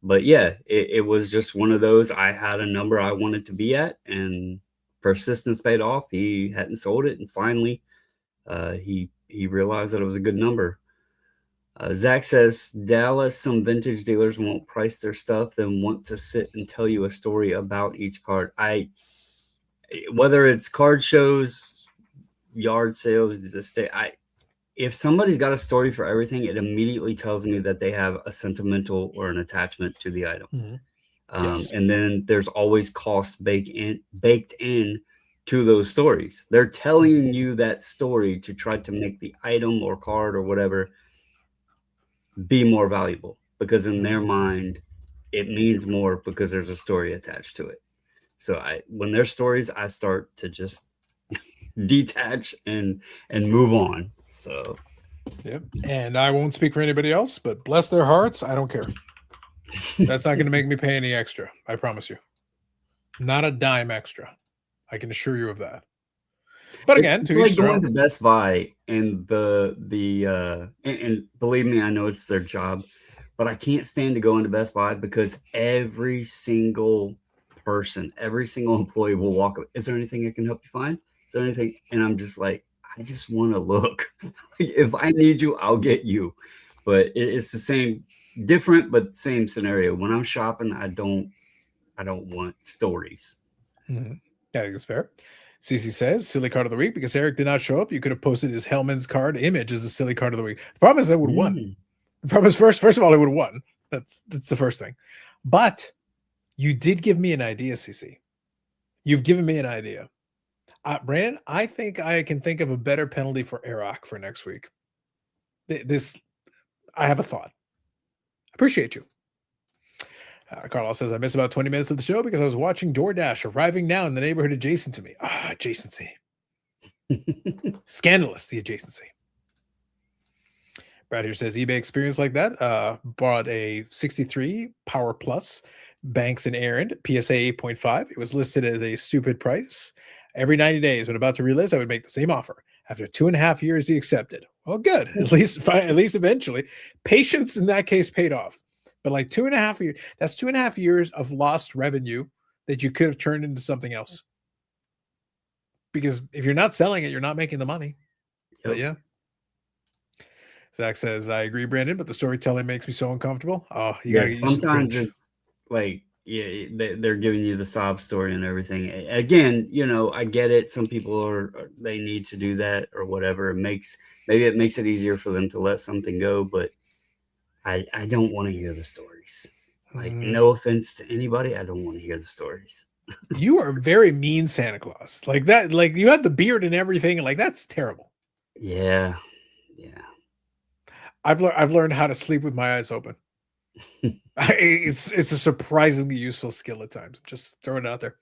But yeah, it was just one of those. I had a number I wanted to be at, and persistence paid off. He hadn't sold it, and finally he realized that it was a good number. Zach says, Dallas, some vintage dealers won't price their stuff, then want to sit and tell you a story about each card. Whether it's card shows, yard sales, if somebody's got a story for everything, it immediately tells me that they have a sentimental or an attachment to the item. Yes. And then there's always costs baked in to those stories. They're telling you that story to try to make the item or card or whatever be more valuable, because in their mind it means more because there's a story attached to it. So when there's stories, I start to just detach and move on. So Yep. And I won't speak for anybody else, but bless their hearts, I don't care. That's not going to make me pay any extra. I promise you. Not a dime extra. I can assure you of that. But again, it's to like each their going own. to Best Buy and and believe me, I know it's their job, but I can't stand to go into Best Buy because every single person, every single employee will walk up. Is there anything I can help you find? Is there anything? And I'm just like, I just want to look. If I need you, I'll get you. But it's the same, different, but same scenario. When I'm shopping, I don't want stories. Mm-hmm. Yeah, I think it's fair. CC says, silly card of the week, because Eric did not show up. You could have posted his Hellman's card image as a silly card of the week. The problem is I would have won. The problem is first of all, I would have won. That's the first thing. But you did give me an idea, CC. You've given me an idea. Brandon, I think I can think of a better penalty for Eric for next week. I have a thought. Appreciate you. Carlos says, I missed about 20 minutes of the show because I was watching DoorDash arriving now in the neighborhood adjacent to me. Adjacency. Scandalous, the adjacency. Brad here says, eBay experience like that. Bought a 63 Power Plus Banks and Aaron PSA 8.5. It was listed at a stupid price. Every 90 days, when about to relist, I would make the same offer. After 2.5 years, he accepted. Well, good. At least eventually. Patience in that case paid off. But like 2.5 years, that's 2.5 years of lost revenue that you could have turned into something else. Because if you're not selling it, you're not making the money. Yep. But yeah. Zach says, I agree, Brandon, but the storytelling makes me so uncomfortable. Oh, you gotta get sometimes it's like, yeah, they're giving you the sob story and everything. Again, I get it. Some people they need to do that or whatever. Maybe it makes it easier for them to let something go, but I don't want to hear the stories. Like, no offense to anybody, I don't want to hear the stories. You are very mean, Santa Claus. Like that, like you had the beard and everything. Like that's terrible. Yeah. I've learned how to sleep with my eyes open. It's a surprisingly useful skill at times. Just throwing it out there.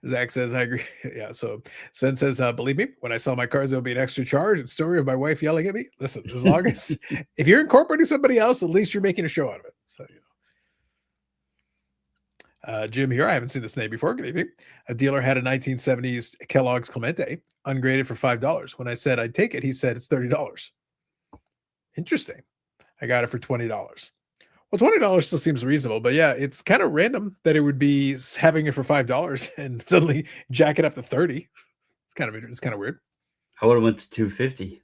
Zach says, I agree. Yeah. So Sven says, believe me, when I sell my cars, there'll be an extra charge. And story of my wife yelling at me. Listen, as long as if you're incorporating somebody else, at least you're making a show out of it. So, Jim here. I haven't seen this name before. Good evening. A dealer had a 1970s Kellogg's Clemente ungraded for $5. When I said I'd take it, he said it's $30. Interesting. I got it for $20. Well, $20 still seems reasonable, but yeah, it's kind of random that it would be having it for $5 and suddenly jack it up to $30. It's kind of weird. I would have went to $250.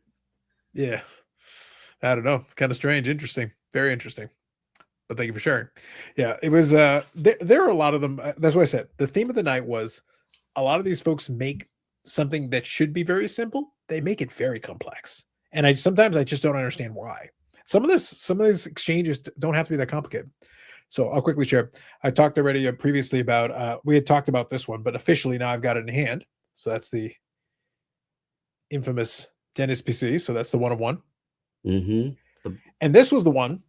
Yeah. I don't know. Kind of strange. Interesting. Very interesting. But thank you for sharing. Yeah, it was there are a lot of them. That's what I said. The theme of the night was a lot of these folks make something that should be very simple. They make it very complex. And sometimes I just don't understand why. Some of these exchanges don't have to be that complicated. So I'll quickly share. I talked already previously about, we had talked about this one, but officially now I've got it in hand. So that's the infamous Dennis PC. So that's the 101. Mm-hmm. And this was the one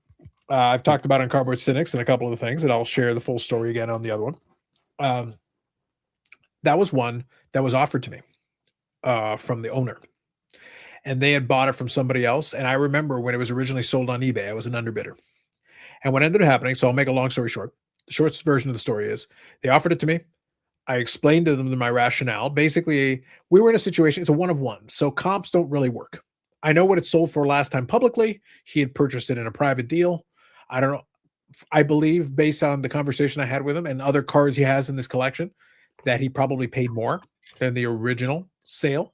I've talked about on Cardboard Cynics and a couple of the things, and I'll share the full story again on the other one. That was one that was offered to me from the owner. And they had bought it from somebody else. And I remember when it was originally sold on eBay, I was an underbidder. And what ended up happening, so I'll make a long story short. The short version of the story is they offered it to me. I explained to them my rationale. Basically, we were in a situation, it's a one of one. So comps don't really work. I know what it sold for last time publicly. He had purchased it in a private deal. I don't know. I believe based on the conversation I had with him and other cards he has in this collection, that he probably paid more than the original sale.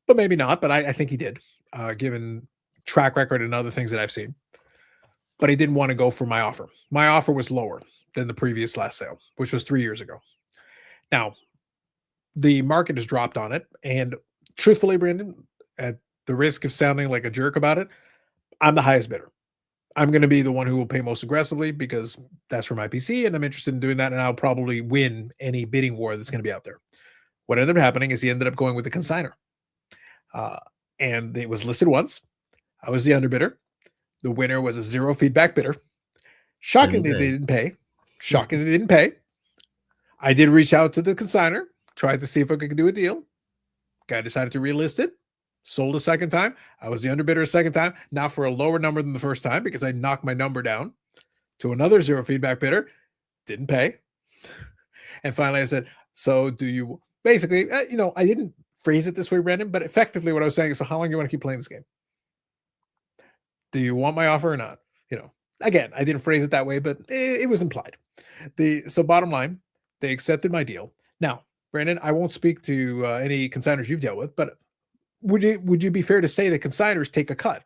But maybe not, but I think he did, given track record and other things that I've seen. But he didn't want to go for my offer. My offer was lower than the previous last sale, which was 3 years ago. Now, the market has dropped on it. And truthfully, Brandon, at the risk of sounding like a jerk about it, I'm the highest bidder. I'm going to be the one who will pay most aggressively because that's for my PC, and I'm interested in doing that, and I'll probably win any bidding war that's going to be out there. What ended up happening is he ended up going with the consignor. And it was listed once. I was the underbidder. The winner was a 0 feedback bidder. Shockingly, they didn't pay. Shockingly, they didn't pay. I did reach out to the consignor, tried to see if I could do a deal. Guy decided to relist it. Sold a second time. I was the underbidder a second time, now for a lower number than the first time because I knocked my number down to another 0 feedback bidder. Didn't pay. And finally I said, so do you, basically, I didn't phrase it this way, Brandon, but effectively what I was saying is, so how long do you want to keep playing this game? Do you want my offer or not? Again, I didn't phrase it that way, but it was implied. So bottom line, they accepted my deal. Now, Brandon, I won't speak to any consignors you've dealt with, but would you be fair to say that consignors take a cut?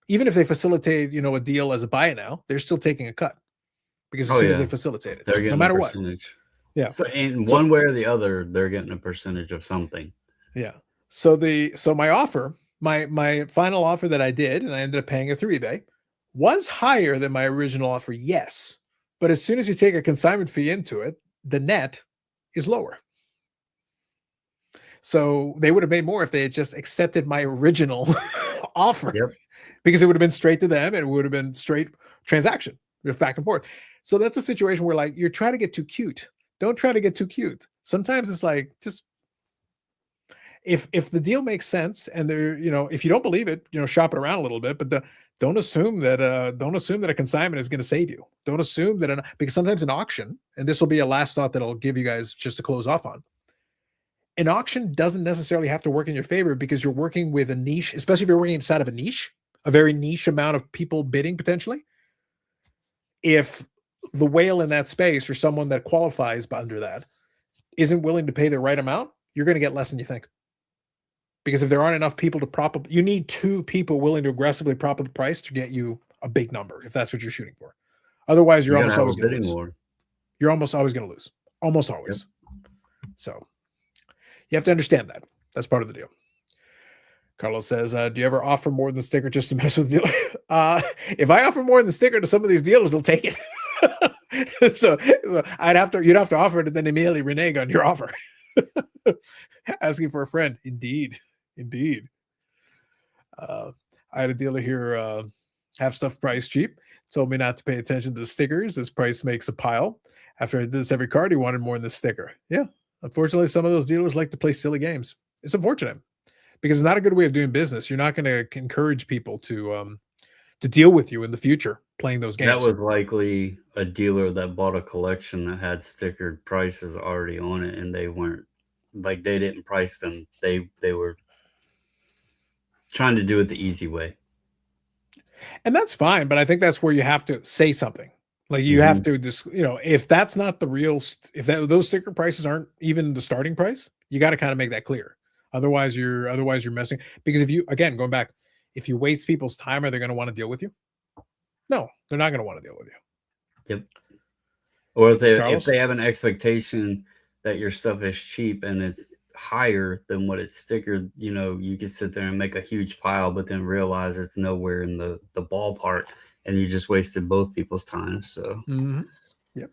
Even if they facilitate, a deal as a buy now, they're still taking a cut because as soon as they facilitate it, they're getting no matter a what. percentage. Yeah. So one way or the other, they're getting a percentage of something. Yeah. So my offer, my final offer that I did, and I ended up paying it through eBay, was higher than my original offer. Yes. But as soon as you take a consignment fee into it, the net is lower. So they would have made more if they had just accepted my original offer, because it would have been straight to them and it would have been straight transaction back and forth. So that's a situation where you're trying to get too cute. Don't try to get too cute. Sometimes it's just if the deal makes sense and if you don't believe it, shop it around a little bit, but don't assume that a consignment is going to save you. Don't assume that because sometimes an auction, and this will be a last thought that I'll give you guys just to close off on. An auction doesn't necessarily have to work in your favor because you're working with a niche, especially if you're working inside of a niche, a very niche amount of people bidding potentially. If the whale in that space or someone that qualifies under that isn't willing to pay the right amount, you're going to get less than you think. Because if there aren't enough people you need 2 people willing to aggressively prop up the price to get you a big number, if that's what you're shooting for. Otherwise, you're almost always going to lose. You're almost always going to lose. Almost always. So you have to understand that. That's part of the deal. Carlos says, do you ever offer more than the sticker just to mess with the dealer? If I offer more than the sticker to some of these dealers, they'll take it. so you'd have to offer it and then immediately renege on your offer. Asking for a friend. Indeed. I had a dealer here have stuff priced cheap. Told me not to pay attention to the stickers. This price makes a pile. After I did this every card, he wanted more than the sticker. Yeah. Unfortunately, some of those dealers like to play silly games. It's unfortunate because it's not a good way of doing business. You're not going to encourage people to deal with you in the future playing those games. That was likely a dealer that bought a collection that had stickered prices already on it, and they weren't they didn't price them. They were trying to do it the easy way. And that's fine, but I think that's where you have to say something. You have to just, if that's not the real, those sticker prices aren't even the starting price, you got to kind of make that clear. Otherwise you're messing. Because if you, again, going back, if you waste people's time, are they going to want to deal with you? No, they're not going to want to deal with you. Yep. Or if they have an expectation that your stuff is cheap and it's higher than what it's stickered, you can sit there and make a huge pile, but then realize it's nowhere in the ballpark. And you just wasted both people's time. So, Yep.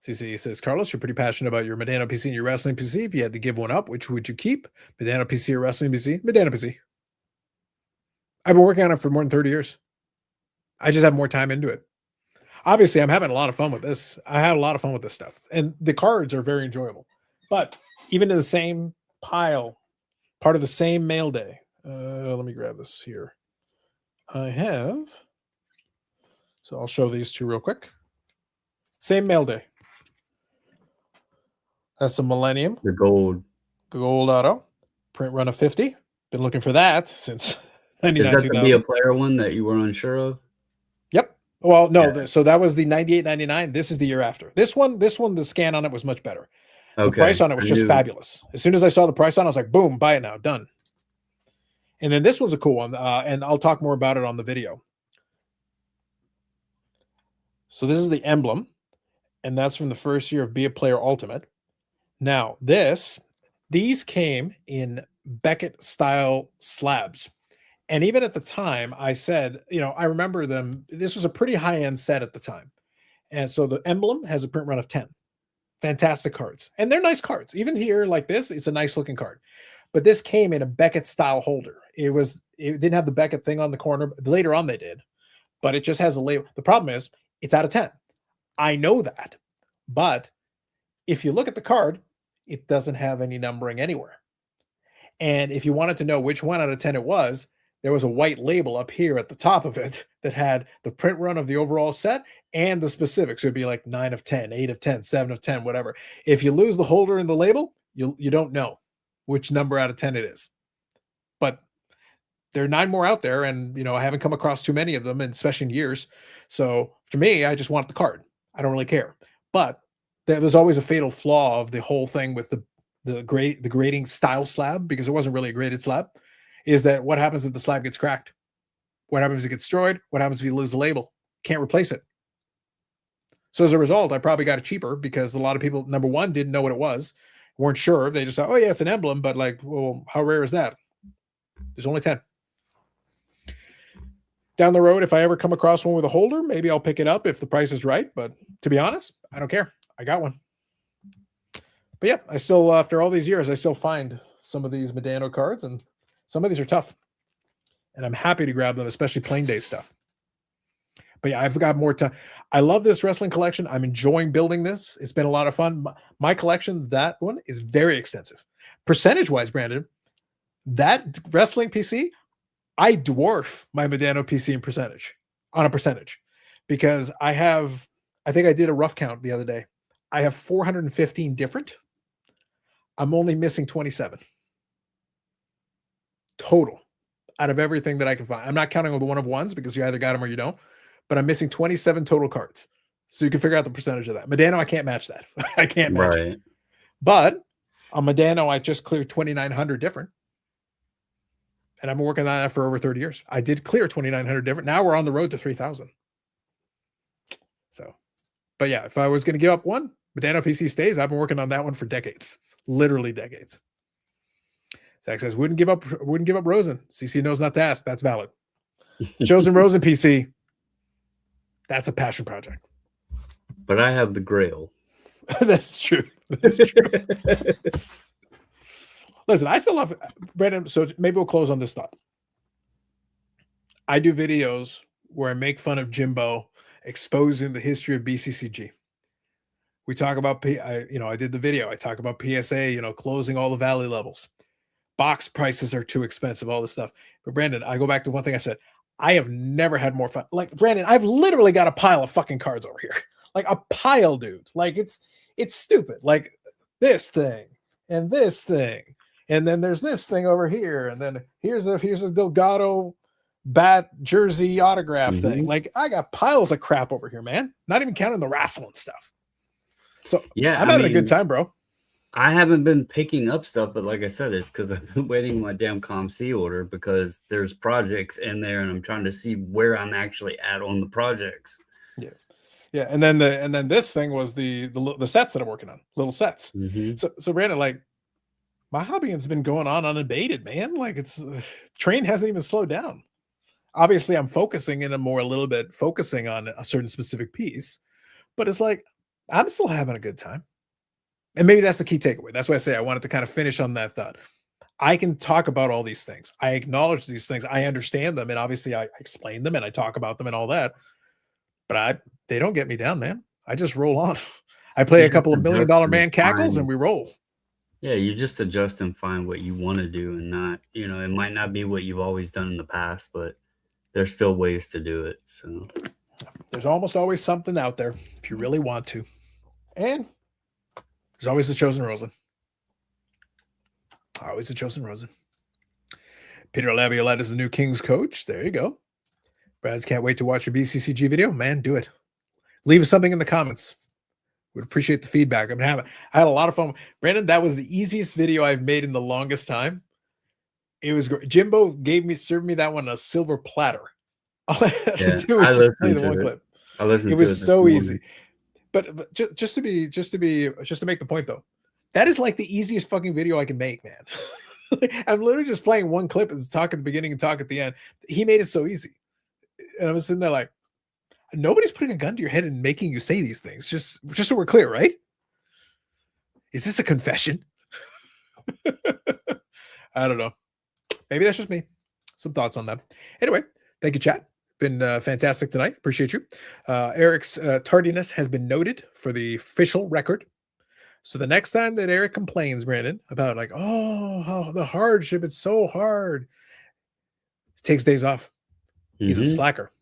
CC says, Carlos, you're pretty passionate about your Medano PC and your wrestling PC. If you had to give one up, which would you keep? Medano PC or wrestling PC? Medano PC. I've been working on it for more than 30 years. I just have more time into it. Obviously, I'm having a lot of fun with this. I had a lot of fun with this stuff. And the cards are very enjoyable. But even in the same pile, part of the same mail day. Let me grab this here. I have, so I'll show these two real quick. Same mail day. That's a Millennium. The gold auto. Print run of 50. Been looking for that since 99. Is that the Be a Player one that you were unsure of? Yep. Well, no. So that was the 98.99. This is the year after. This one, the scan on it was much better. Okay. The price on it was just fabulous. As soon as I saw the price on it, I was like, boom, buy it now. Done. And then this was a cool one, and I'll talk more about it on the video. So this is the emblem, and that's from the first year of Be a Player Ultimate. Now, these came in Beckett-style slabs. And even at the time, I said, I remember them. This was a pretty high-end set at the time. And so the emblem has a print run of 10. Fantastic cards. And they're nice cards. Even here, like this, it's a nice looking card. But this came in a Beckett style holder. It didn't have the Beckett thing on the corner. Later on they did, but it just has a label. The problem is it's out of 10. I know that. But if you look at the card, it doesn't have any numbering anywhere. And if you wanted to know which one out of 10 it was, there was a white label up here at the top of it that had the print run of the overall set and the specifics. It would be like 9 of 10, 8 of 10, 7 of 10, whatever. If you lose the holder and the label, you don't know which number out of 10 it is. But there are 9 more out there, and I haven't come across too many of them, and especially in years. So for me, I just want the card. I don't really care. But there was always a fatal flaw of the whole thing with the grading style slab, because it wasn't really a graded slab, is that what happens if the slab gets cracked? What happens if it gets destroyed? What happens if you lose the label? Can't replace it. So as a result, I probably got it cheaper because a lot of people, number one, didn't know what it was, weren't sure. They just thought, oh yeah, it's an emblem, but like, well, how rare is that? There's only 10. Down the road, if I ever come across one with a holder, maybe I'll pick it up if the price is right. But to be honest, I don't care. I got one. But yeah, I still, after all these years, I still find some of these Medano cards, and some of these are tough. And I'm happy to grab them, especially playing day stuff. But yeah, I've got more time. I love this wrestling collection. I'm enjoying building this. It's been a lot of fun. My collection, that one, is very extensive. Percentage-wise, Brandon, that wrestling PC, I dwarf my Medano PC in percentage, on a percentage, because I think I did a rough count the other day. I have 415 different. I'm only missing 27 total out of everything that I can find. I'm not counting the one of ones because you either got them or you don't, but I'm missing 27 total cards. So you can figure out the percentage of that. Medano, I can't match that. I can't match it. But on Medano, I just cleared 2,900 different. And I've been working on that for over 30 years. I did clear 2,900 different. Now we're on the road to 3,000. So, but yeah, if I was going to give up one, Medano PC stays. I've been working on that one for decades, literally decades. Zach says, wouldn't give up Rosen. CC knows not to ask. That's valid. Chosen Rosen PC. That's a passion project. But I have the Grail. That's true. That's true. Listen, I still love Brandon. So maybe we'll close on this thought. I do videos where I make fun of Jimbo, exposing the history of BCCG. We talk about, I did the video. I talk about PSA, closing all the valley levels. Box prices are too expensive, all this stuff. But Brandon, I go back to one thing I said. I have never had more fun. Like, Brandon, I've literally got a pile of fucking cards over here. Like a pile, dude. Like it's stupid. Like this thing and this thing. And then there's this thing over here. And then here's a Delgado bat jersey autograph thing. Like I got piles of crap over here, man. Not even counting the wrestling stuff. So yeah, I'm having a good time, bro. I haven't been picking up stuff, but like I said, it's because I've been waiting my damn ComC order because there's projects in there and I'm trying to see where I'm actually at on the projects. Yeah. Yeah. And then this thing was the sets that I'm working on, little sets. So Brandon, like my hobby has been going on unabated, man. Like it's train hasn't even slowed down. Obviously I'm focusing on a certain specific piece, but it's like, I'm still having a good time. And maybe that's the key takeaway. That's why I say I wanted to kind of finish on that thought. I can talk about all these things. I acknowledge these things. I understand them. And obviously I explain them and I talk about them and all that. But they don't get me down, man. I just roll on. I play a couple of $1 million man cackles and we roll. Yeah, you just adjust and find what you want to do and not, it might not be what you've always done in the past, but there's still ways to do it. So there's almost always something out there if you really want to. And there's always the chosen Rosen. Always the chosen Rosen. Peter Laviolette is the new Kings coach. There you go. Brad's can't wait to watch your BCCG video. Man, do it. Leave us something in the comments. Would appreciate the feedback. I had a lot of fun. Brandon, that was the easiest video I've made in the longest time. It was great. Jimbo served me that one on a silver platter. All I had to do was just play the one clip. It was so easy. But just to make the point though, that is like the easiest fucking video I can make, man. I'm literally just playing one clip and talk at the beginning and talk at the end. He made it so easy. And I was sitting there like, nobody's putting a gun to your head and making you say these things. Just so we're clear, right? Is this a confession? I don't know. Maybe that's just me. Some thoughts on that. Anyway, thank you, chat. Been fantastic tonight. Appreciate you. Eric's tardiness has been noted for the official record. So the next time that Eric complains, Brandon, about like, oh, the hardship, it's so hard, takes days off. He's a slacker.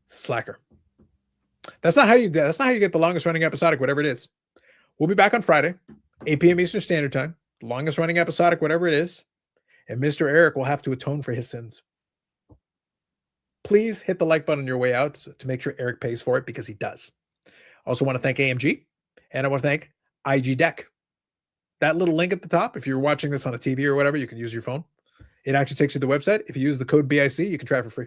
Slacker. That's not how you get the longest running episodic, whatever it is. We'll be back on Friday, 8 p.m. Eastern Standard Time. Longest running episodic, whatever it is. And Mr. Eric will have to atone for his sins. Please hit the like button on your way out to make sure Eric pays for it, because he does. Also want to thank AMG, and I want to thank IG Deck. That little link at the top, if you're watching this on a TV or whatever, you can use your phone. It actually takes you to the website. If you use the code BIC, you can try it for free.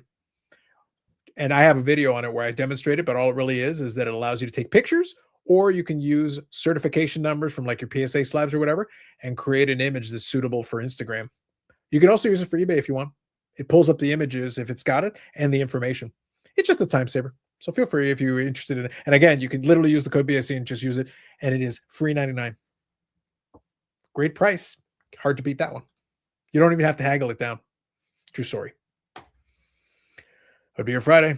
And I have a video on it where I demonstrate it, but all it really is that it allows you to take pictures, or you can use certification numbers from like your PSA slabs or whatever and create an image that's suitable for Instagram. You can also use it for eBay if you want. It pulls up the images if it's got it and the information. It's just a time saver. So feel free if you're interested in it. And again, you can literally use the code BIC and just use it, and it is free $99. Great price. Hard to beat that one. You don't even have to haggle it down. True story. It'll be here Friday.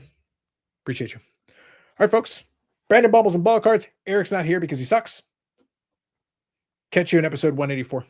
Appreciate you. All right, folks. Brandon Bobbles and Ball Cards. Eric's not here because he sucks. Catch you in episode 184.